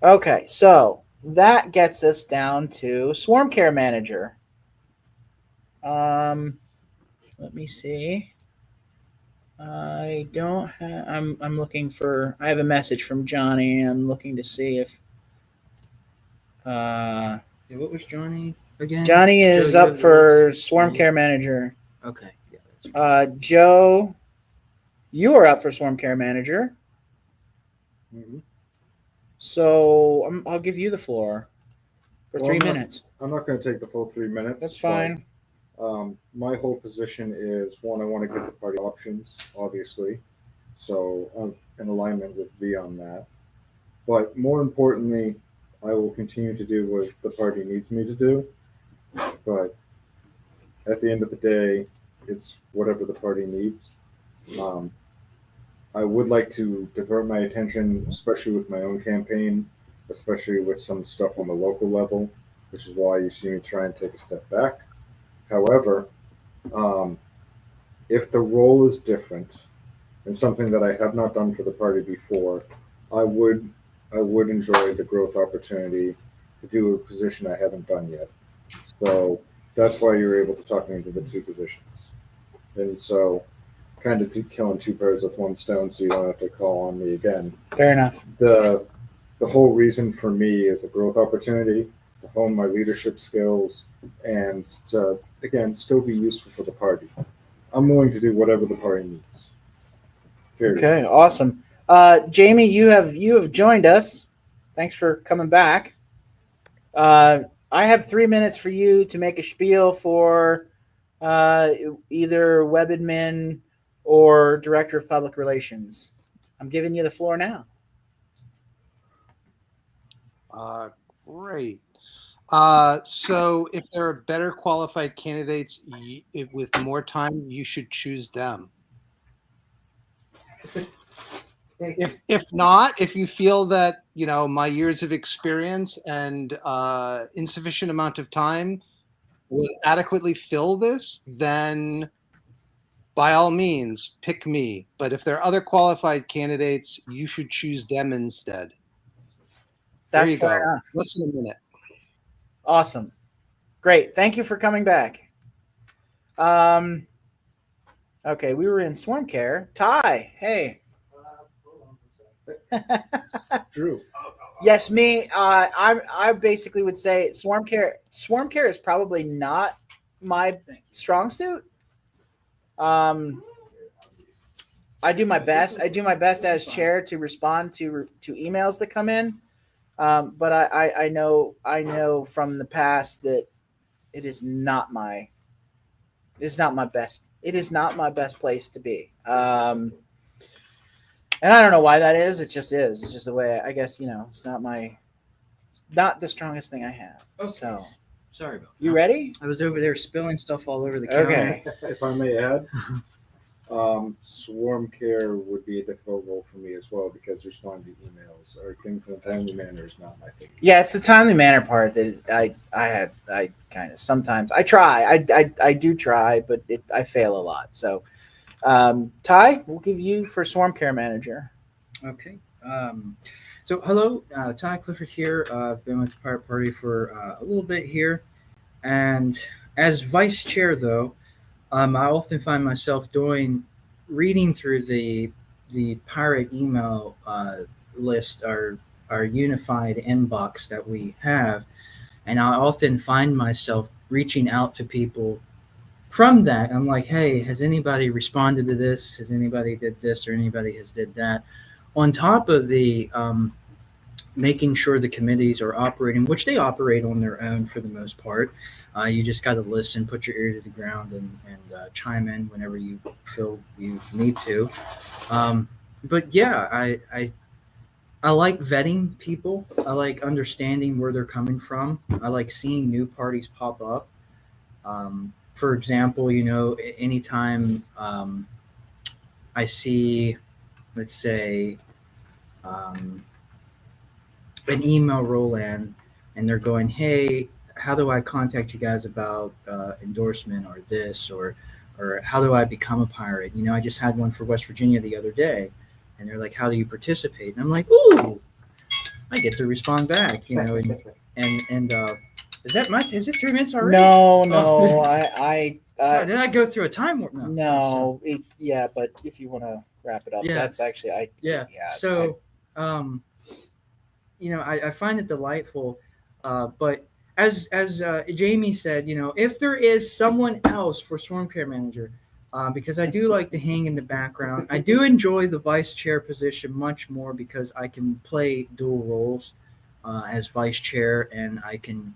Okay, so that gets us down to Swarm Care Manager. Let me see. I don't have. I'm looking for. I have a message from Johnny. I'm looking to see if. Yeah, what was Johnny again? Johnny is Joe, up for Swarm Care Manager. Okay. Joe, you are up for Swarm Care Manager. Mm-hmm. So I'll give you the floor for 3 minutes. I'm not going to take the full 3 minutes. That's fine. My whole position is, one, I want to give the party options, obviously. So I'm in alignment with V on that. But more importantly, I will continue to do what the party needs me to do. But at the end of the day, it's whatever the party needs. I would like to divert my attention, especially with my own campaign, especially with some stuff on the local level, which is why you see me try and take a step back. However, if the role is different and something that I have not done for the party before, I would enjoy the growth opportunity to do a position I haven't done yet. So that's why you're able to talk me into the two positions. And so kind of killing two birds with one stone, so you don't have to call on me again. Fair enough. The whole reason for me is a growth opportunity to hone my leadership skills and to, again, still be useful for the party. I'm willing to do whatever the party needs. Period. Okay, awesome. Jamie, you have joined us. Thanks for coming back. I have 3 minutes for you to make a spiel for either web admin or Director of Public Relations. I'm giving you the floor now. Great. So if there are better qualified candidates with more time, you should choose them. If not, if you feel that, my years of experience and insufficient amount of time will adequately fill this, then by all means, pick me. But if there are other qualified candidates, you should choose them instead. There you go. Enough. Less than a minute. Awesome. Great. Thank you for coming back. Okay, we were in Swarm Care. Ty, hey. Drew. Yes, me. I basically would say Swarm Care is probably not my strong suit. I do my best. I do my best as chair to respond to emails that come in. But I know from the past that it is not my best. It is not my best place to be. And I don't know why that is. It just is. It's just the way, I guess, it's not the strongest thing I have. Okay. Sorry about You ready? I was over there spilling stuff all over the counter. Okay. If I may add, swarm care would be a difficult role for me as well because responding to emails or things in a timely manner is not my thing. Yeah, it's the timely manner part that I kind of sometimes I try. I do try, but I fail a lot. So, Ty, we'll give you for Swarm Care Manager. Okay. So hello, Ty Clifford here. I've been with the Pirate Party for a little bit here, and as vice chair, though, I often find myself reading through the pirate email list, our unified inbox that we have, and I often find myself reaching out to people from that. I'm like, hey, has anybody responded to this? Has anybody did this or anybody has did that? On top of the making sure the committees are operating, which they operate on their own for the most part. You just got to listen, put your ear to the ground, and chime in whenever you feel you need to. But yeah, I like vetting people. I like understanding where they're coming from. I like seeing new parties pop up. For example, anytime I see, let's say, an email roll in and they're going, hey, how do I contact you guys about endorsement or this or how do I become a pirate? I just had one for West Virginia the other day, and they're like, how do you participate? And I'm like, ooh, I get to respond back, and is it 3 minutes already? No, Did I go through a time warp? No, yeah, but if you want to wrap it up, that's actually So, I find it delightful, but as Jamie said, if there is someone else for Swarm Care Manager, because I do like to hang in the background. I do enjoy the vice chair position much more because I can play dual roles as vice chair, and I can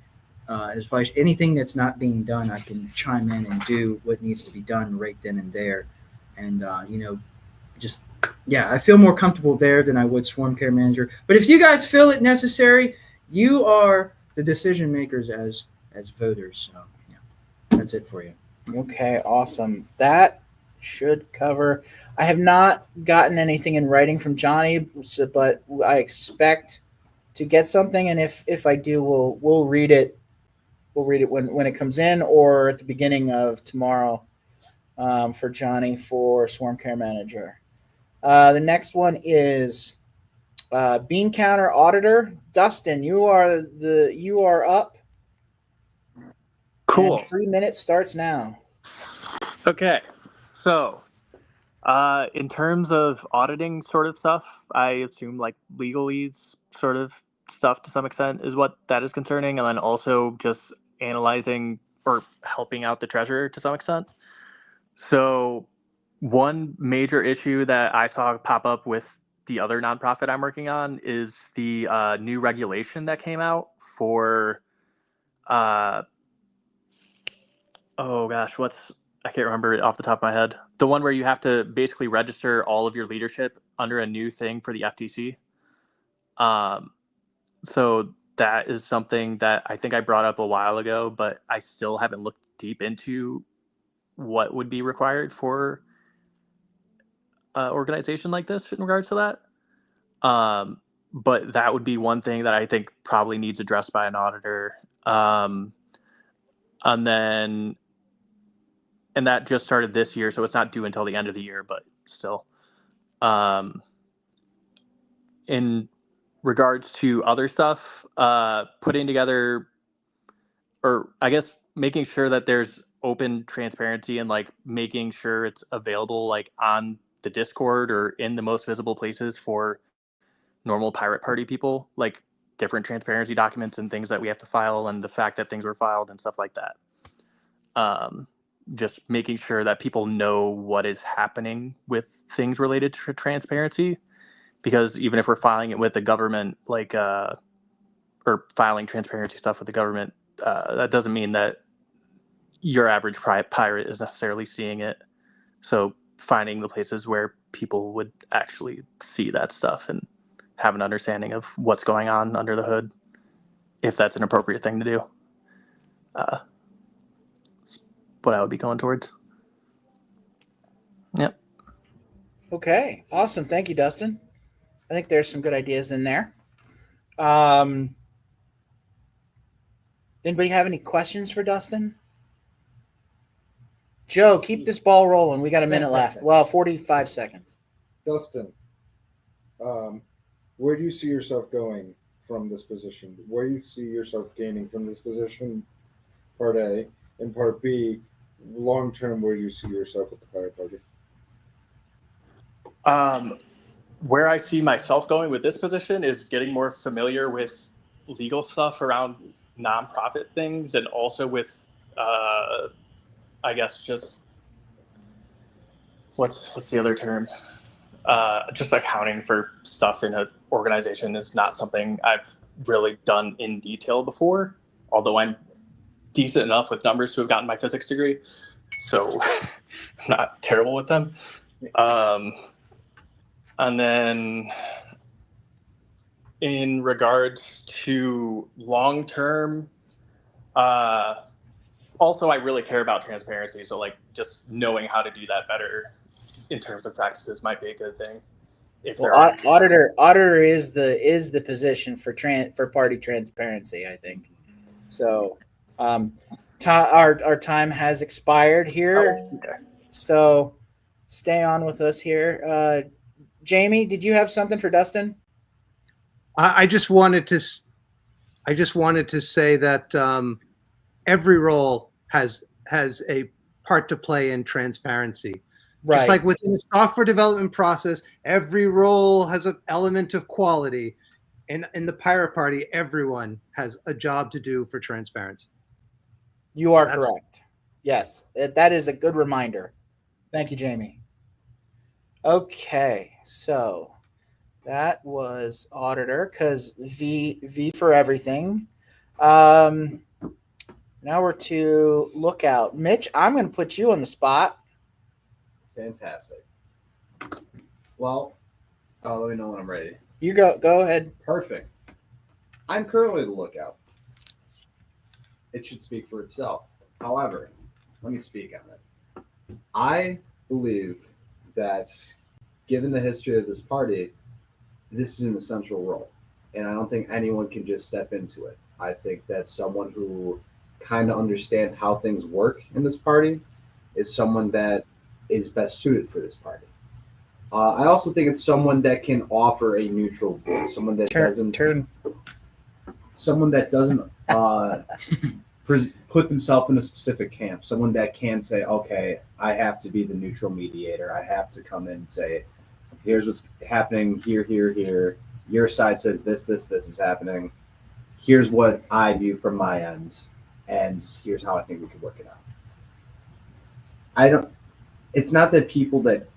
as vice anything that's not being done, I can chime in and do what needs to be done right then and there, and I feel more comfortable there than I would Swarm Care Manager. But if you guys feel it necessary, you are the decision makers as voters. So yeah, that's it for you. Okay, awesome. That should cover. I have not gotten anything in writing from Johnny, but I expect to get something, and if I do, we'll read it. We'll read it when it comes in or at the beginning of tomorrow for Johnny for Swarm Care Manager. The next one is Bean Counter Auditor. Dustin, you are up. Cool. And 3 minutes starts now. Okay, so in terms of auditing sort of stuff, I assume like legalese sort of stuff to some extent is what that is concerning, and then also just analyzing or helping out the treasurer to some extent. So one major issue that I saw pop up with the other nonprofit I'm working on is the new regulation that came out for I can't remember it off the top of my head. The one where you have to basically register all of your leadership under a new thing for the FTC. So that is something that I think I brought up a while ago, but I still haven't looked deep into what would be required for an organization like this in regards to that. But that would be one thing that I think probably needs addressed by an auditor. And that just started this year, so it's not due until the end of the year, but still. In regards to other stuff, putting together, or I guess making sure that there's open transparency and like making sure it's available like on the Discord or in the most visible places for normal Pirate Party people, like different transparency documents and things that we have to file and the fact that things were filed and stuff like that. Just making sure that people know what is happening with things related to transparency, because even if we're filing it with the government, like or filing transparency stuff with the government, that doesn't mean that your average pirate is necessarily seeing it. So finding the places where people would actually see that stuff and have an understanding of what's going on under the hood, if that's an appropriate thing to do. That's what I would be going towards. Yep. Okay, awesome. Thank you, Dustin. I think there's some good ideas in there. Anybody have any questions for Dustin? Joe, keep this ball rolling. We got a minute left. Well, 45 seconds. Dustin, where do you see yourself going from this position? Where do you see yourself gaining from this position? Part A. And part B, long term, where do you see yourself with the Pirate Party? Where I see myself going with this position is getting more familiar with legal stuff around nonprofit things, and also with, I guess, just what's the other term? Just accounting for stuff in an organization is not something I've really done in detail before, although I'm decent enough with numbers to have gotten my physics degree, so I'm not terrible with them. And then in regards to long-term, also I really care about transparency. So like just knowing how to do that better in terms of practices might be a good thing. If there are Auditor is the position for party transparency, I think. So our time has expired here. Oh, okay. So stay on with us here. Jamie, did you have something for Dustin? I just wanted to say that every role has a part to play in transparency. Right. Just like within the software development process, every role has an element of quality. And in the Pirate Party, everyone has a job to do for transparency. You are correct. Yes, that is a good reminder. Thank you, Jamie. Okay, so that was Auditor, because V for everything. Now we're to Lookout. Mitch, I'm going to put you on the spot. Fantastic. Well, let me know when I'm ready. You go ahead. Perfect. I'm currently the Lookout. It should speak for itself. However, let me speak on it. I believe that given the history of this party, this is an essential role. And I don't think anyone can just step into it. I think that someone who kind of understands how things work in this party is someone that is best suited for this party. I also think it's someone that can offer a neutral voice, someone that doesn't put themselves in a specific camp, someone that can say, okay, I have to be the neutral mediator. I have to come in and say, here's what's happening here, here, here. Your side says this is happening. Here's what I view from my end, and here's how I think we could work it out. It's not that people that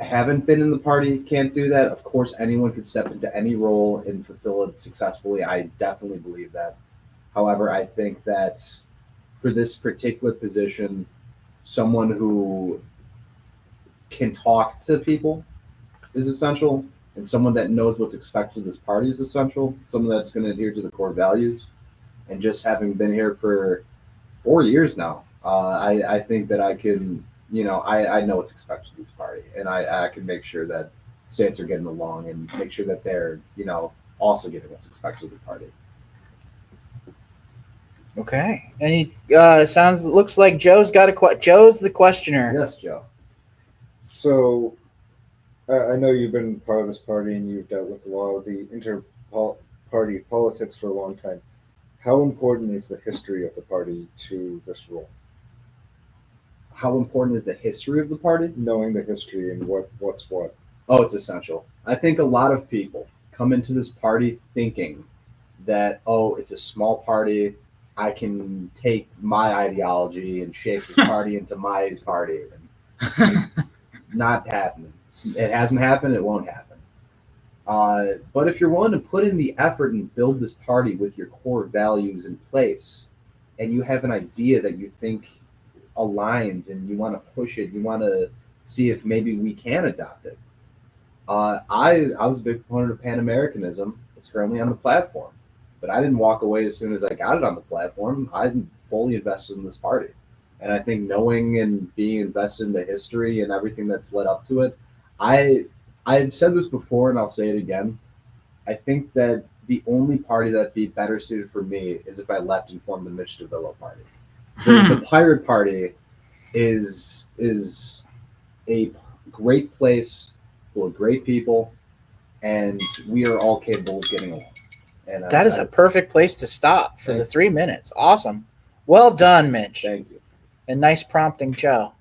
haven't been in the party can't do that. Of course, anyone could step into any role and fulfill it successfully. I definitely believe that. However, I think that for this particular position, someone who can talk to people is essential, and someone that knows what's expected of this party is essential. Someone that's going to adhere to the core values. And just having been here for 4 years now, I think that I can, I know what's expected of this party, and I can make sure that states are getting along and make sure that they're, also getting what's expected of the party. Okay. And looks like Joe's got Joe's the questioner. Yes, Joe. So I know you've been part of this party and you've dealt with a lot of the inter-party politics for a long time. How important is the history of the party to this role? How important is the history of the party? Knowing the history and what's what. Oh, it's essential. I think a lot of people come into this party thinking that, oh, it's a small party. I can take my ideology and shape this party into my party. And not happening. It hasn't happened. It won't happen. But if you're willing to put in the effort and build this party with your core values in place, and you have an idea that you think aligns and you want to push it, you want to see if maybe we can adopt it. I was a big proponent of Pan-Americanism. It's currently on the platform. But I didn't walk away as soon as I got it on the platform. I'm fully invested in this party. And I think knowing and being invested in the history and everything that's led up to it, I've said this before and I'll say it again. I think that the only party that'd be better suited for me is if I left and formed the Mitch DeVillo party. The Pirate Party is a great place full of great people, and we are all capable of getting along. And That is a perfect place to stop for the 3 minutes. Awesome. Well done, Mitch. Thank you. And nice prompting, Joe.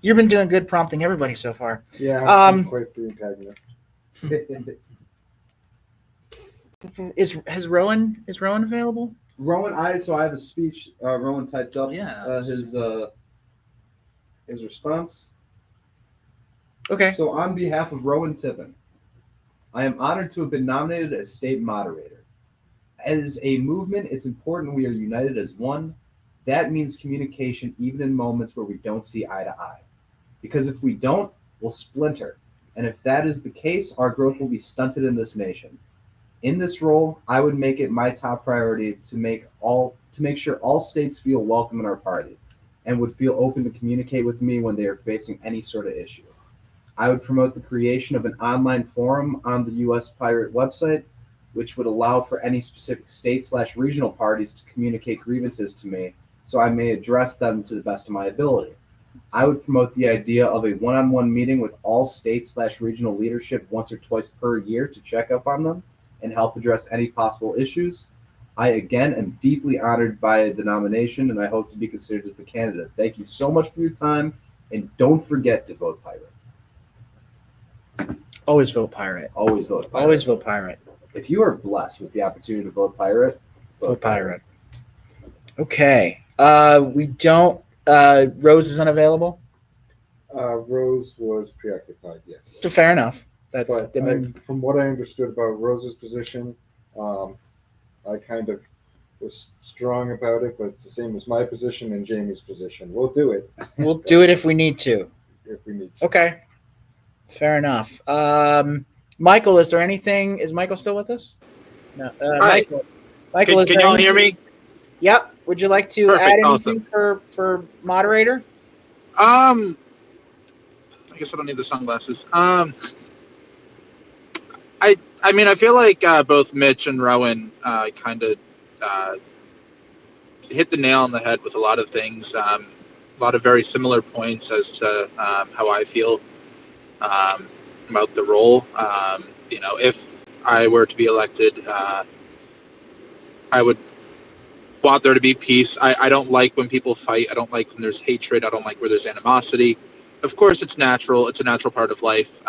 You've been doing good prompting everybody so far. Yeah, I'm quite the antagonist. Is Rowan available? Rowan, so I have a speech. Rowan typed up. Yeah. His response. Okay. So on behalf of Rowan Tippin, I am honored to have been nominated as state moderator. As a movement, it's important we are united as one. That means communication even in moments where we don't see eye to eye. Because if we don't, we'll splinter. And if that is the case, our growth will be stunted in this nation. In this role, I would make it my top priority to make sure all states feel welcome in our party and would feel open to communicate with me when they are facing any sort of issue. I would promote the creation of an online forum on the U.S. Pirate website, which would allow for any specific state/regional parties to communicate grievances to me so I may address them to the best of my ability. I would promote the idea of a one-on-one meeting with all state/regional leadership once or twice per year to check up on them and help address any possible issues. I, again, am deeply honored by the nomination, and I hope to be considered as the candidate. Thank you so much for your time, and don't forget to vote Pirate. Always vote Pirate. Always vote Pirate. Always vote Pirate. If you are blessed with the opportunity to vote Pirate, vote Pirate. Okay. We don't. Rose is unavailable. Rose was preoccupied. Yes. So fair enough. That's. But I mean, from what I understood about Rose's position, I kind of was strong about it, but it's the same as my position and Jamie's position. We'll do it. We'll do it if we need to. If we need to. Okay. Fair enough. Michael, is there anything? Is Michael still with us? No. Hi. Michael, Can y'all hear me? Yep. Would you like to Perfect, add anything awesome. for moderator? I guess I don't need the sunglasses. I mean, I feel like both Mitch and Rowan kind of hit the nail on the head with a lot of things. A lot of very similar points as to how I feel about the role. If I were to be elected, I would want there to be peace. I don't like when people fight. I don't like when there's hatred. I don't like where there's animosity. Of course, it's natural. It's a natural part of life.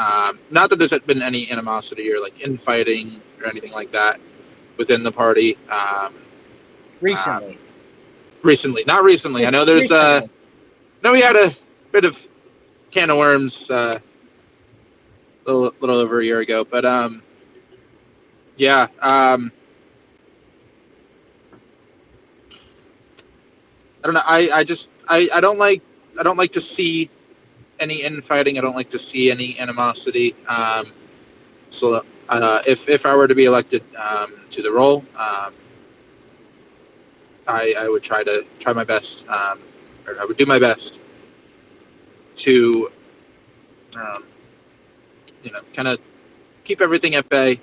Not that there's been any animosity or like infighting or anything like that within the party. Recently. Not recently. I know there's no, we had a bit of can of worms a little over a year ago, but yeah. I don't know. I don't like to see any infighting. I don't like to see any animosity. So if I were to be elected to the role, I would try my best, or I would do my best to, kind of keep everything at bay.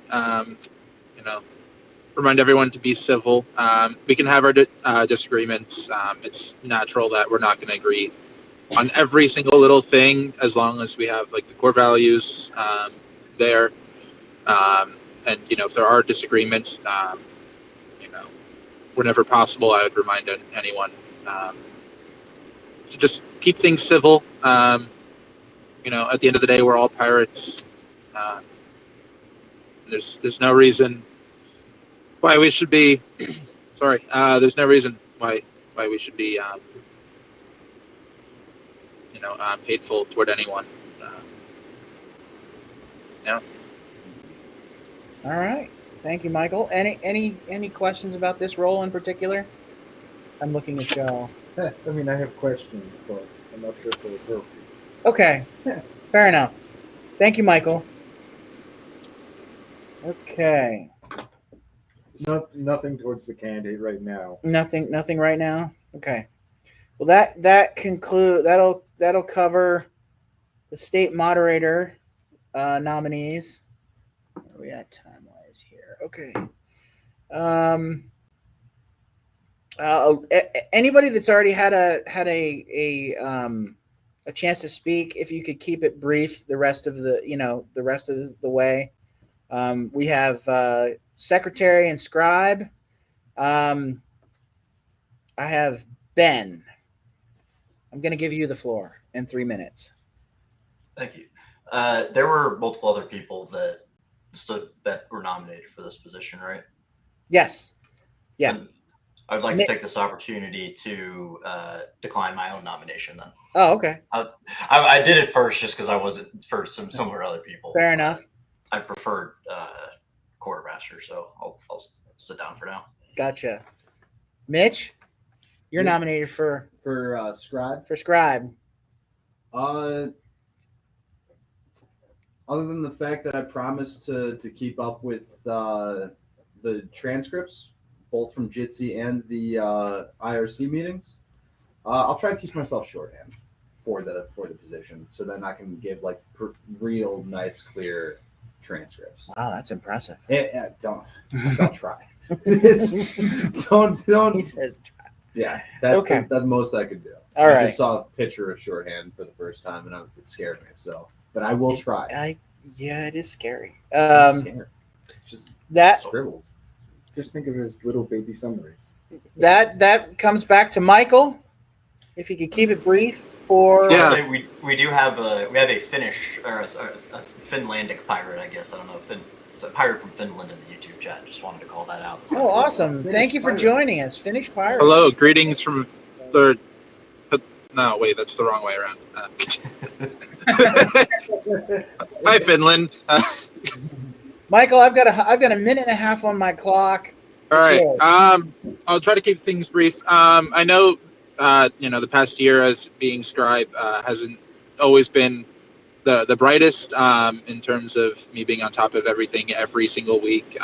Remind everyone to be civil. We can have our disagreements. It's natural that we're not going to agree on every single little thing, as long as we have like the core values there. And if there are disagreements, whenever possible, I would remind anyone to just keep things civil. At the end of the day, we're all pirates. There's no reason why we should be. There's no reason why we should be. Hateful toward anyone. Yeah. All right. Thank you, Michael. Any questions about this role in particular? I'm looking at Joe. I mean, I have questions, but I'm not sure if they're appropriate. Okay. Fair enough. Thank you, Michael. Okay. Nothing towards the candidate right now. Nothing right that'll cover the state moderator nominees. Where are we at time wise here? Okay. Anybody that's already had a chance to speak, if you could keep it brief the rest of the way. We have secretary and scribe. I have Ben. I'm going to give you the floor in 3 minutes. Thank you. There were multiple other people that were nominated for this position, right? Yes. Yeah. And I'd like to take this opportunity to decline my own nomination then. Oh, okay. I did it first just because I wasn't for some similar other people. Fair enough. I preferred quartermaster, so I'll sit down for now. Gotcha. Mitch, you're nominated for scribe. For scribe. Other than the fact that I promised to keep up with the transcripts, both from Jitsi and the IRC meetings, I'll try to teach myself shorthand for the position, so then I can give like real nice, clear transcripts. Wow, that's impressive. Don't try. don't. He says try. Yeah, that's okay. That's the most I could do. All right. I just saw a picture of shorthand for the first time, and it scared me. So, but I will try. Yeah, it is scary. It's just that scribbles. Just think of it as little baby summaries. That comes back to Michael. If you could keep it brief for we do have a Finnish or a Finlandic pirate, I guess. I don't know if it's a pirate from Finland in the YouTube chat. Just wanted to call that out. Oh, awesome! Thank you for joining us, Finnish pirate. Hello, greetings from the. No, wait, that's the wrong way around. Hi, Finland. Michael, I've got a minute and a half on my clock. All right. I'll try to keep things brief. I know, the past year as being scribe hasn't always been the brightest in terms of me being on top of everything every single week.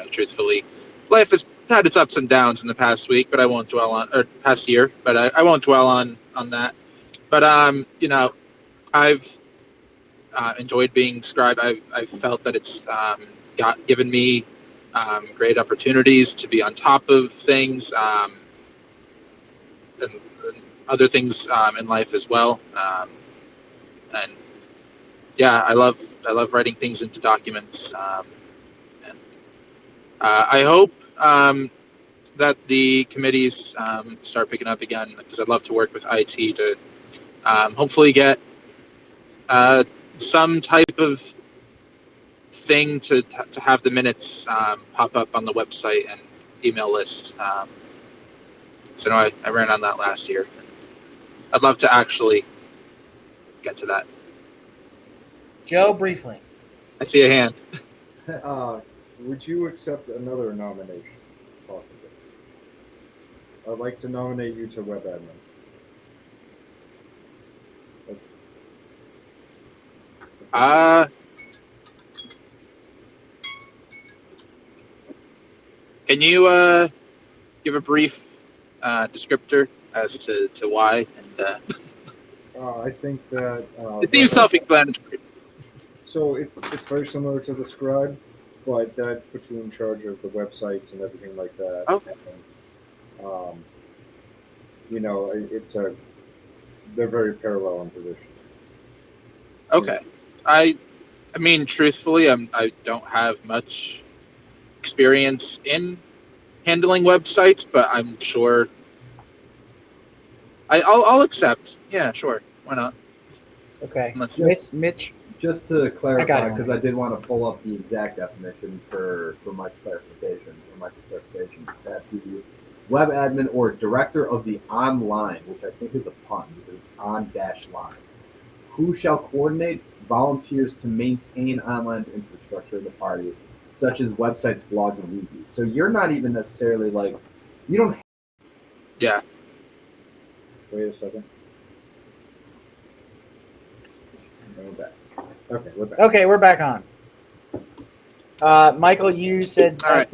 Truthfully, life has had its ups and downs in the past week, but I won't dwell on past year. But I won't dwell on that. But I've enjoyed being scribe. I've felt that it's given me great opportunities to be on top of things and other things in life as well. And yeah, I love writing things into documents. And I hope that the committees start picking up again, because I'd love to work with IT to hopefully get some type of thing to have the minutes pop up on the website and email list. So I ran on that last year. I'd love to actually get to that. Joe, briefly. I see a hand. Would you accept another nomination, possibly? I'd like to nominate you to web admin. Can you give a brief descriptor as to why? And I think that it seems self-explanatory. So it's very similar to the scribe, but that puts you in charge of the websites and everything like that. Okay. And, they're very parallel in position. Okay. I mean, truthfully, I don't have much experience in handling websites, but I'm sure I'll accept. Yeah, sure. Why not? Okay. Mitch. Just to clarify, because I did want to pull up the exact definition for Mike's clarification. That the web admin or director of the online, which I think is a pun because it's on-line, who shall coordinate volunteers to maintain online infrastructure of the party, such as websites, blogs, and wikis. So you're not even necessarily you don't. Yeah. Wait a second. We're back. Okay, we're back. Okay, we're back on. Michael, you said that's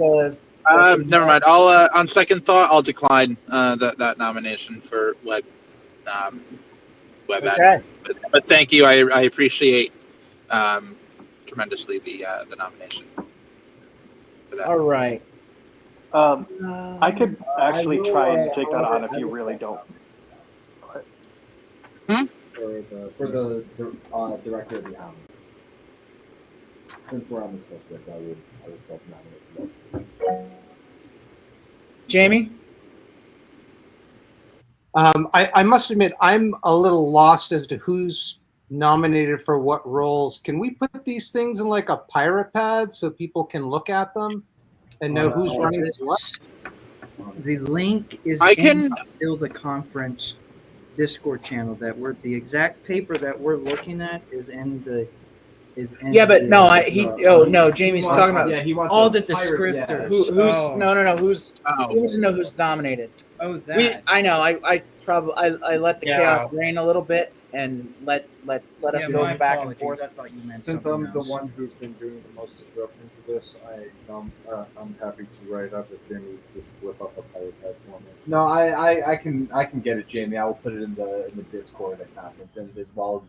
Never mind. I'll on second thought, I'll decline that nomination for web Okay. admin. But thank you. I appreciate tremendously the nomination. For that. All right. I could actually try and take that on if you really don't. For the director of the Omni. Since we're on the subject, I would self-nominate for that position. Jamie? I must admit, I'm a little lost as to who's nominated for what roles. Can we put these things in like a pirate pad so people can look at them and know who's running for what? The link is still the conference Discord channel that we're the exact paper that we're looking at is in the Yeah, but no, Jamie's talking about he wants all a the pirate, yeah. descriptors. who's no who's he doesn't know who's nominated. Oh, that. I know. I probably I let the chaos reign a little bit and let us go my back and apologies. forth. I thought you meant Since something I'm the else. one who's been doing the most disrupting to this, I'm happy to write up if Jamie just whip up a pirate pad for me. No, I can get it, Jamie. I will put it in the Discord at conference, and as well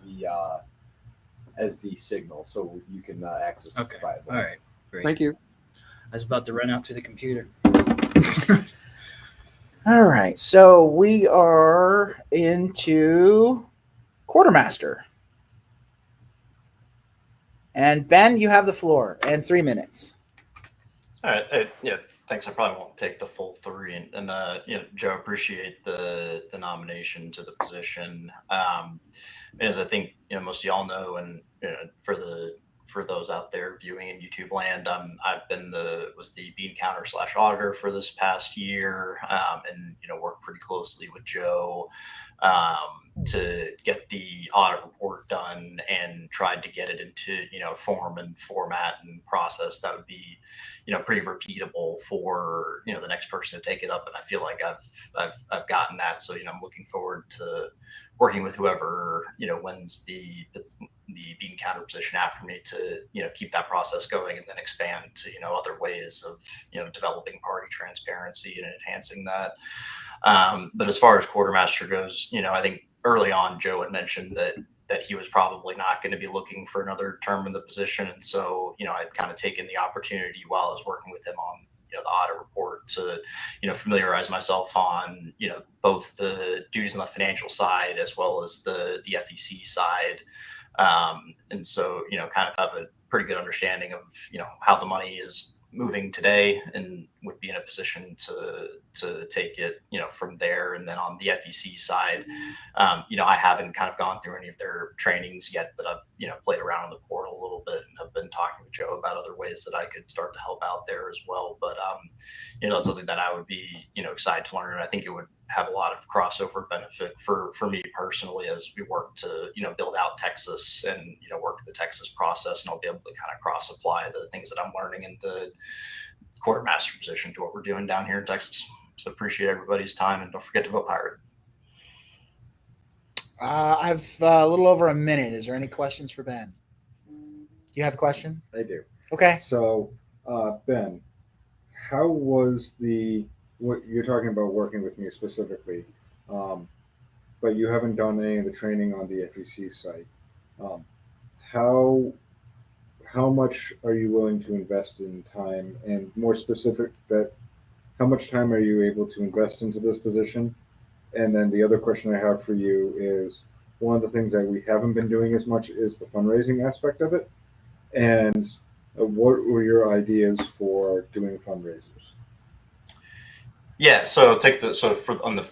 as the signal, so you can access it privately. All right. Great. Thank you. I was about to run out to the computer. All right, so we are into quartermaster. And Ben, you have the floor and 3 minutes. All right. Yeah. Thanks. I probably won't take the full 3. And Joe, appreciate the nomination to the position. As I think most of y'all know, and for those out there viewing in YouTube land, I've been was the bean counter / auditor for this past year, and worked pretty closely with Joe to get the audit report done and tried to get it into form and format and process that would be pretty repeatable for the next person to take it up. And I feel like I've gotten that. So I'm looking forward to working with whoever wins the bean counter position after me to keep that process going and then expand to other ways of developing party transparency and enhancing that. But as far as quartermaster goes, I think early on Joe had mentioned that he was probably not going to be looking for another term in the position, and so I'd kind of taken the opportunity while I was working with him on the audit report to familiarize myself on both the duties on the financial side as well as the FEC side. And so, kind of have a pretty good understanding of, how the money is moving today and would be in a position to take it, from there. And then on the FEC side, I haven't kind of gone through any of their trainings yet, but I've, played around in the portal a little bit and have been talking with Joe about other ways that I could start to help out there as well. But, it's something that I would be, excited to learn. And I think it would have a lot of crossover benefit for me personally as we work to build out Texas and work the Texas process, and I'll be able to kind of cross apply the things that I'm learning in the quartermaster position to what we're doing down here in Texas. So appreciate everybody's time, and don't forget to vote pirate. I've a little over a minute. Is there any questions for Ben? You have a question? I do. Okay. So Ben, how was what you're talking about working with me specifically, but you haven't done any of the training on the FEC site. How much are you willing to invest in time, and more specific, how much time are you able to invest into this position? And then the other question I have for you is, one of the things that we haven't been doing as much is the fundraising aspect of it. And what were your ideas for doing fundraisers? Yeah, so on the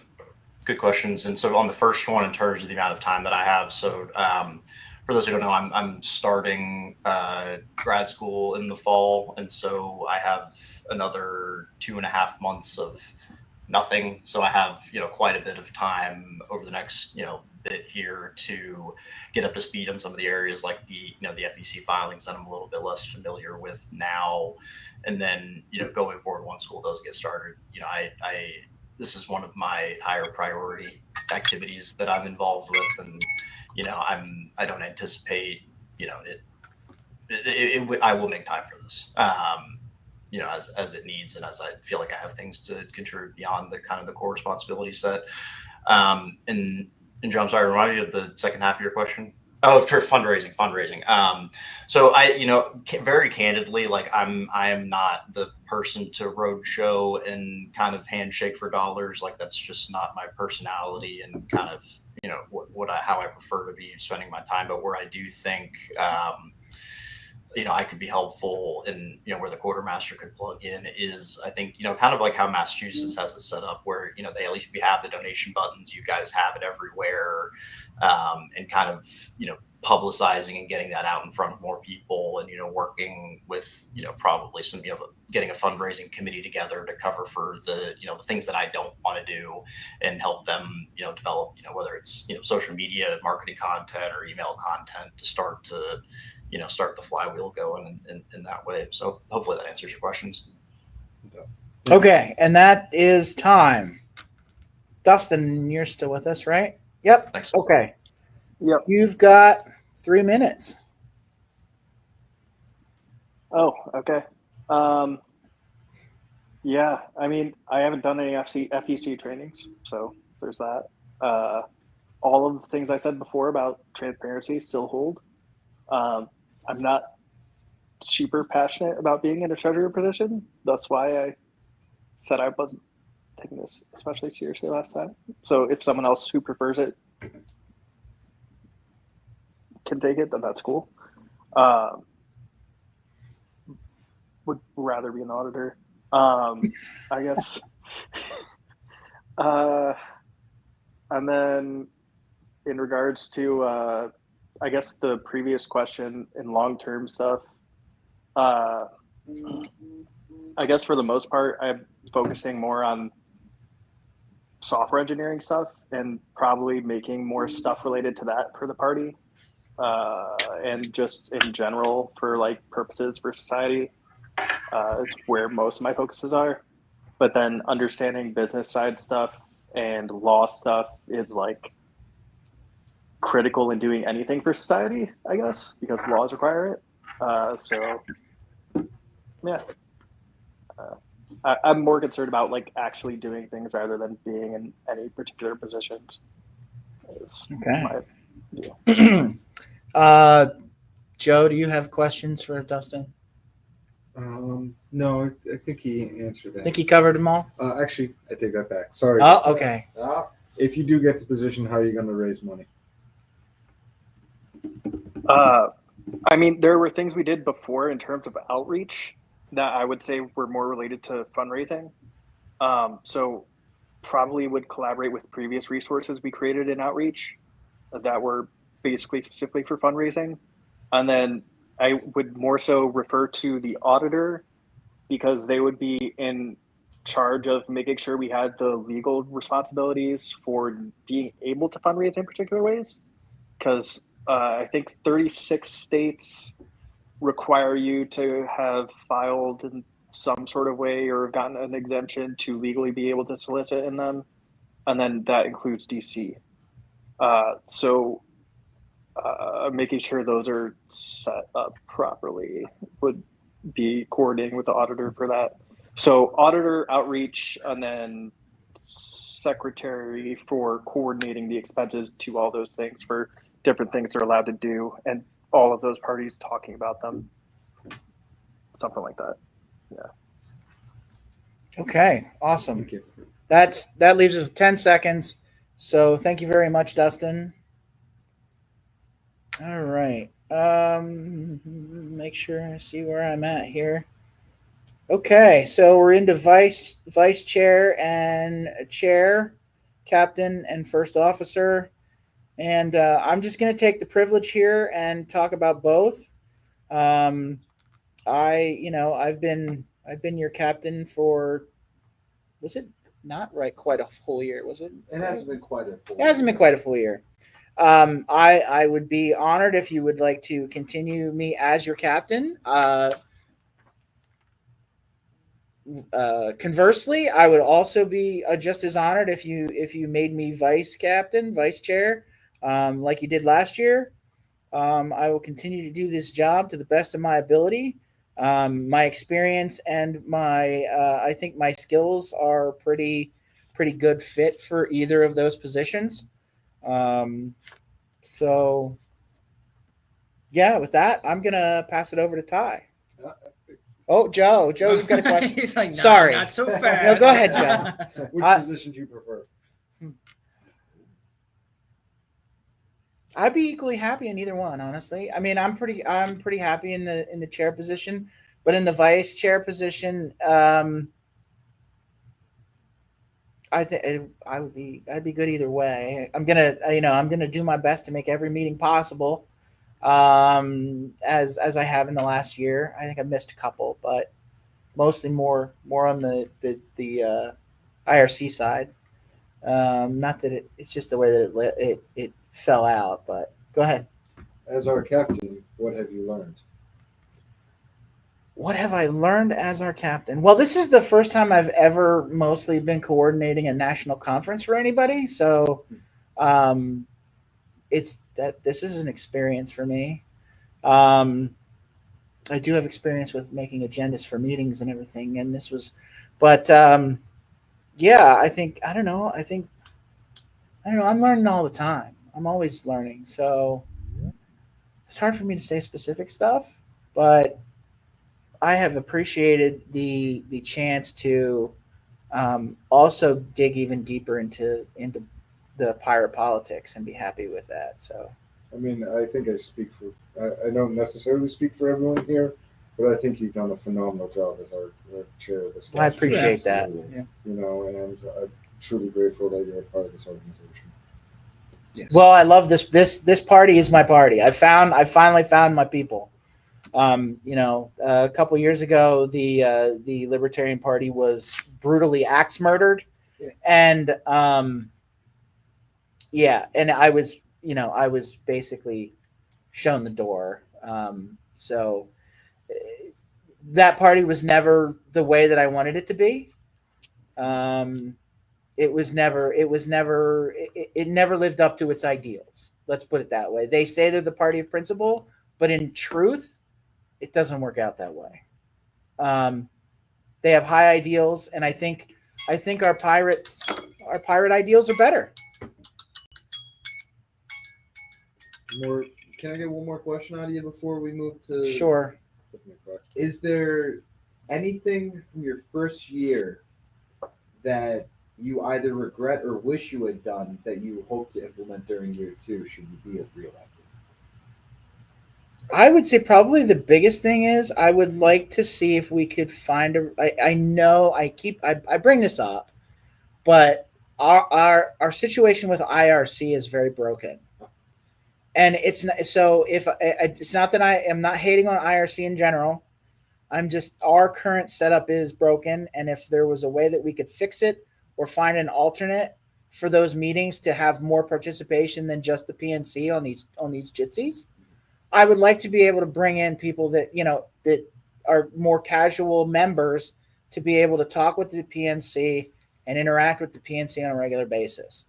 good questions, and so on the first one, in terms of the amount of time that I have, so for those who don't know, I'm starting grad school in the fall, and so I have another 2.5 months of nothing. So I have quite a bit of time over the next bit here to get up to speed on some of the areas like the the FEC filings that I'm a little bit less familiar with now, and then going forward once school does get started, this is one of my higher priority activities that I'm involved with, and I don't anticipate I will make time for this. as it needs, and as I feel like I have things to contribute beyond the kind of the core responsibility set. And Joe, I'm sorry, remind me of the second half of your question. Oh, for fundraising. So very candidly, like I am not the person to roadshow and kind of handshake for dollars. Like that's just not my personality and kind of, how I prefer to be spending my time. But where I do think, I could be helpful and, where the quartermaster could plug in is, I think, kind of like how Massachusetts has it set up where, they at least we have the donation buttons, you guys have it everywhere, and kind of, publicizing and getting that out in front of more people and, working with, probably getting a fundraising committee together to cover for the, the things that I don't want to do and help them, develop, whether it's, social media, marketing content or email content to start the flywheel going in that way. So hopefully that answers your questions. Okay, and that is time. Dustin, you're still with us, right? Yep. Thanks. Okay. Yep. You've got 3 minutes. Oh, okay. Yeah, I mean, I haven't done any FEC trainings, so there's that. All of the things I said before about transparency still hold. I'm not super passionate about being in a treasurer position. That's why I said I wasn't taking this especially seriously last time. So if someone else who prefers it can take it, then that's cool. Would rather be an auditor. I guess. And then in regards to, I guess the previous question in long-term stuff, I guess for the most part, I'm focusing more on software engineering stuff and probably making more stuff related to that for the party. And just in general for like purposes for society is where most of my focuses are. But then understanding business side stuff and law stuff is like critical in doing anything for society, I guess, because laws require it. So yeah, I'm more concerned about like actually doing things rather than being in any particular positions. Okay. Joe, do you have questions for Dustin? No, I think he answered that. Think he covered them all? Actually, I take that back. Sorry. Oh, okay. If you do get the position, how are you going to raise money? I mean, there were things we did before in terms of outreach that I would say were more related to fundraising. So probably would collaborate with previous resources we created in outreach that were basically specifically for fundraising. And then I would more so refer to the auditor because they would be in charge of making sure we had the legal responsibilities for being able to fundraise in particular ways. Because I think 36 states require you to have filed in some sort of way or gotten an exemption to legally be able to solicit in them. And then that includes DC. So making sure those are set up properly would be coordinating with the auditor for that. So auditor, outreach, and then secretary for coordinating the expenses to all those things for different things they're allowed to do, and all of those parties talking about them. Something like that. Yeah. Okay, awesome. Thank you. That leaves us with 10 seconds. So thank you very much, Dustin. All right. Make sure I see where I'm at here. Okay, so we're into vice chair and chair, captain and first officer. And I'm just going to take the privilege here and talk about both. I've been your captain for, was it not right quite a full year? Was it? It hasn't been quite a full. It hasn't been quite a full year. I would be honored if you would like to continue me as your captain. Conversely, I would also be just as honored if you made me vice captain, vice chair, like you did last year. I will continue to do this job to the best of my ability. My experience and my I think my skills are pretty good fit for either of those positions. So yeah, with that, I'm gonna pass it over to Ty. Oh, Joe, you've got a question. He's like, "Nah, Sorry, not so No, fast." go ahead, Joe. Which position do you prefer? I'd be equally happy in either one, honestly. I mean, I'm pretty happy in the chair position, but in the vice chair position, I think I'd be good either way. I'm gonna do my best to make every meeting possible, as I have in the last year. I think I've missed a couple, but mostly more on the IRC side. Not that it's just the way that it fell out, but go ahead. As our captain, what have you learned? What have I learned as our captain? Well, this is the first time I've ever mostly been coordinating a national conference for anybody. So this is an experience for me. I do have experience with making agendas for meetings and everything. And this was, but yeah, I don't know. I'm learning all the time. I'm always learning. So it's hard for me to say specific stuff, but I have appreciated the chance to also dig even deeper into the pirate politics and be happy with that. So, I mean, I think I speak for. I don't necessarily speak for everyone here, but I think you've done a phenomenal job as our chair of this. I appreciate that. You know, and I'm truly grateful that you're a part of this organization. Yes. Well, I love this. This party is my party. I finally found my people. A couple years ago, the Libertarian Party was brutally axe murdered, and and I was basically shown the door. So that party was never the way that I wanted it to be. It never lived up to its ideals. Let's put it that way. They say they're the party of principle, but in truth, it doesn't work out that way. They have high ideals, and I think our pirate ideals are better. Can I get one more question out of you before we move to? Sure. Is there anything from your first year that you either regret or wish you had done that you hope to implement during year 2 should you be reelected? I would say probably the biggest thing is I would like to see if we could find I know I bring this up, but our situation with IRC is very broken. And it's not, so if it's not that I am not hating on IRC in general, I'm just, our current setup is broken. And if there was a way that we could fix it or find an alternate for those meetings to have more participation than just the PNC on these jitsies, I would like to be able to bring in people that, that are more casual members to be able to talk with the PNC and interact with the PNC on a regular basis.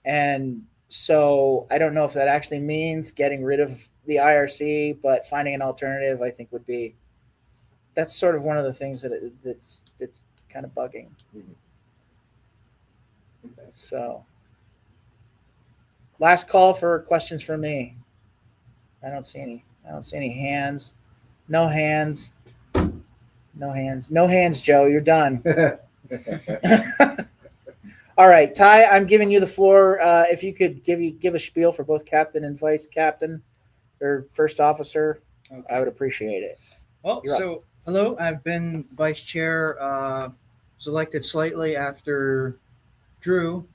And so I don't know if that actually means getting rid of the IRC, but finding an alternative, I think that's sort of one of the things that's kind of bugging. Okay. So last call for questions from me. I don't see any hands. No hands. No hands, Joe. You're done. All right, Ty, I'm giving you the floor. If you could give a spiel for both captain and vice captain or first officer, okay, I would appreciate it. Well, hello. I've been vice chair, selected slightly after Drew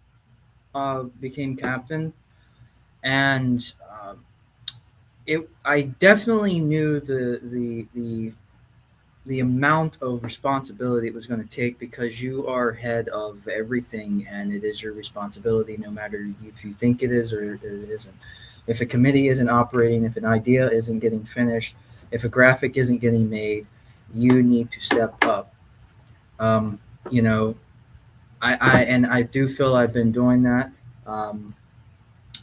became captain, and I definitely knew the amount of responsibility it was going to take, because you are head of everything and it is your responsibility, no matter if you think it is or it isn't. If a committee isn't operating, if an idea isn't getting finished, if a graphic isn't getting made, you need to step up. I do feel I've been doing that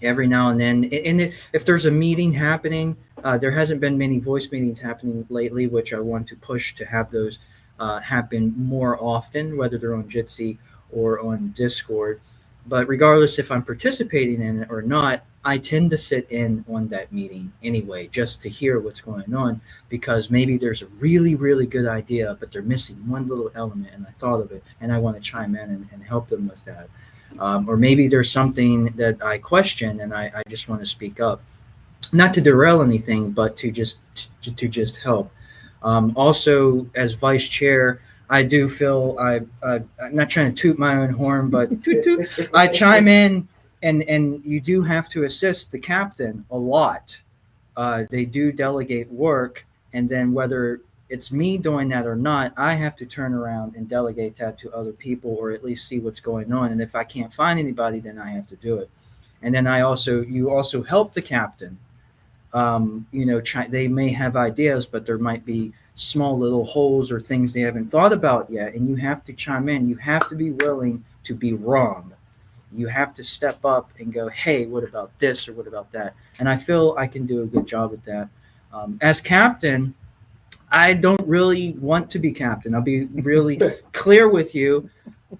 every now and then. And if there's a meeting happening, There hasn't been many voice meetings happening lately, which I want to push to have those happen more often, whether they're on Jitsi or on Discord. But regardless if I'm participating in it or not, I tend to sit in on that meeting anyway, just to hear what's going on, because maybe there's a really, really good idea, but they're missing one little element, and I thought of it, and I want to chime in and help them with that. Or maybe there's something that I question, and I just want to speak up, not to derail anything, but to just help. Also, as vice chair, I do feel I'm not trying to toot my own horn, but toot, toot, I chime in, and you do have to assist the captain a lot. They do delegate work, and then whether it's me doing that or not, I have to turn around and delegate that to other people, or at least see what's going on. And if I can't find anybody, then I have to do it. And then you also help the captain. They may have ideas, but there might be small little holes or things they haven't thought about yet, and you have to chime in. You have to be willing to be wrong. You have to step up and go, hey, what about this or what about that? And I feel I can do a good job at that. As captain, I don't really want to be captain. I'll be really clear with you.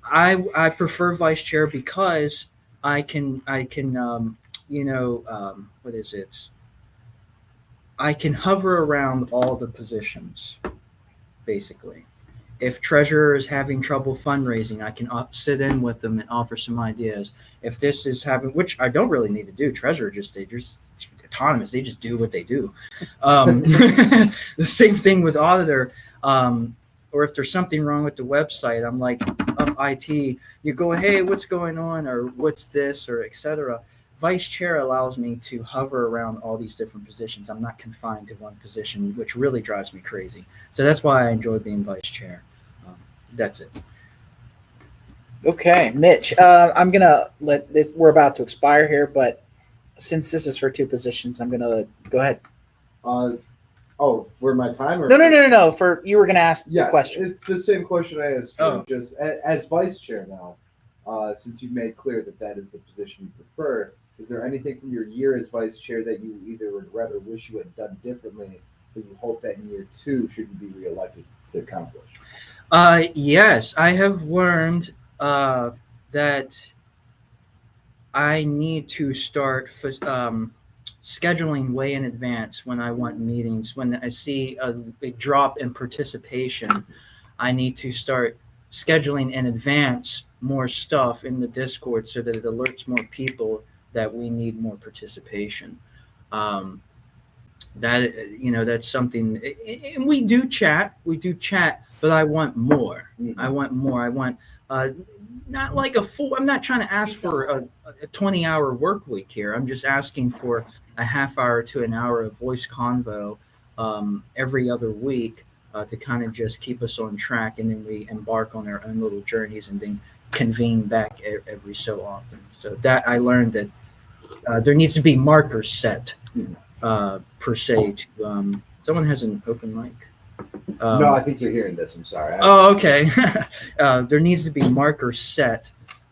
I prefer vice chair because I can what is it? I can hover around all the positions, basically. If treasurer is having trouble fundraising, I can sit in with them and offer some ideas. If this is having, which I don't really need to do, treasurer they're just autonomous. They just do what they do. The same thing with auditor. Or if there's something wrong with the website, I'm like, up IT, you go, hey, what's going on? Or what's this? Or etc. Vice chair allows me to hover around all these different positions. I'm not confined to one position, which really drives me crazy. So that's why I enjoy being vice chair. That's it. Okay, Mitch, I'm going to let this, we're about to expire here, but since this is for two positions, I'm going to go ahead. For my time? Or No. For you were going to ask the question. It's the same question I asked. Just as vice chair now, since you've made clear that is the position you prefer, is there anything from your year as vice chair that you either would rather wish you had done differently, but you hope that in year 2 should you be reelected to accomplish? Yes, I have learned that I need to start scheduling way in advance when I want meetings. When I see a big drop in participation, I need to start scheduling in advance more stuff in the Discord so that it alerts more people that we need more participation. That's something, and we do chat, but I want more. I want more. I want not like a full, I'm not trying to ask for a 20-hour work week here. I'm just asking for a half hour to an hour of voice convo every other week to kind of just keep us on track, and then we embark on our own little journeys and then convene back every so often. So that I learned that there needs to be markers set per se. To someone has an open mic. No, I think you're hearing this. I'm sorry. Okay. There needs to be markers set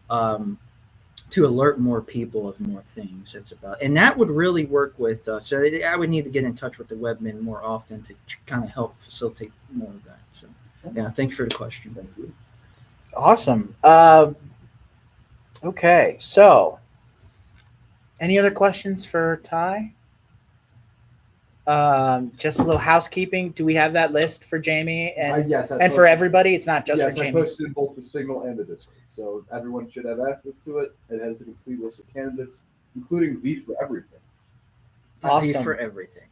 to alert more people of more things. And that would really work with. So I would need to get in touch with the webmen more often to kind of help facilitate more of that. So yeah, thanks for the question. Thank you. Awesome. Okay, so any other questions for Ty? Just a little housekeeping. Do we have that list for Jamie and yes, and for everybody? It's not just for Jamie. Yes, I posted in both the Signal and the Discord, so everyone should have access to it. It has the complete list of candidates, including V for everything. Awesome. V for everything.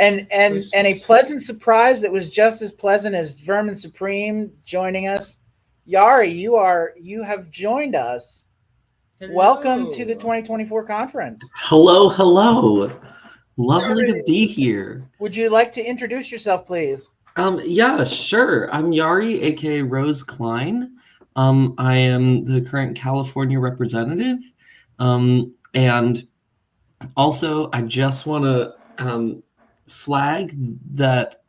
And a pleasant surprise that was just as pleasant as Vermin Supreme joining us. Yari, you have joined us. Hello. Welcome to the 2024 conference. Hello. Lovely to be here. Would you like to introduce yourself, please? Yeah, sure. I'm Yari, aka Rose Klein. I am the current California representative. And also, I just want to flag that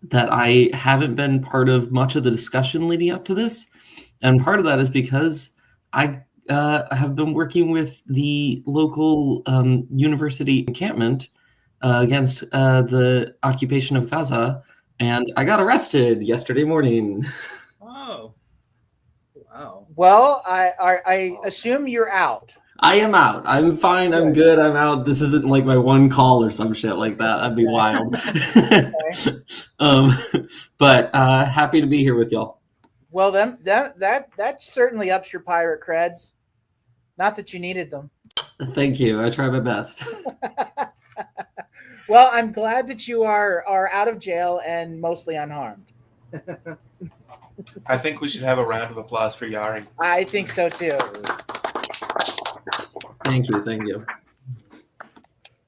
that I haven't been part of much of the discussion leading up to this. And part of that is because I have been working with the local university encampment against the occupation of Gaza, and I got arrested yesterday morning. Oh, wow. Well, I assume you're out. I am out. I'm fine. I'm good. I'm out. This isn't like my one call or some shit like that. That'd be wild. But happy to be here with y'all. Well, that certainly ups your pirate creds. Not that you needed them. Thank you. I try my best. Well, I'm glad that you are out of jail and mostly unharmed. I think we should have a round of applause for Yari. I think so too. Thank you. Thank you.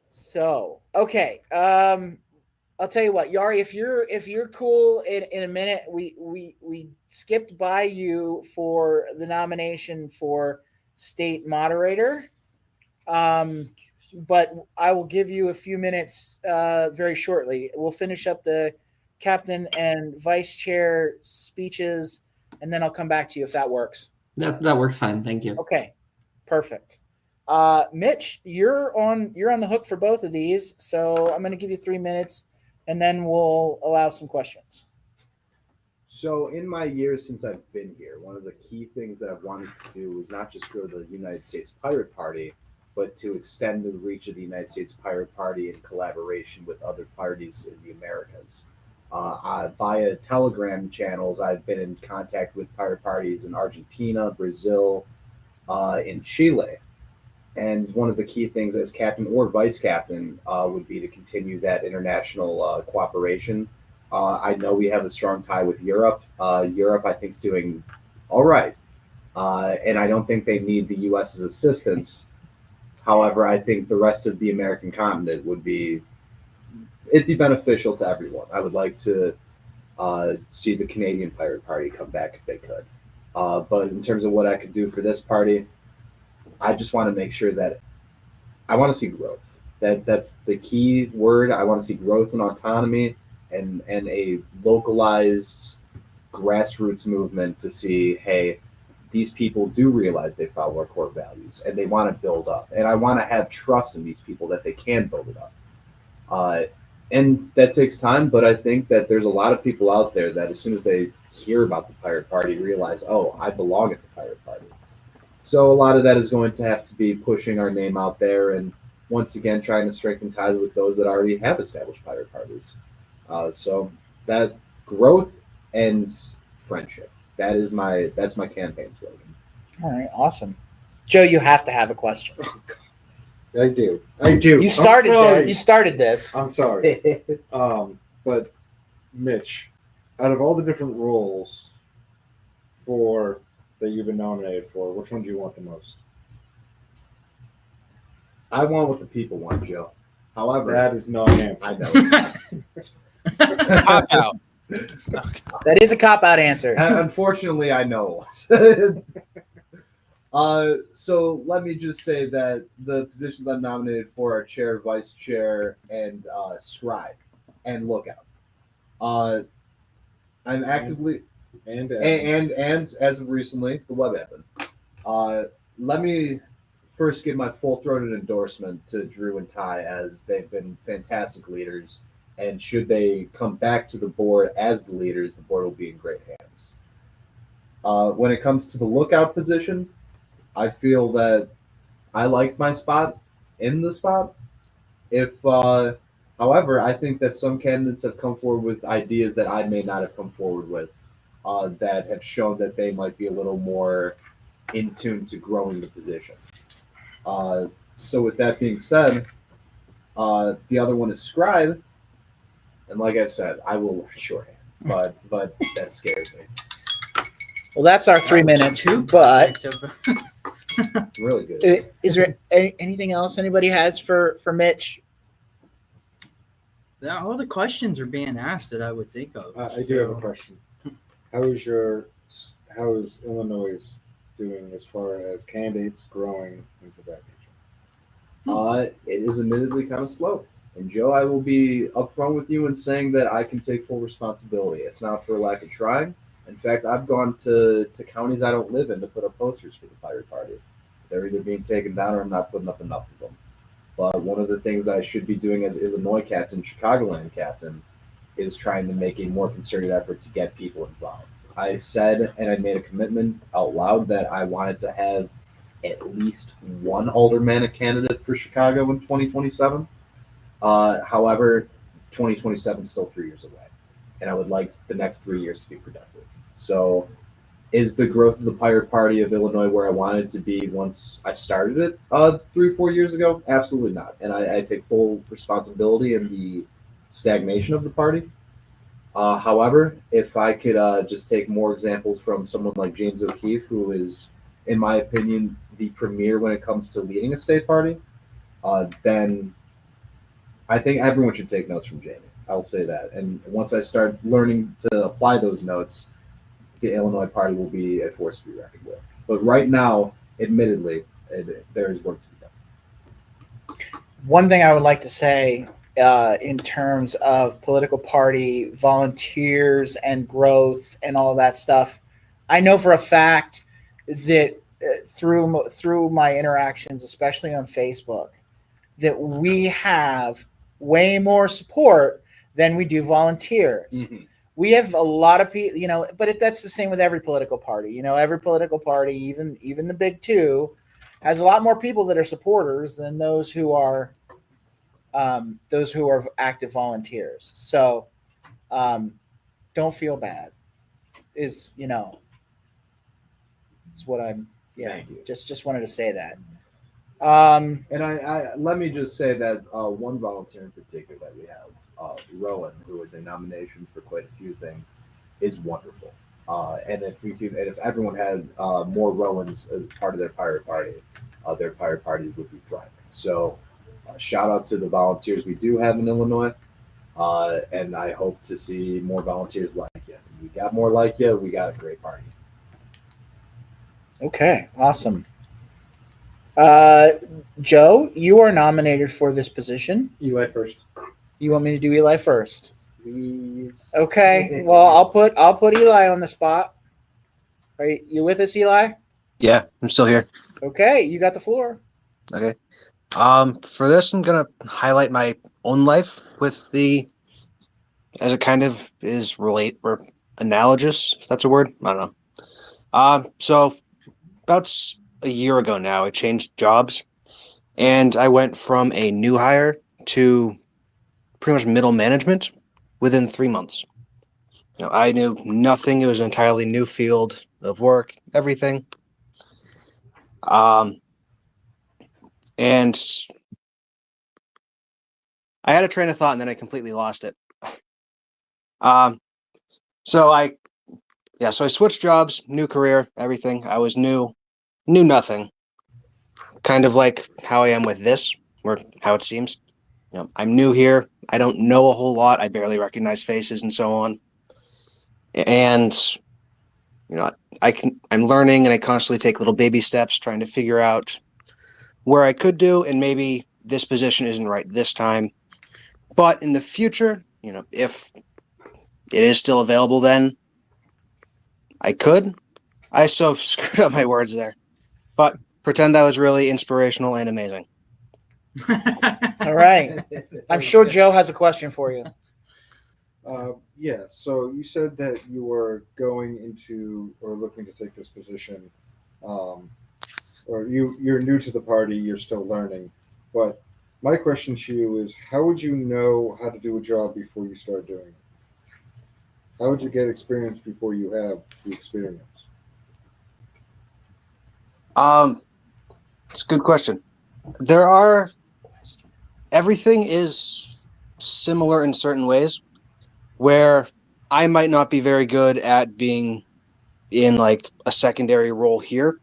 So, okay. I'll tell you what, Yari, if you're cool in a minute, we skipped by you for the nomination for state moderator. But I will give you a few minutes very shortly. We'll finish up the captain and vice chair speeches, and then I'll come back to you if that works. That works fine. Thank you. Okay, perfect. Mitch, you're on the hook for both of these, so I'm going to give you 3 minutes, and then we'll allow some questions. So in my years since I've been here, one of the key things that I've wanted to do was not just grow the United States Pirate Party, but to extend the reach of the United States Pirate Party in collaboration with other parties in the Americas. Via Telegram channels, I've been in contact with pirate parties in Argentina, Brazil, in Chile. And one of the key things as captain or vice captain would be to continue that international cooperation. I know we have a strong tie with Europe. Europe, I think, is doing all right. And I don't think they need the U.S.'s assistance. However, I think the rest of the American continent it'd be beneficial to everyone. I would like to see the Canadian Pirate Party come back if they could. But in terms of what I could do for this party, I just want to make sure that I want to see growth. That's the key word. I want to see growth and autonomy and a localized grassroots movement to see, hey, these people do realize they follow our core values and they want to build up. And I want to have trust in these people that they can build it up. And that takes time, but I think that there's a lot of people out there that as soon as they hear about the Pirate Party realize, oh, I belong at the Pirate Party. So a lot of that is going to have to be pushing our name out there and once again trying to strengthen ties with those that already have established pirate parties. So that growth and friendship. That's my campaign slogan. All right, awesome. Joe, you have to have a question. I do. You started that. You started this. I'm sorry. But Mitch, out of all the different roles that you've been nominated for, which one do you want the most? I want what the people want, Joe. However, that is not an answer. I know. Cop out. That is a cop-out answer. Unfortunately, I know. So let me just say that the positions I'm nominated for are chair, vice chair, and scribe, and lookout. I'm actively and as of recently, the web admin. Let me first give my full-throated endorsement to Drew and Ty, as they've been fantastic leaders. And should they come back to the board as the leaders, the board will be in great hands. When it comes to the lookout position, I feel that I like my spot in the spot. However, I think that some candidates have come forward with ideas that I may not have come forward with, that have shown that they might be a little more in tune to growing the position. So with that being said, the other one is scribe. And like I said, I will learn shorthand, but that scares me. Well, that's our 3 minutes, but really good. Is there anything else anybody has for Mitch? All the questions are being asked that I would think of. I do have a question. How is Illinois doing as far as candidates growing things of that nature? It is admittedly kind of slow. And Joe, I will be upfront with you in saying that I can take full responsibility. It's not for lack of trying. In fact, I've gone to counties I don't live in to put up posters for the Pirate Party. They're either being taken down or I'm not putting up enough of them. But one of the things that I should be doing as Illinois captain, Chicagoland captain, is trying to make a more concerted effort to get people involved. I said, and I made a commitment out loud, that I wanted to have at least one aldermanic candidate for Chicago in 2027. However, 2027 is still 3 years away, and I would like the next 3 years to be productive. So, is the growth of the Pirate Party of Illinois where I wanted to be once I started it 3-4 years ago? Absolutely not. And I take full responsibility in the stagnation of the party. However, if I could just take more examples from someone like James O'Keefe, who is, in my opinion, the premier when it comes to leading a state party, then I think everyone should take notes from Jamie. I'll say that. And once I start learning to apply those notes, the Illinois party will be a force to be reckoned with. But right now, admittedly, there is work to be done. One thing I would like to say in terms of political party volunteers and growth and all that stuff, I know for a fact that through my interactions, especially on Facebook, that we have way more support than we do volunteers. Mm-hmm. We have a lot of people, but that's the same with every political party. Every political party, even the big two, has a lot more people that are supporters than those who are active volunteers. So don't feel bad. Is what I'm. Yeah, just wanted to say that. And I let me just say that one volunteer in particular that we have, Rowan, who is a nomination for quite a few things, is wonderful. And if everyone had more Rowans as part of their pirate party would be thriving. So, shout out to the volunteers we do have in Illinois, and I hope to see more volunteers like you. We got more like you. We got a great party. Okay, awesome. Joe, you are nominated for this position. Eli first. You want me to do Eli first? Please. Okay. Well, I'll put Eli on the spot. Are you with us, Eli? Yeah, I'm still here. Okay, you got the floor. Okay. For this, I'm gonna highlight my own life with as it kind of is or analogous, if that's a word. I don't know. So about a year ago now, I changed jobs, and I went from a new hire to pretty much middle management within 3 months. I knew nothing. It was an entirely new field of work, everything. And I had a train of thought, and then I completely lost it. So I switched jobs, new career, everything. I was knew nothing. Kind of like how I am with this, or how it seems. I'm new here. I don't know a whole lot. I barely recognize faces and so on. And I'm learning, and I constantly take little baby steps, trying to figure out where I could do, and maybe this position isn't right this time. But in the future, if it is still available, then I could. I so screwed up my words there. But pretend that was really inspirational and amazing. All right. I'm sure Joe has a question for you. Yeah, so you said that you were going into or looking to take this position, or you're new to the party, you're still learning. But my question to you is, how would you know how to do a job before you start doing it? How would you get experience before you have the experience? It's a good question. Everything is similar in certain ways, where I might not be very good at being in like a secondary role here,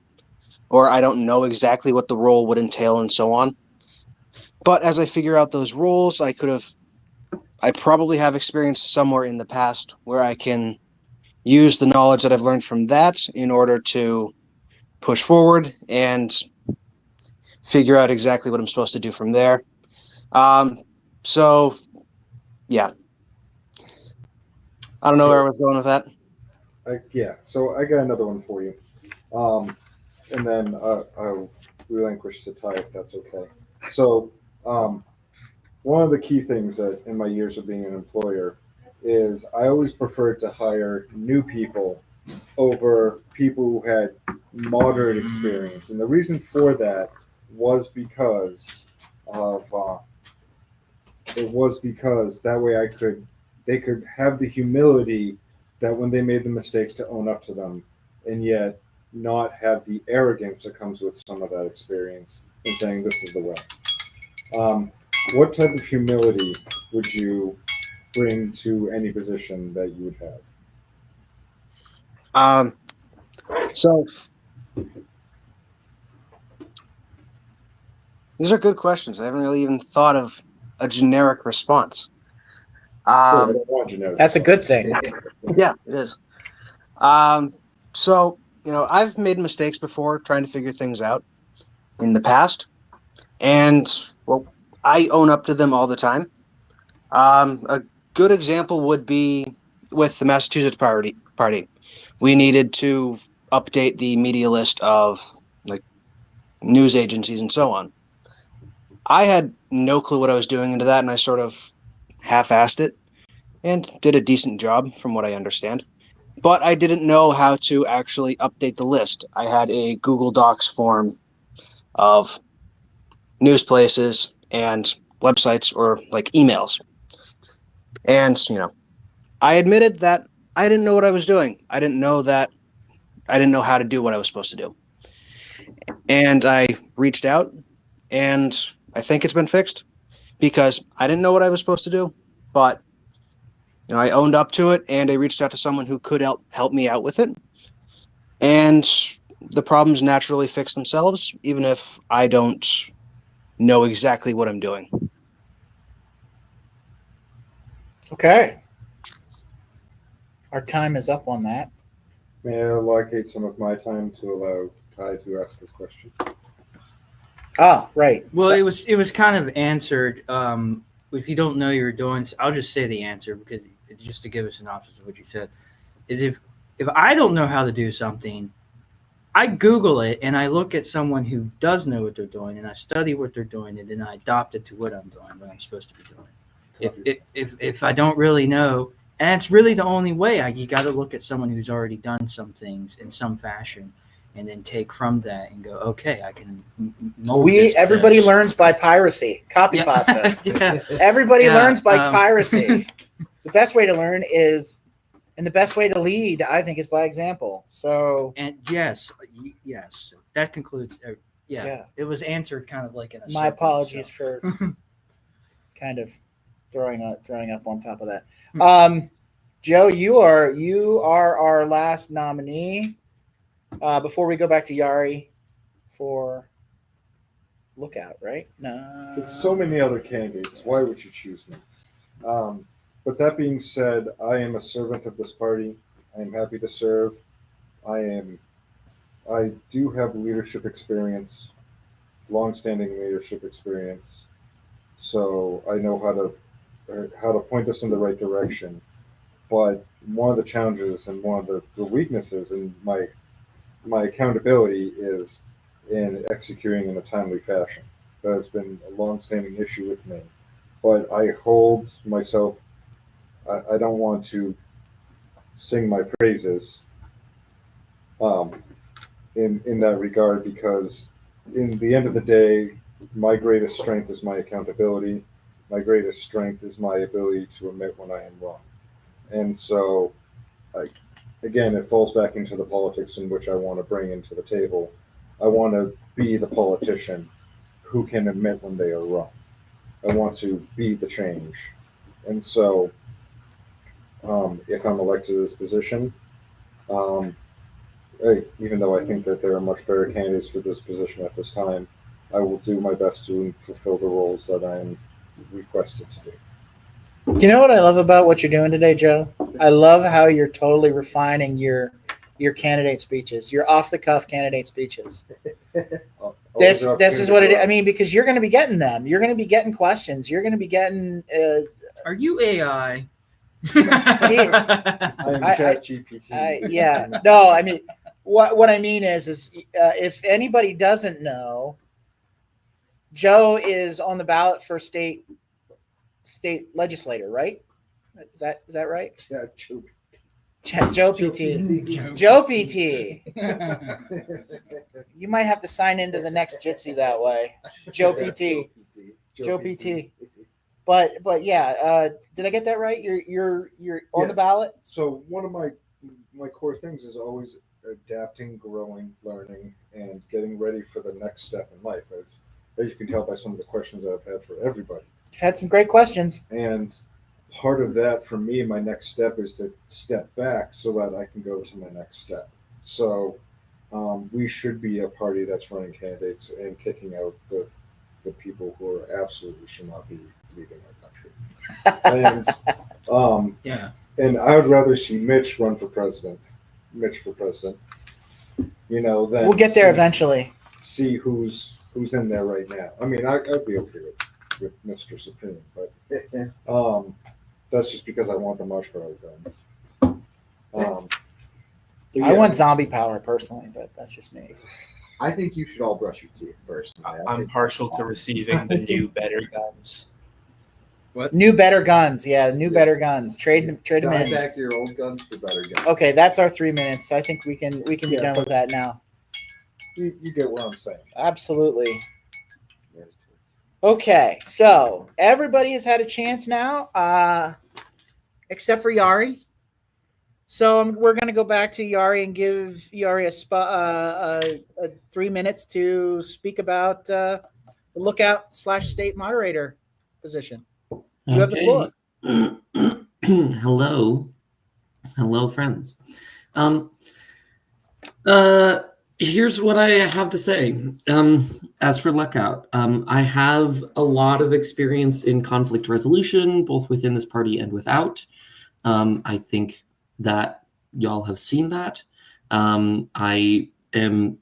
or I don't know exactly what the role would entail and so on. But as I figure out those roles, I probably have experience somewhere in the past where I can use the knowledge that I've learned from that in order to push forward and figure out exactly what I'm supposed to do from there. So, yeah. I don't know where I was going with that. So I got another one for you, and then I'll relinquish to Ty if that's okay. So one of the key things that in my years of being an employer is I always preferred to hire new people over people who had moderate experience, and the reason for that was because of that way they could have the humility that when they made the mistakes to own up to them, and yet not have the arrogance that comes with some of that experience in saying this is the way. What type of humility would you bring to any position that you would have? So these are good questions. I haven't really even thought of a generic response. That's a good thing. Yeah, it is. So, I've made mistakes before trying to figure things out in the past. And, well, I own up to them all the time. A good example would be with the Massachusetts Party. We needed to update the media list of news agencies and so on. I had no clue what I was doing into that, and I sort of half-assed it and did a decent job from what I understand. But I didn't know how to actually update the list. I had a Google Docs form of news places and websites or emails. And, I admitted that I didn't know what I was doing. I didn't know how to do what I was supposed to do. And I reached out, and I think it's been fixed because I didn't know what I was supposed to do, but I owned up to it, and I reached out to someone who could help me out with it. And the problems naturally fix themselves, even if I don't know exactly what I'm doing. Okay. Our time is up on that. May I allocate some of my time to allow Ty to ask his question? Ah, right. Well, it was kind of answered. If you don't know you're doing, I'll just say the answer because just to give a synopsis of what you said is if I don't know how to do something, I Google it and I look at someone who does know what they're doing and I study what they're doing and then I adopt it to what I'm doing, what I'm supposed to be doing. If I don't really know, and it's really the only way, you got to look at someone who's already done some things in some fashion and then take from that and go, okay, I can mold this everybody this. learns by piracy. Copy pasta. Yeah. Everybody Yeah, learns by piracy. The best way to learn and the best way to lead, I think, is by example. So, and yes, that concludes. Yeah, it was answered kind of like in a my circle, apologies so. for kind of throwing up on top of that. Joe, you are our last nominee. Before we go back to Yari for Lookout, right? No. With so many other candidates, why would you choose me? But that being said, I am a servant of this party. I am happy to serve. I do have leadership experience, long-standing leadership experience, so I know how to point us in the right direction. But one of the challenges and one of the weaknesses in my accountability is in executing in a timely fashion. That has been a long-standing issue with me. But I hold myself. I don't want to sing my praises in that regard because in the end of the day, my greatest strength is my accountability. My greatest strength is my ability to admit when I am wrong. And so, again, it falls back into the politics in which I want to bring into the table. I want to be the politician who can admit when they are wrong. I want to be the change. And so, if I'm elected to this position, even though I think that there are much better candidates for this position at this time, I will do my best to fulfill the roles that I am requested to do. You know what I love about what you're doing today, Joe? I love how you're totally refining your candidate speeches, your off-the-cuff candidate speeches. This is what it is. I mean, because you're going to be getting them. You're going to be getting questions. You're going to be getting. Are you AI? ChatGPT. Yeah. No, I mean, what I mean is if anybody doesn't know, Joe is on the ballot for state legislator, right? Is that right? Yeah, Joe. Joe PT. Joe PT. You might have to sign into the next Jitsi that way. Joe PT. Joe PT. But yeah, did I get that right? You're on the ballot. So one of my core things is always adapting, growing, learning, and getting ready for the next step in life. As you can tell by some of the questions I've had for everybody. You've had some great questions. And part of that for me, my next step is to step back so that I can go to my next step. So we should be a party that's running candidates and kicking out the people who are absolutely should not be leaving our country. And yeah. And I would rather see Mitch run for president. Mitch for president. You know, than We'll get there eventually. See who's in there right now. I mean, I'd be okay with Mr. Supreme, but that's just because I want the marshmallow guns. I want zombie power personally, but that's just me. I think you should all brush your teeth first. I'm partial to receiving the new better guns. What? New better guns, yeah, new better guns. Trade them Buy in. back your old guns for better guns. Okay, that's our 3 minutes. So I think we can be done with that now. You get what I'm saying. Absolutely. Okay, so everybody has had a chance now, except for Yari. So we're going to go back to Yari and give Yari a 3 minutes to speak about the lookout/state moderator position. You have the floor. Hello, friends. Here's what I have to say. As for Lookout, I have a lot of experience in conflict resolution, both within this party and without. I think that y'all have seen that. I am,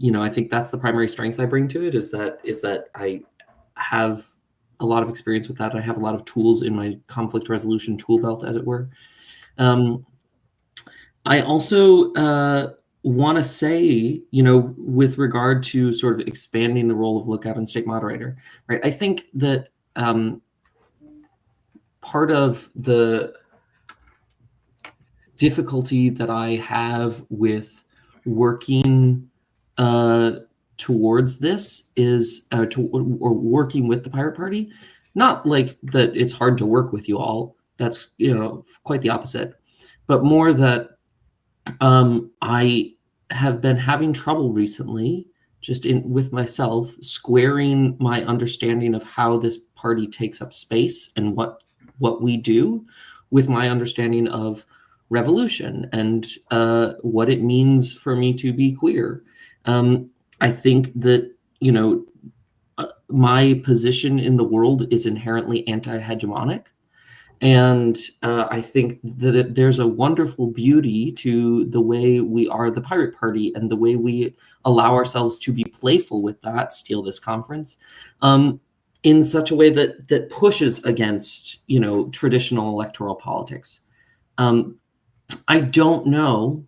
I think that's the primary strength I bring to it is that I have a lot of experience with that. I have a lot of tools in my conflict resolution tool belt, as it were. I also want to say, with regard to sort of expanding the role of Lookout and state moderator, right? I think that part of the difficulty that I have with working towards this is or working with the Pirate Party. Not like that it's hard to work with you all. That's quite the opposite, but more that I have been having trouble recently, just with myself, squaring my understanding of how this party takes up space and what we do with my understanding of revolution and what it means for me to be queer. I think that, my position in the world is inherently anti-hegemonic. And I think that there's a wonderful beauty to the way we are the Pirate Party and the way we allow ourselves to be playful with that, steal this conference, in such a way that pushes against, traditional electoral politics. I don't know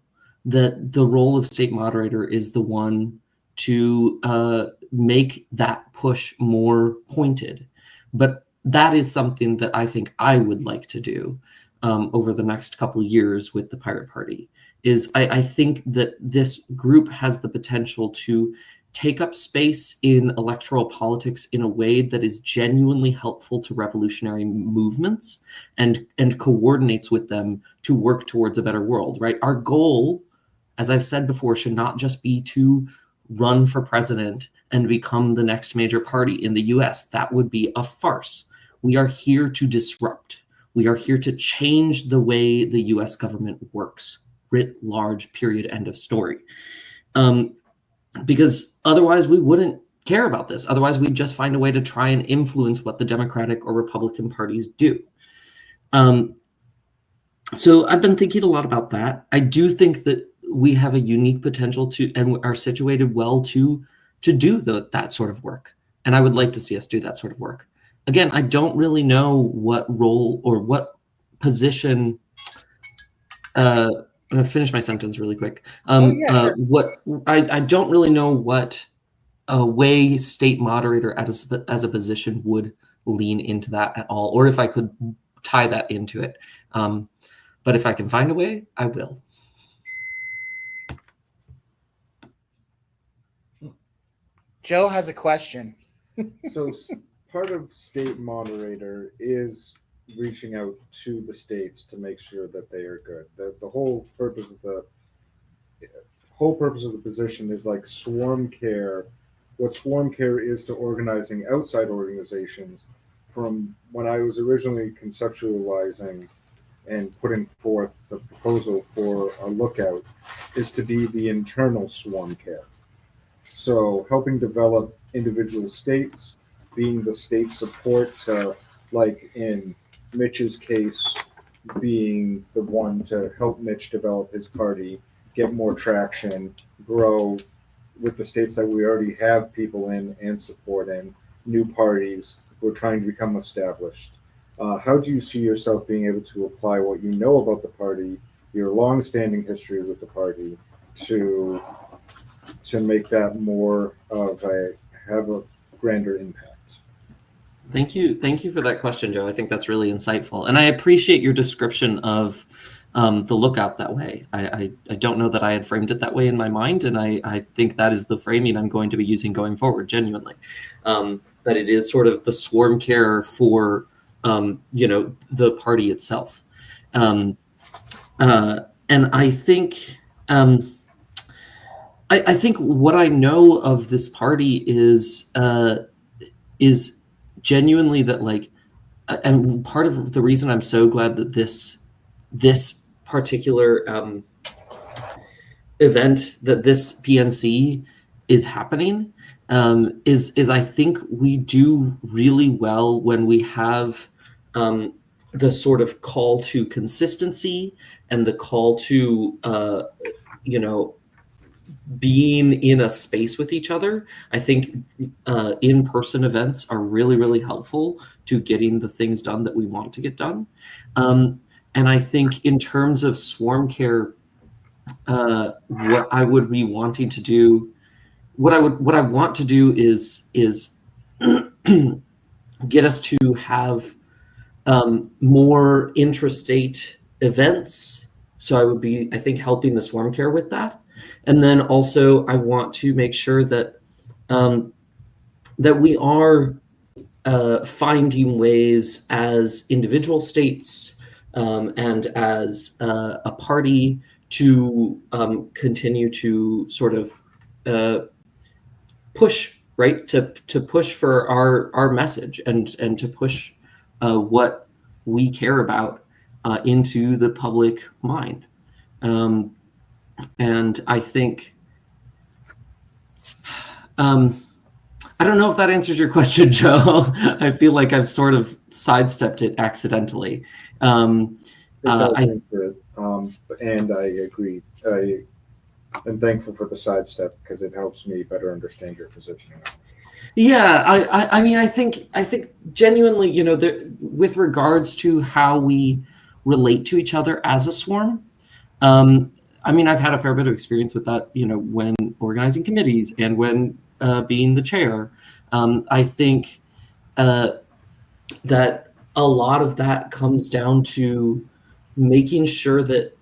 that the role of state moderator is the one to make that push more pointed. But that is something that I think I would like to do over the next couple of years with the Pirate Party. I think that this group has the potential to take up space in electoral politics in a way that is genuinely helpful to revolutionary movements and coordinates with them to work towards a better world, right? Our goal, as I've said before, should not just be to run for president and become the next major party in the US. That would be a farce. We are here to disrupt. We are here to change the way the US government works, writ large, period, end of story. Because otherwise we wouldn't care about this. Otherwise we'd just find a way to try and influence what the Democratic or Republican parties do. So I've been thinking a lot about that. I do think that we have a unique potential to, and are situated well to do that sort of work. And I would like to see us do that sort of work. Again, I don't really know what role or what position. I'm gonna finish my sentence really quick. Sure. What I don't really know what a way state moderator as a position would lean into that at all, or if I could tie that into it. But if I can find a way, I will. Joe has a question. So part of state moderator is reaching out to the states to make sure that they are good. The whole purpose of the position is like swarm care. What swarm care is to organizing outside organizations. From when I was originally conceptualizing and putting forth the proposal for a lookout, is to be the internal swarm care. So helping develop individual states, being the state support to, like in Mitch's case, being the one to help Mitch develop his party, get more traction, grow with the states that we already have people in and support in, new parties who are trying to become established. How do you see yourself being able to apply what you know about the party, your long-standing history with the party, to make that more of have a grander impact? Thank you for that question, Joe. I think that's really insightful, and I appreciate your description of the lookout that way. I don't know that I had framed it that way in my mind, and I think that is the framing I'm going to be using going forward, genuinely. That it is sort of the swarm care for the party itself. And I think I think what I know of this party is genuinely that, like, and part of the reason I'm so glad that this particular event, that this PNC is happening, is I think we do really well when we have the sort of call to consistency and the call to being in a space with each other. I think in-person events are really, really helpful to getting the things done that we want to get done. And I think in terms of swarm care, what I would be wanting to do, what I want to do is get us to have more intrastate events. So I would be, I think, helping the swarm care with that. And then also I want to make sure that that we are finding ways as individual states and as a party to continue to sort of push, right, to push for our message and to push what we care about into the public mind. And I think, I don't know if that answers your question, Joe. I feel like I've sort of sidestepped it accidentally. And I agree. I am thankful for the sidestep because it helps me better understand your position. Yeah, I mean, I think genuinely, with regards to how we relate to each other as a swarm, I mean, I've had a fair bit of experience with that, when organizing committees and when being the chair. I think that a lot of that comes down to making sure that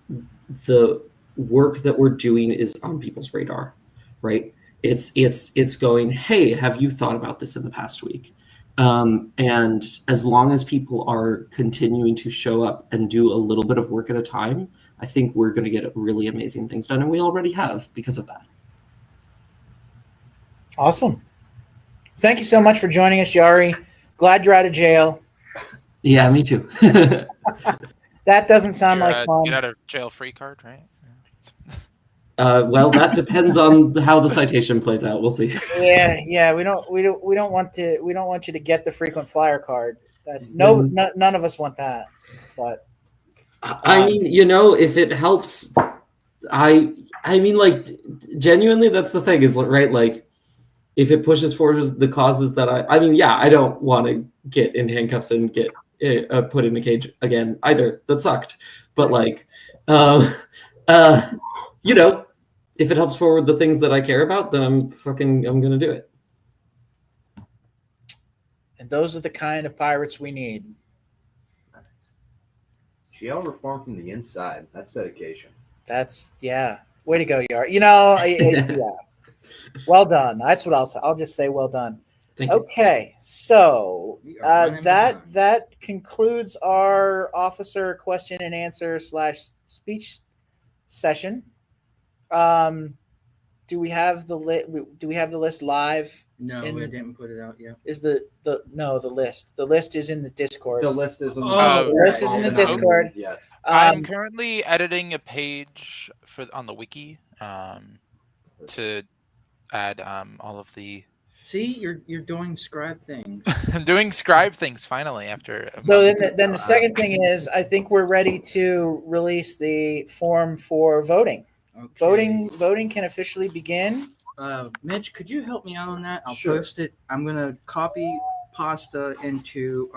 the work that we're doing is on people's radar, right? It's going, hey, have you thought about this in the past week? And as long as people are continuing to show up and do a little bit of work at a time, I think we're going to get really amazing things done. And we already have because of that. Awesome. Thank you so much for joining us, Yari. Glad you're out of jail. Yeah, me too. That doesn't sound like fun. You got a jail free card, right? Well, that depends on how the citation plays out. We'll see. Yeah. We don't want you to get the frequent flyer card. That's none of us want that. But I mean, if it helps, I mean, like, genuinely, that's the thing, is right. Like, if it pushes forward the causes that I mean, yeah, I don't want to get in handcuffs and get put in a cage again either. That sucked. But like, you know, if it helps forward the things that I care about, then I'm gonna do it. And those are the kind of pirates we need. GL reform from the inside. That's dedication. That's way to go, Yar. You know, yeah. Well done. That's what I'll just say. Well done. Thank you. Okay, so that concludes our officer question and answer / speech session. Do we have the list live? No, we didn't put it out yet. Is the list? The list is in the Discord. The list is in the the list is in the Discord. Yes. I'm currently editing a page on the wiki to add all of the. See, you're doing scribe things. I'm doing scribe things finally after. So then the second thing is, I think we're ready to release the form for voting. Okay. Voting can officially begin. Mitch, could you help me out on that? I'll Sure. post it. I'm gonna copy pasta into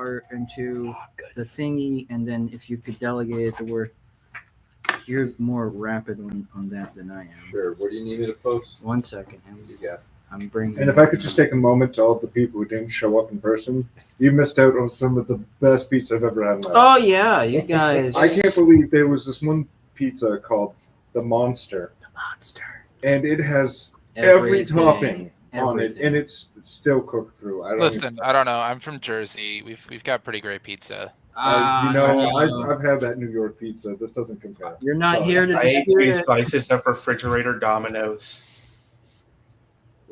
the thingy, and then if you could delegate it to where you're more rapid on that than I am. Sure. What do you need me to post? 1 second. You got. I'm bringing. And if I could just take a moment to all the people who didn't show up in person, you missed out on some of the best pizza I've ever had in my life. Oh yeah, you guys. I can't believe there was this one pizza called the Monster. The Monster. And it has every Everything. topping on it, Everything. and it's still cooked through. Listen, I don't know. I'm from Jersey. We've got pretty great pizza. I've had that New York pizza. This doesn't compare. You're not here to I ate dispute 3 it. slices of refrigerator Domino's.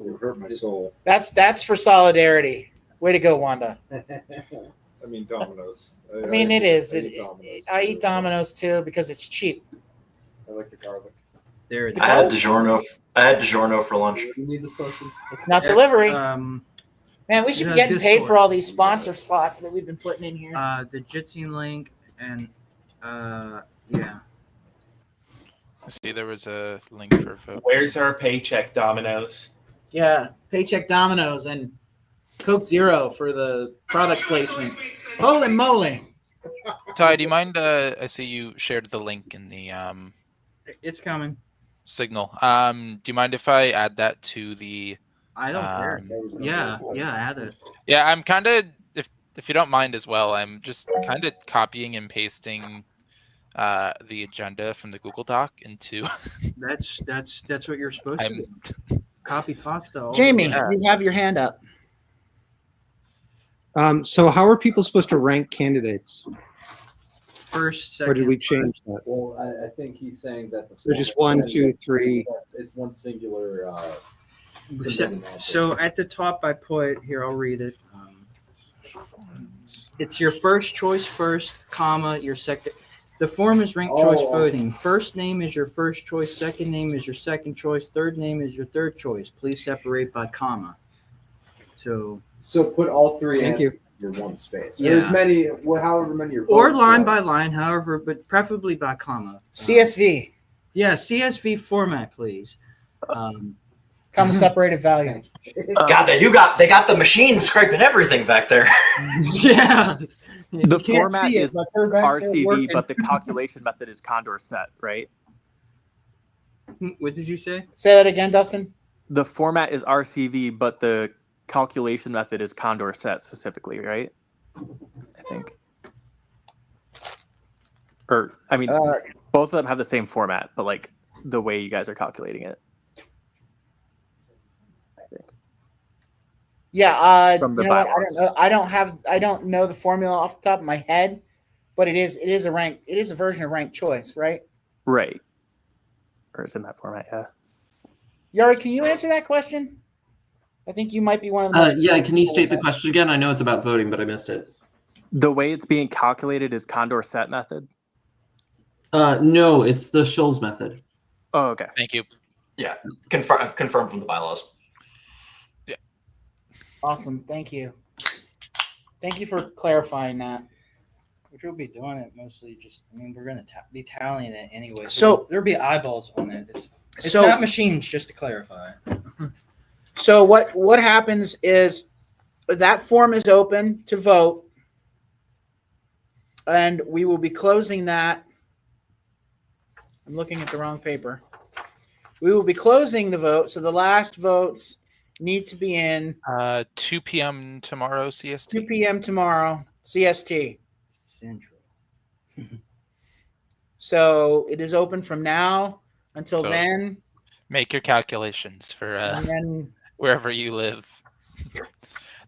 It hurt my soul. That's for solidarity. Way to go, Wanda. I mean, Domino's. I mean, it is. I eat Domino's. I eat Domino's too because it's cheap. I like the garlic. There it I had DiGiorno for lunch. You need this posted? It's not delivery. Um, Man, we should be the getting paid Discord. for all these sponsor slots that we've been putting in here. the Jitsi link and yeah. See, there was a link for vote. Where's our paycheck, Domino's? Yeah, Paycheck Domino's and Coke Zero for the product placement. Holy moly! Ty, do you mind? I see you shared the link in the It's coming. signal. Do you mind if I add that to the? I don't care. Yeah, add it. Yeah, I'm kind of if you don't mind as well. I'm just kind of copying and pasting the agenda from the Google Doc into. That's what you're supposed to do. Copy pasta. all Jamie, the way. you have your hand up. So how are people supposed to rank candidates? First, Or second. did we change that? Well, I think he's saying that. So just 1, 2, 3. It's one singular. So at the top, I put here. I'll read it. It's your first choice first, comma your second. The form is ranked choice voting. First name is your first choice. Second name is your second choice. Third name is your third choice. Please separate by comma. So put all three Thank answers in your one space. Yeah. There's many, however many you're or voting line for. by line, however, but preferably by comma. CSV. Yeah, CSV format, please. Comma separated value. God, they got the machine scraping everything back there. Yeah. The can't format see it, is but they're back there RCV, working. but the calculation method is Condorcet, right? What did you say? Say that again, Dustin. The format is RCV, but the calculation method is Condorcet specifically, right? I think. Or I mean, both of them have the same format, but like the way you guys are calculating it. Yeah, From the you know what? bylaws. I don't know the formula off the top of my head, but it is a version of ranked choice, right? Right. Or it's in that format, yeah. Yari, can you answer that question? I think you might be one of the most Yeah, can you state the question again? I know it's about voting, but I missed it. The way it's being calculated is Condorcet method. No, it's the Schulz method. Oh, okay. Thank you. Yeah, confirmed from the bylaws. Awesome. Thank you. Thank you for clarifying that. Which we'll be doing it mostly just, I mean, we're going to be tallying it anyway. So- there'll be eyeballs on it. It's So- not machines, just to clarify. So what happens is that form is open to vote. and we will be closing that. I'm looking at the wrong paper. We will be closing the vote, so the last votes need to be in 2 p.m. tomorrow CST. 2 p.m. tomorrow CST. Central. So it is open from now until So then. Make your calculations for And then wherever you live.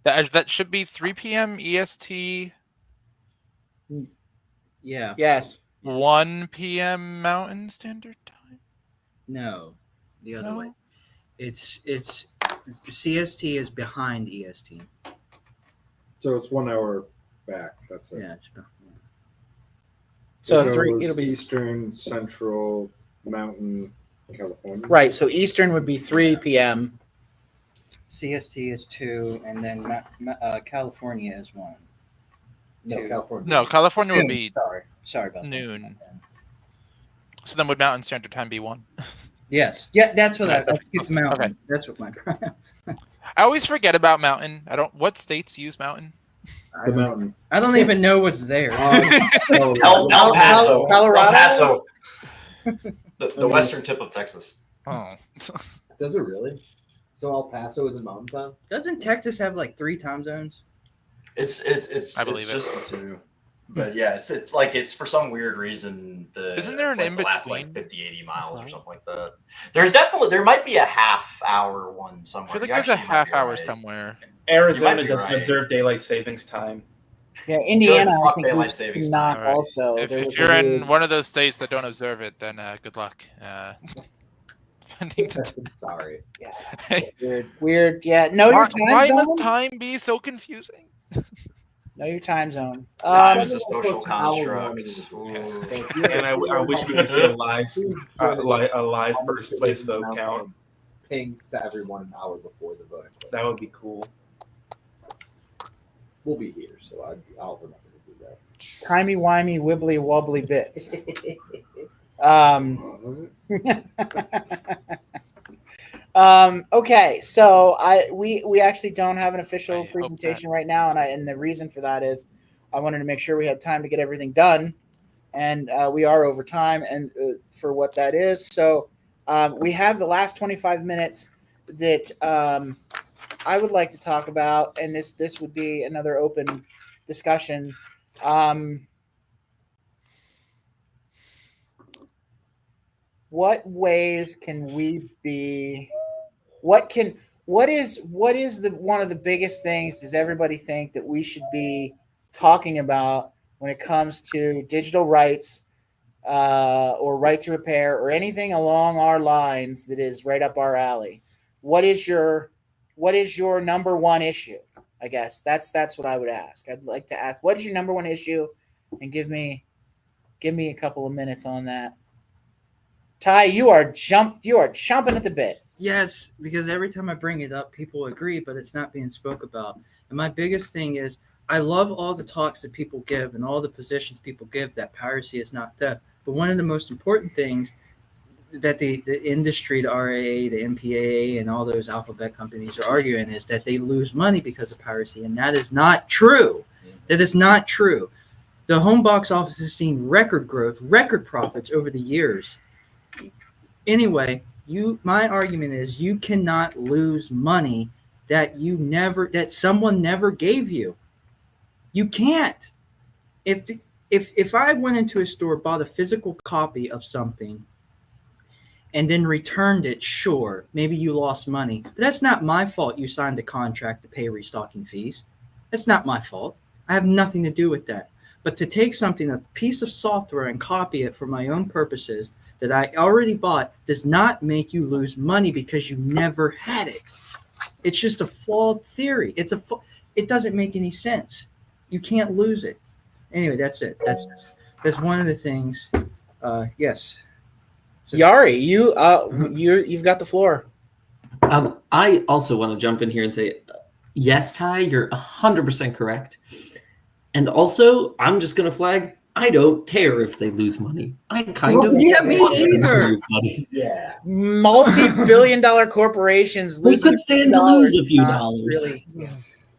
That should be 3 p.m. EST. Yeah. Yes. 1 p.m. Mountain Standard Time. No, the other No? way. It's CST is behind EST. So it's 1 hour back. That's it. Yeah, So It three. goes It'll be Eastern, Central, Mountain, California. right. So Eastern would be 3 p.m. CST is 2, and then California is 1. No, Two. California. No, California would Noon, be sorry about noon. So then would Mountain Standard Time be 1? Yes. Yeah, that's what I That's- skipped Mountain. okay. That's what my I always forget about Mountain. What states use Mountain? The mountain. I don't even know what's there. El Paso. Colorado? El Paso. The western tip of Texas. Oh. Does it really? So El Paso is a mountain town? Doesn't Texas have like 3 time zones? It's I believe it's it. just the 2. But yeah, it's like it's for some weird reason Isn't there it's an like the last in-between? like 50, 80 miles or something like that. There might be a half-hour one I somewhere. feel like You there's a actually might half be hour right. somewhere. Arizona be doesn't right. observe daylight savings time. Yeah, Indiana. I fuck think daylight was savings not All right. also. There If was you're a in weird- one of those states that don't observe it, then good luck. Finding the Sorry. weird. Yeah, know your time why zone. must time be so confusing? Know your time zone. Time is a social construct. And I wish we could see a live first place vote count. Ping to everyone an hour before the voting. That would be cool. We'll be here, so I'll remember to do that. Timey wimey wibbly wobbly bits. Okay, so we actually don't have an official presentation right now, and the reason for that is I wanted to make sure we had time to get everything done, and we are over time and for what that is. So we have the last 25 minutes that I would like to talk about, and this would be another open discussion. What ways can we be? What is the one of the biggest things does everybody think that we should be talking about when it comes to digital rights or right to repair or anything along our lines that is right up our alley? What is your number one issue? I guess that's what I would ask. I'd like to ask, what is your number one issue, and give me a couple of minutes on that. Ty, you are chomping at the bit. Yes, because every time I bring it up, people agree, but it's not being spoke about. And my biggest thing is, I love all the talks that people give and all the positions people give that piracy is not theft. But one of the most important things that the industry, the RAA, the MPAA, and all those alphabet companies are arguing is that they lose money because of piracy, and that is not true. That is not true. The home box office has seen record growth, record profits over the years. Anyway, my argument is you cannot lose money that someone never gave you. You can't. If I went into a store, bought a physical copy of something, and then returned it, sure, maybe you lost money. But that's not my fault you signed a contract to pay restocking fees. That's not my fault. I have nothing to do with that. But to take something, a piece of software, and copy it for my own purposes that I already bought does not make you lose money because you never had it. It's just a flawed theory. It doesn't make any sense. You can't lose it. Anyway, that's it. That's one of the things. Yes. Yari, you've got the floor. I also want to jump in here and say, yes, Ty, you're 100% correct. And also, I'm just going to flag, I don't care if they lose money. I kind of Yeah, me want them to either. lose money. Yeah. Multi-billion-dollar corporations. We losing could stand to lose a few not dollars. Really. Yeah.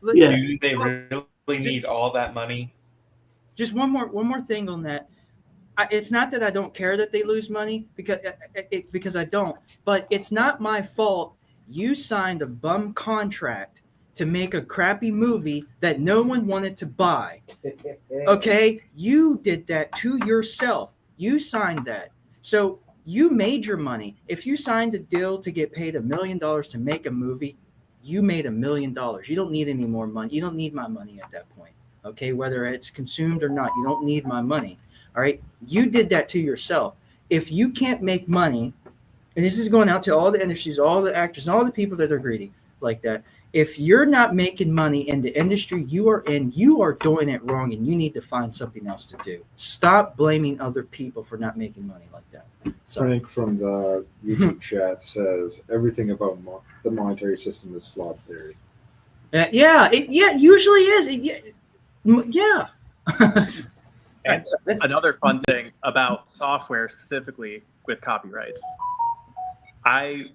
Do they really need all that money? just one more thing on that. It's not that I don't care that they lose money because I don't, but it's not my fault. You signed a bum contract to make a crappy movie that no one wanted to buy. Okay, you did that to yourself. You signed that, so you made your money. If you signed a deal to get paid $1 million to make a movie, you made $1 million. You don't need any more money. You don't need my money at that point. Okay, whether it's consumed or not, you don't need my money. All right, you did that to yourself. If you can't make money, and this is going out to all the industries, all the actors, and all the people that are greedy like that. If you're not making money in the industry you are in, you are doing it wrong, and you need to find something else to do. Stop blaming other people for not making money like that. Frank from the YouTube chat says everything about the monetary system is flawed theory. Usually is. Yeah. And another fun thing about software specifically with copyrights, I'm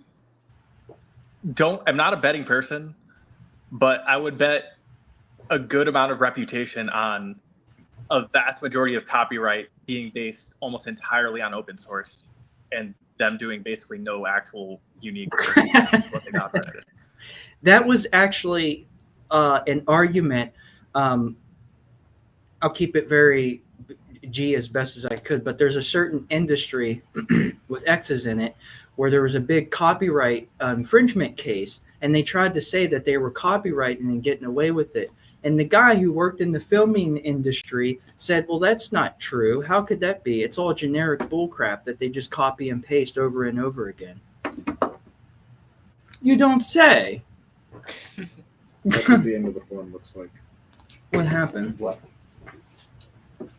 not a betting person, but I would bet a good amount of reputation on a vast majority of copyright being based almost entirely on open source and them doing basically no actual unique what they copyrighted. That was actually an argument. I'll keep it very G as best as I could, but there's a certain industry with X's in it where there was a big copyright infringement case, and they tried to say that they were copyrighting and getting away with it. And the guy who worked in the filming industry said, well, that's not true. How could that be? It's all generic bullcrap that they just copy and paste over and over again. You don't say. That's what the end of the form looks like. What happened? What?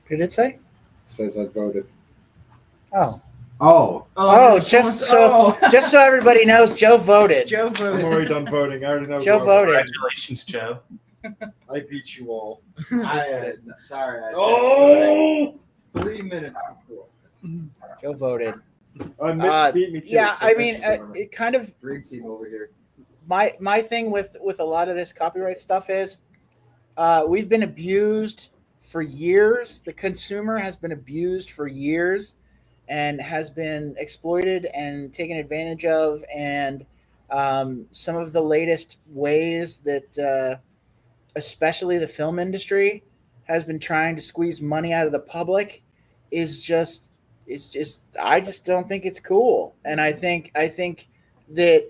Did it say? It says I voted. Just so everybody knows, Joe voted. Joe voted. I'm already done voting. I already know. Joe voted. Congratulations, Joe. I beat you all. Sorry. 3 minutes before. Joe voted. Mitch beat me too. Yeah, so I mean, Mitch it kind of dream team over here. My thing with a lot of this copyright stuff is we've been abused for years. The consumer has been abused for years and has been exploited and taken advantage of. And some of the latest ways that especially the film industry has been trying to squeeze money out of the public is just I just don't think it's cool. And I think that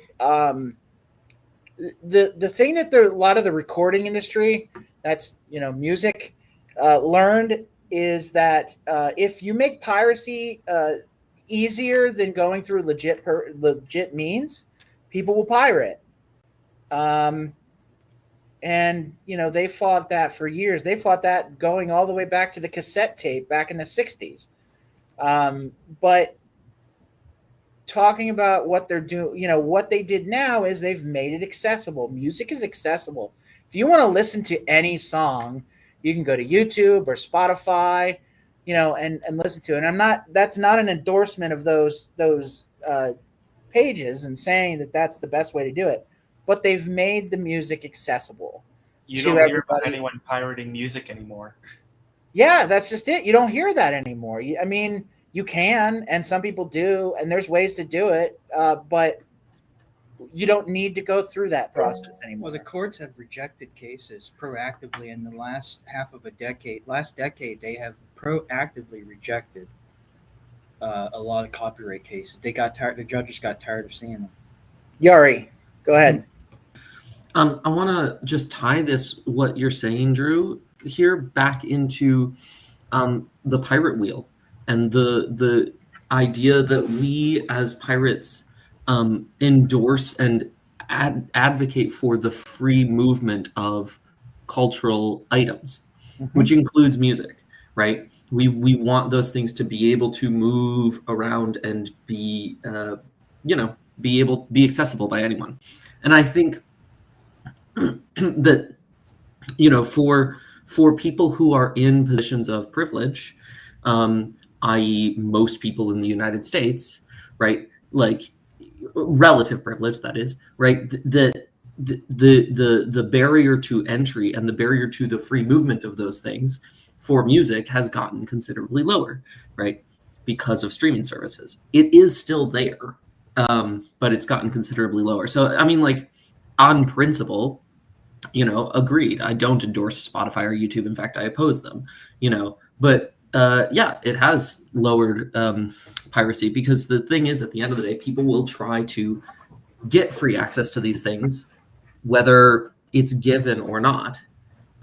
the thing that a lot of the recording industry, that's music, learned is that if you make piracy easier than going through legit means, people will pirate. And they fought that for years. They fought that going all the way back to the cassette tape back in the 60s. But talking about what they're doing, what they did now is they've made it accessible. Music is accessible. If you want to listen to any song, you can go to YouTube or Spotify, and listen to it. And that's not an endorsement of those pages and saying that that's the best way to do it, but they've made the music accessible. You don't hear about anyone pirating music anymore. Yeah, that's just it. You don't hear that anymore. I mean, you can, and some people do, and there's ways to do it, but you don't need to go through that process anymore. Well, the courts have rejected cases proactively in the last decade. They have proactively rejected a lot of copyright cases. They got tired. The judges got tired of seeing them. Yari, go ahead. I want to just tie what you're saying, Drew, here back into the pirate wheel and the idea that we as pirates endorse and advocate for the free movement of cultural items, which includes music, right? We want those things to be able to move around and be accessible by anyone. And I think that for people who are in positions of privilege, i.e. most people in the United States, right? Like relative privilege, that is, right? The barrier to entry and the barrier to the free movement of those things for music has gotten considerably lower, right? Because of streaming services. It is still there, but it's gotten considerably lower. So, I mean, like, on principle, you know, agreed. I don't endorse Spotify or YouTube. In fact, I oppose them, you know, but yeah, it has lowered piracy, because the thing is, at the end of the day, people will try to get free access to these things, whether it's given or not.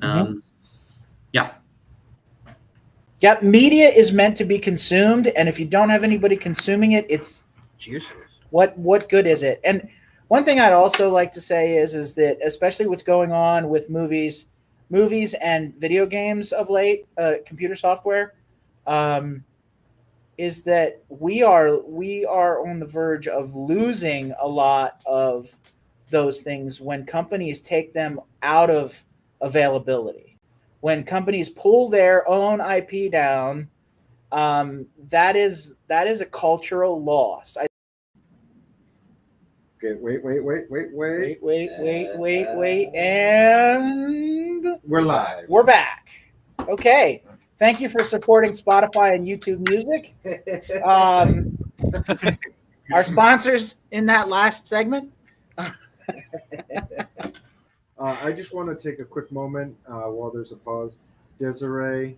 Yeah. Yep, media is meant to be consumed, and if you don't have anybody consuming it, it's what good is it? And one thing I'd also like to say is that, especially what's going on with movies and video games of late, computer software, is that we are on the verge of losing a lot of those things when companies take them out of availability. When companies pull their own IP down, that is a cultural loss. Okay, wait, and we're live. We're back. Okay. Thank you for supporting Spotify and YouTube Music. Our sponsors in that last segment. I just want to take a quick moment while there's a pause. Desiree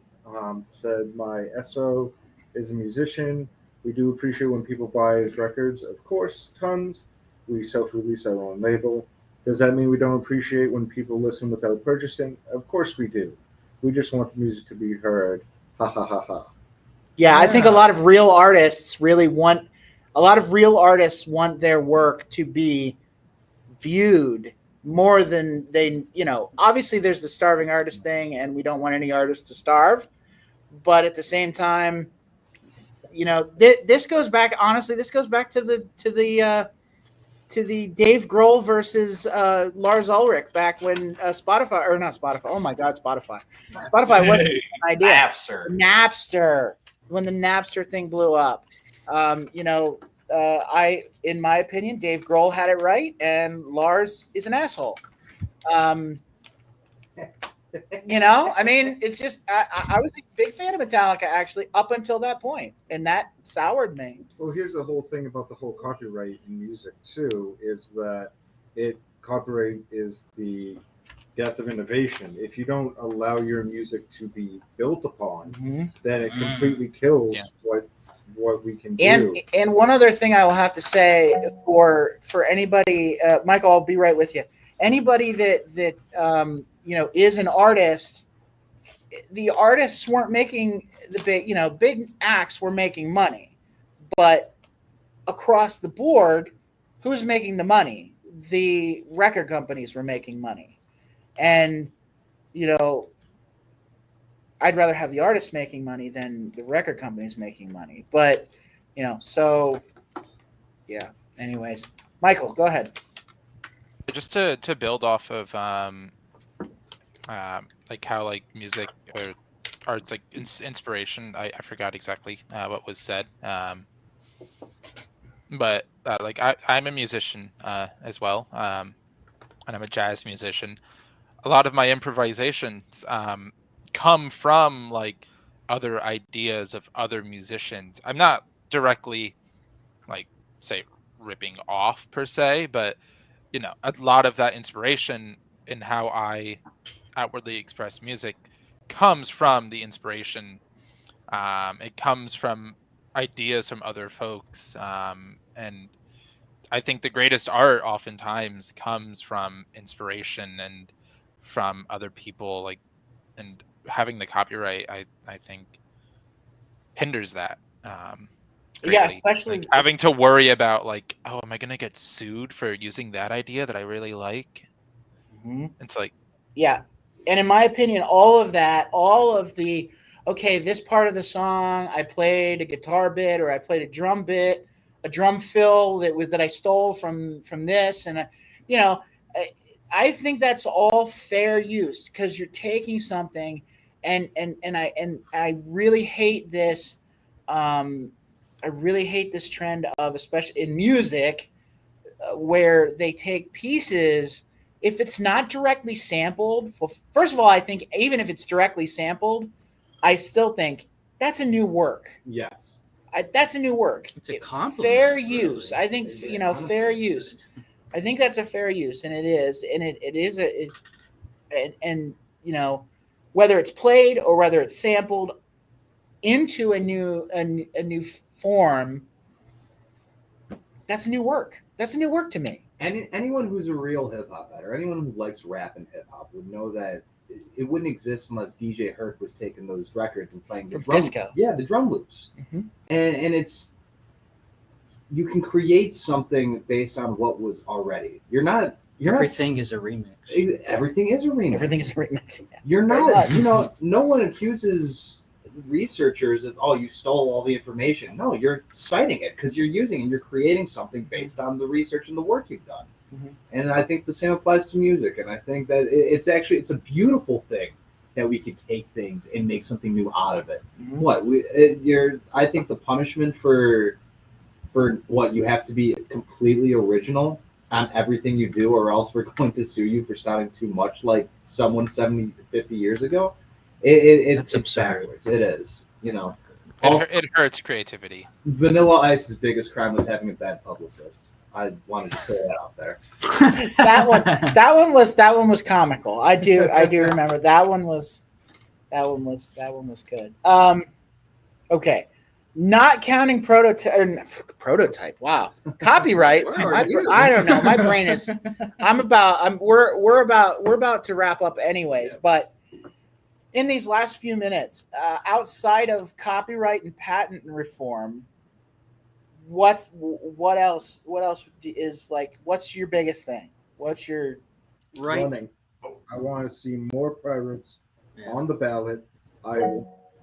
said, my SO is a musician. We do appreciate when people buy his records. Of course, tons. We self-release our own label. Does that mean we don't appreciate when people listen without purchasing? Of course we do. We just want the music to be heard. Ha ha ha ha. Yeah, I think a lot of real artists want their work to be viewed more than they, you know, obviously there's the starving artist thing, and we don't want any artist to starve. But at the same time, you know, this goes back to the Dave Grohl versus Lars Ulrich back when Spotify, or not Spotify. Oh my God, Spotify wasn't an idea. Napster. When the Napster thing blew up, you know, in my opinion, Dave Grohl had it right, and Lars is an asshole. You know, I mean, it's just I was a big fan of Metallica actually up until that point, and that soured me. Well, here's the whole thing about the whole copyright in music too, is that copyright is the death of innovation. If you don't allow your music to be built upon, then it completely kills what we can do. And one other thing I will have to say for anybody, Michael, I'll be right with you. Anybody that you know, is an artist, the artists weren't making the big acts were making money, but across the board, who's making the money? The record companies were making money. And, you know, I'd rather have the artists making money than the record companies making money. But, you know, so yeah. Anyways, Michael, go ahead. Just to build off of like how like music or art's like inspiration. I forgot exactly what was said. But like I'm a musician as well, and I'm a jazz musician. A lot of my improvisations come from like other ideas of other musicians. I'm not directly like say ripping off per se, but you know, a lot of that inspiration in how I outwardly express music comes from the inspiration. It comes from ideas from other folks, and I think the greatest art oftentimes comes from inspiration and from other people. Like, and having the copyright, I think hinders that. Yeah, especially like having to worry about like, oh, am I gonna get sued for using that idea that I really like? It's like, yeah. And in my opinion, all of the, okay, this part of the song, I played a guitar bit, or I played a drum bit, a drum fill that I stole from this. And, you know, I think that's all fair use, because you're taking something and I really hate this. I really hate this trend of, especially in music, where they take pieces. If it's not directly sampled, well, first of all, I think even if it's directly sampled, I still think that's a new work. Yes. That's a new work. It's a compliment. Fair use. I think fair use. I think that's a fair use, and it is, and it is and whether it's played or whether it's sampled into a new form, that's a new work. That's a new work to me. Anyone who's a real hip hop head or anyone who likes rap and hip hop would know that it wouldn't exist unless DJ Herc was taking those records and playing the From drum, disco. yeah, the drum loops, and it's you can create something based on what was already. Everything is a remix. Everything is a remix. Everything is a remix. Yeah. You're Very not, much. no one accuses researchers of, oh, you stole all the information. No, you're citing it because you're using it and you're creating something based on the research and the work you've done. And I think the same applies to music. And I think that it's a beautiful thing that we could take things and make something new out of it. I think the punishment for what you have to be completely original on everything you do, or else we're going to sue you for sounding too much like someone 50 years ago. It's backwards. It is, It hurts creativity. Vanilla Ice's biggest crime was having a bad publicist. I wanted to throw that out there. that one was comical. I do remember that one was good. Okay. Not counting prototype. Wow. Copyright. I don't know. My brain is we're about to wrap up anyways, but in these last few minutes, outside of copyright and patent reform, what else is like, what's your biggest thing? What's your running? I want to see more pirates on the ballot.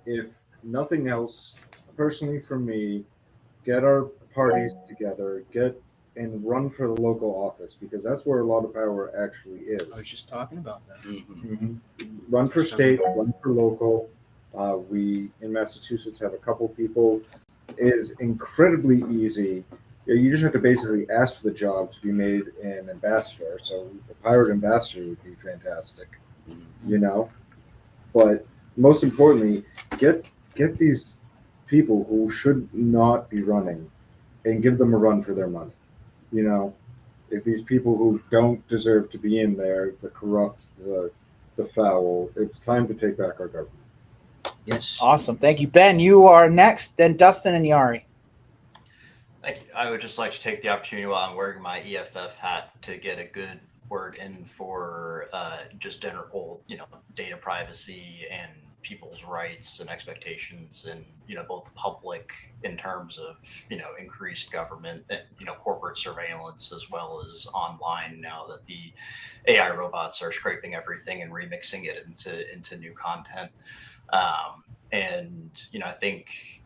If nothing else, personally for me, get our parties together, and run for the local office, because that's where a lot of power actually is. I was just talking about that. Run for state, run for local. We in Massachusetts have a couple people. It is incredibly easy. You just have to basically ask for the job to be made an ambassador. So the pirate ambassador would be fantastic, But most importantly, get these people who should not be running and give them a run for their money. If these people who don't deserve to be in there, the corrupt, the foul, it's time to take back our government. Yes. Awesome. Thank you. Ben, you are next, then Dustin and Yari. Thank you. I would just like to take the opportunity while I'm wearing my EFF hat to get a good word in for just general, data privacy and people's rights and expectations, and both the public in terms of increased government and corporate surveillance, as well as online now that the AI robots are scraping everything and remixing it into new content. And I think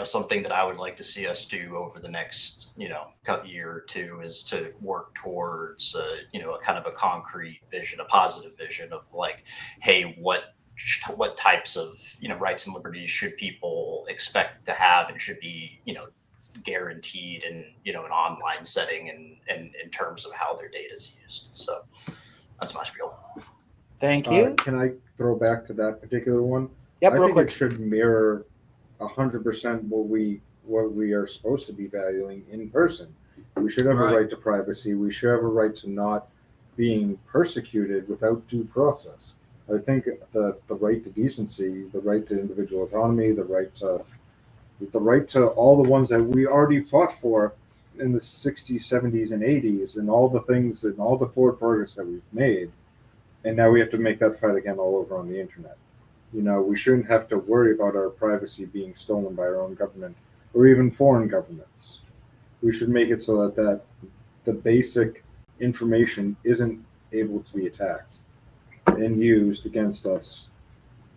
something that I would like to see us do over the next year or two is to work towards a kind of a concrete vision, a positive vision of like, hey, what types of rights and liberties should people expect to have and should be guaranteed in an online setting and in terms of how their data is used. So that's my spiel. Thank you. Can I throw back to that particular one? Yep, I real think quick. it should mirror 100% what we are supposed to be valuing in person. We should have a right to privacy. We should have a right to not being persecuted without due process. I think the right to decency, the right to individual autonomy, the right to all the ones that we already fought for in the 60s, 70s, and 80s, and all the things and all the forward progress that we've made, and now we have to make that fight again all over on the internet. We shouldn't have to worry about our privacy being stolen by our own government or even foreign governments. We should make it so that the basic information isn't able to be attacked and used against us.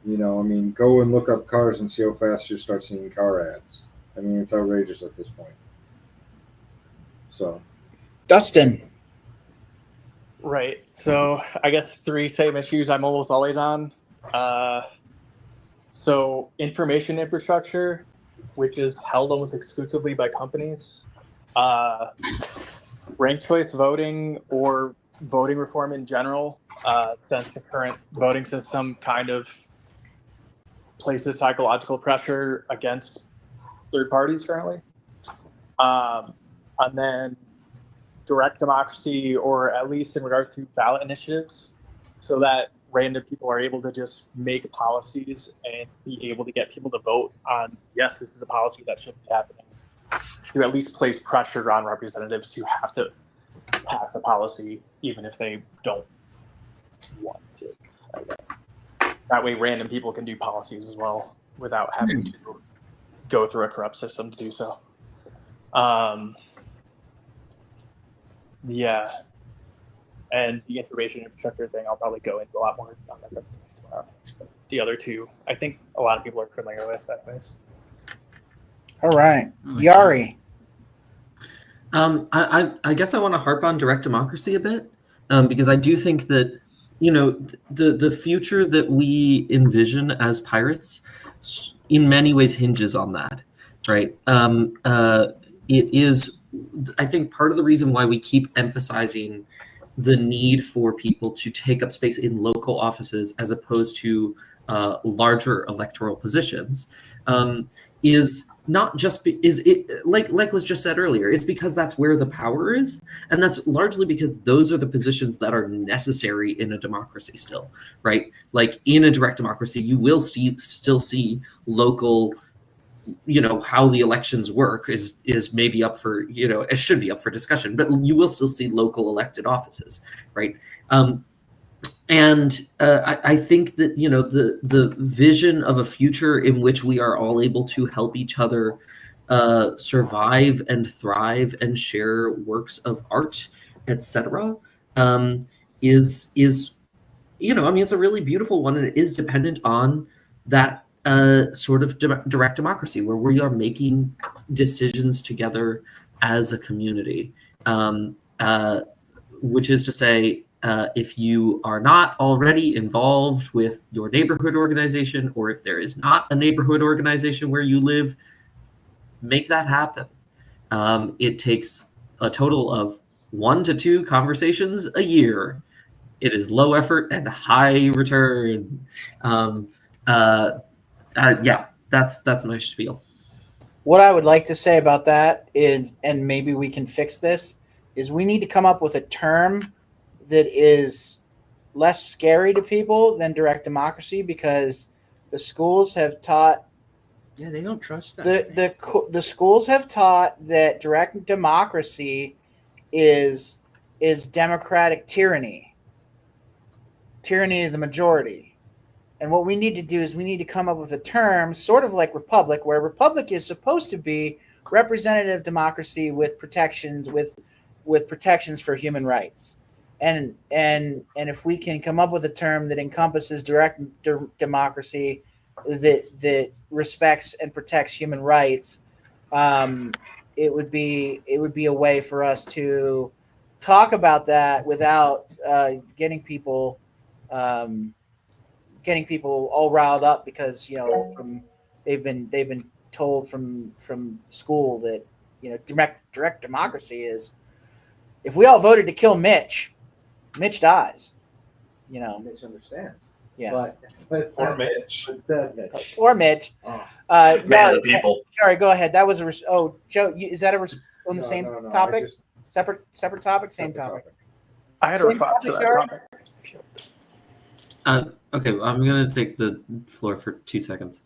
Go and look up cars and see how fast you start seeing car ads. It's outrageous at this point. So, Dustin. Right. So I guess 3 same issues I'm almost always on. So information infrastructure, which is held almost exclusively by companies, ranked choice voting or voting reform in general, since the current voting system kind of places psychological pressure against third parties currently. And then direct democracy, or at least in regard to ballot initiatives, so that random people are able to just make policies and be able to get people to vote on, yes, this is a policy that should be happening, to at least place pressure on representatives to have to pass a policy, even if they don't want it, I guess. That way random people can do policies as well without having to go through a corrupt system to do so. Yeah. And the information infrastructure thing, I'll probably go into a lot more on that presentation tomorrow. But the other two, I think a lot of people are familiar with anyways. All right. Yari. I guess I want to harp on direct democracy a bit, because I do think that, the future that we envision as pirates in many ways hinges on that, right? It is, I think, part of the reason why we keep emphasizing the need for people to take up space in local offices as opposed to larger electoral positions is not just like was just said earlier. It's because that's where the power is, and that's largely because those are the positions that are necessary in a democracy still, right? Like in a direct democracy, you will still see local, how the elections work is maybe up for, it should be up for discussion, but you will still see local elected offices, right? And I think that, the vision of a future in which we are all able to help each other survive and thrive and share works of art, etc., is it's a really beautiful one, and it is dependent on that sort of direct democracy where we are making decisions together as a community, which is to say, if you are not already involved with your neighborhood organization, or if there is not a neighborhood organization where you live, make that happen. It takes a total of 1 to 2 conversations a year. It is low effort and high return. Yeah, that's my spiel. What I would like to say about that is, and maybe we can fix this, is we need to come up with a term that is less scary to people than direct democracy, because the schools have taught. Yeah, they don't trust that. The schools have taught that direct democracy is democratic tyranny of the majority. And what we need to do is we need to come up with a term sort of like republic, where republic is supposed to be representative democracy with protections for human rights. And if we can come up with a term that encompasses direct democracy that respects and protects human rights, it would be a way for us to talk about that without getting people all riled up because they've been told from school that direct democracy is, if we all voted to kill Mitch dies. Mitch understands. Yeah. But Poor Mitch. Or Mitch. Oh. Man of the people. Sorry, go ahead. That was Joe. Is that on the same topic? Separate topic. Same topic. I had a response to that topic. Okay, I'm going to take the floor for 2 seconds.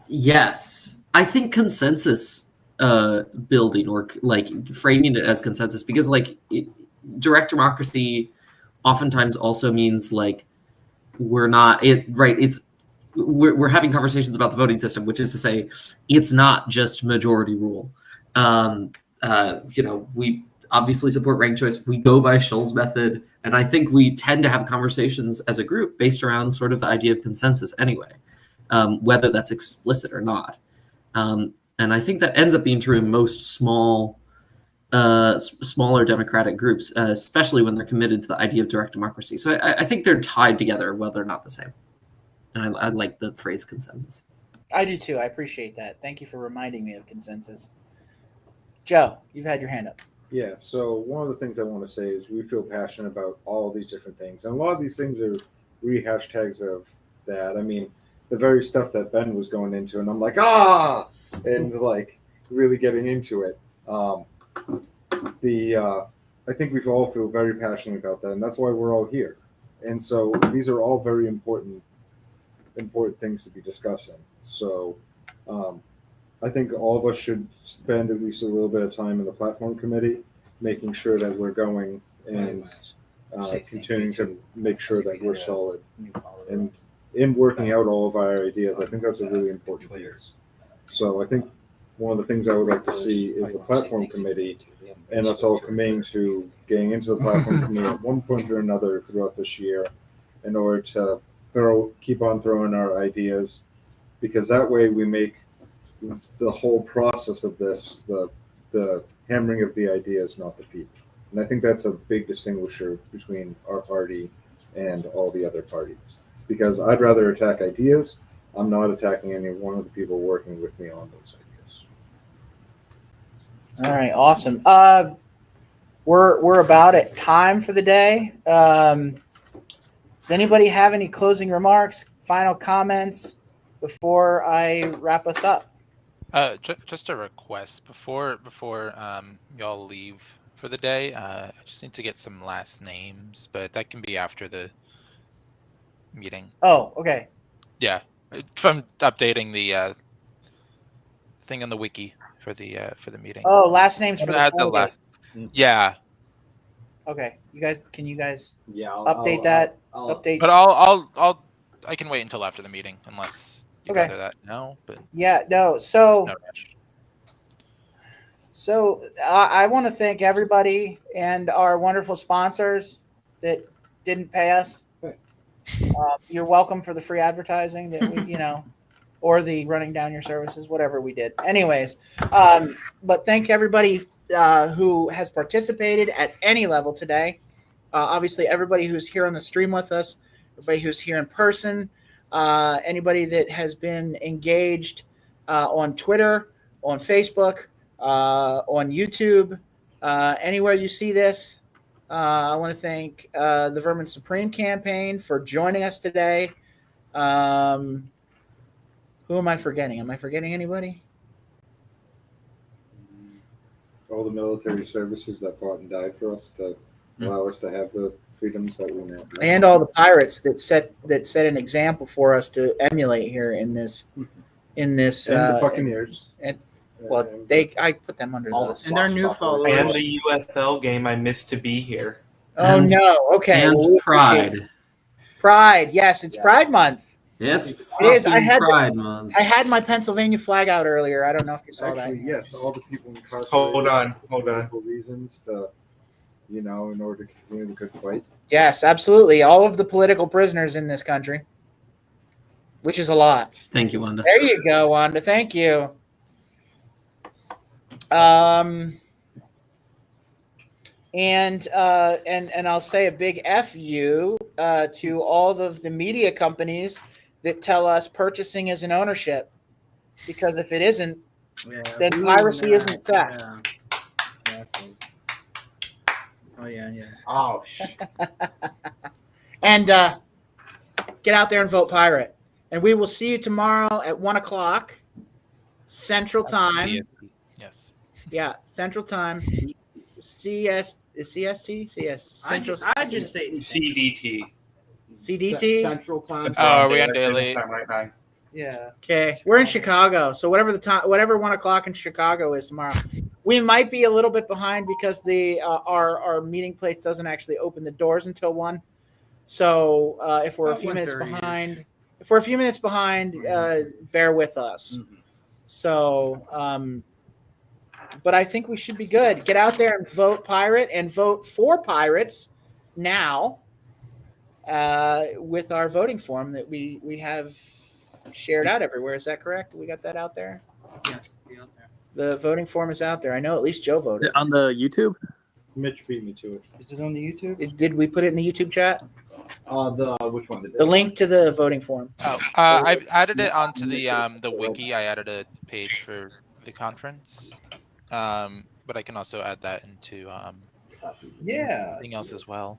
Yes, I think consensus building, or framing it as consensus, because direct democracy oftentimes also means we're having conversations about the voting system, which is to say it's not just majority rule. We obviously support ranked choice. We go by Scholl's method, and I think we tend to have conversations as a group based around sort of the idea of consensus anyway, whether that's explicit or not. And I think that ends up being true in most smaller democratic groups, especially when they're committed to the idea of direct democracy. So I think they're tied together, whether or not the same. And I like the phrase consensus. I do too. I appreciate that. Thank you for reminding me of consensus. Joe, you've had your hand up. Yeah, so one of the things I want to say is we feel passionate about all of these different things. And a lot of these things are rehashtags of that. I mean, the very stuff that Ben was going into, and I'm like, ah, and like really getting into it. I think we all feel very passionate about that, and that's why we're all here. And so these are all very important things to be discussing. So I think all of us should spend at least a little bit of time in the platform committee, making sure that we're going and continuing to make sure that we're solid. And in working out all of our ideas, I think that's a really important piece. So I think one of the things I would like to see is the platform committee and us all committing to getting into the platform committee at one point or another throughout this year in order to keep on throwing our ideas, because that way we make the whole process of this the hammering of the ideas, not the people. And I think that's a big distinguisher between our party and all the other parties, because I'd rather attack ideas. I'm not attacking any one of the people working with me on those ideas. All right, awesome. We're about at time for the day. Does anybody have any closing remarks, final comments before I wrap us up? Just a request before y'all leave for the day. I just need to get some last names, but that can be after the meeting. Oh, okay. Yeah, from updating the thing on the wiki for the meeting. Oh, last names for the folder. Yeah. Okay, can you guys I'll update that? Update. But I can wait until after the meeting unless you Okay. gather that now. But Yeah, no. So, no rush. I want to thank everybody and our wonderful sponsors that didn't pay us. You're welcome for the free advertising that we, or the running down your services, whatever we did. Anyways, but thank everybody who has participated at any level today. Obviously, everybody who's here on the stream with us, everybody who's here in person, anybody that has been engaged on Twitter, on Facebook, on YouTube, anywhere you see this. I want to thank the Vermin Supreme campaign for joining us today. Who am I forgetting? Am I forgetting anybody? All the military services that fought and died for us to allow us to have the freedoms that we now have. And all the pirates that set an example for us to emulate here in this. And the Buccaneers. I put them under those. And our new followers. And the UFL game I missed to be here. Oh no! Okay. And well, we Pride. appreciate it. Pride. Yes, it's Pride Month. It's It is. Pride Month. I had my Pennsylvania flag out earlier. I don't know if you saw Actually, that. yes, all the people incarcerated. Hold on. For reasons to, in order to continue the good fight. Yes, absolutely. All of the political prisoners in this country, which is a lot. Thank you, Wanda. There you go, Wanda. Thank you. And I'll say a big F you to all of the media companies that tell us purchasing is an ownership, because if it isn't, then piracy isn't theft. Exactly. Oh yeah. Oh, And get out there and vote pirate. And we will see you tomorrow at 1:00 Central Time. Yes. Yeah, Central Time. CST? Central. I just say CDT. CDT. Central Time. Oh, are we on daily? Yeah. Okay, we're in Chicago, so whatever 1:00 in Chicago is tomorrow. We might be a little bit behind because our meeting place doesn't actually open the doors until 1. So if we're a few minutes behind, bear with us. Mm-hmm. So, but I think we should be good. Get out there and vote pirate and vote for pirates now with our voting form that we have shared out everywhere. Is that correct? We got that out there? Yeah, be out there. The voting form is out there. I know at least Joe voted. On the YouTube? Mitch beat me to it. Is it on the YouTube? Did we put it in the YouTube chat? Which one? The link to the voting form. I added it onto the wiki. I added a page for the conference, but I can also add that into Yeah. anything else as well.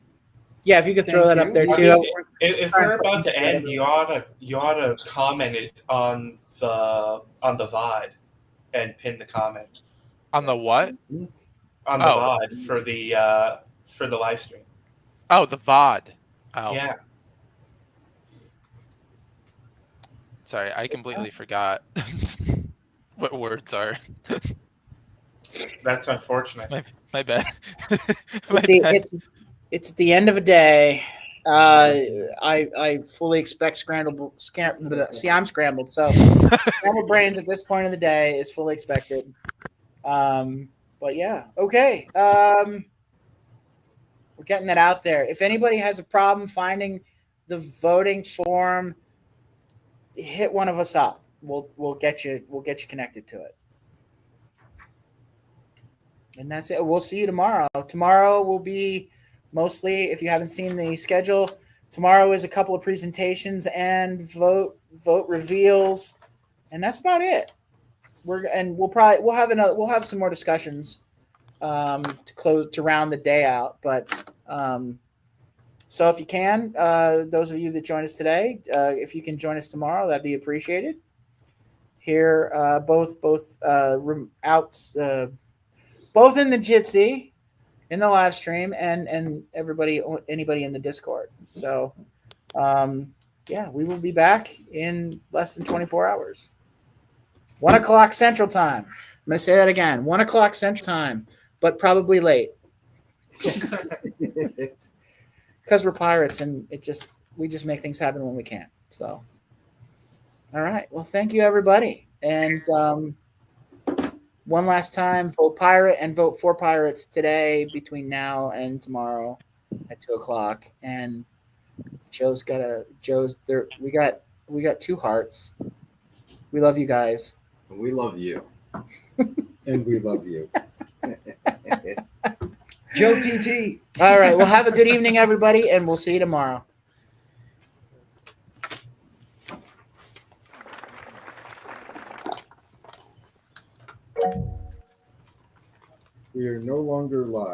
Yeah, if you could throw Thank that up there I too. mean, if we're about to end, you ought to comment it on the VOD and pin the comment On the what? on the Oh. VOD for the live stream. Oh, the VOD. Oh. Yeah. Sorry, I completely forgot what words are. That's unfortunate. My bad. It's at the end of a day. I fully expect scrambled. See, I'm scrambled. So scrambled brains at this point of the day is fully expected. But yeah, okay. We're getting that out there. If anybody has a problem finding the voting form, hit one of us up. We'll get you connected to it. And that's it. We'll see you tomorrow. Tomorrow will be mostly, if you haven't seen the schedule, tomorrow is a couple of presentations and vote reveals, and that's about it. We'll have some more discussions to round the day out. But so if you can, those of you that joined us today, if you can join us tomorrow, that'd be appreciated. Here, both in the Jitsi, in the live stream, and anybody in the Discord. So, yeah, we will be back in less than 24 hours. 1 o'clock Central Time. I'm going to say that again. 1 o'clock Central Time, but probably late. Because we're pirates, and we just make things happen when we can. So, all right. Well, thank you, everybody. And one last time, vote pirate and vote for pirates today between now and tomorrow at 2 o'clock. And we got 2 hearts. We love you guys. We love you. And we love you. Joe PT. All right. Well, have a good evening, everybody, and we'll see you tomorrow. We are no longer live.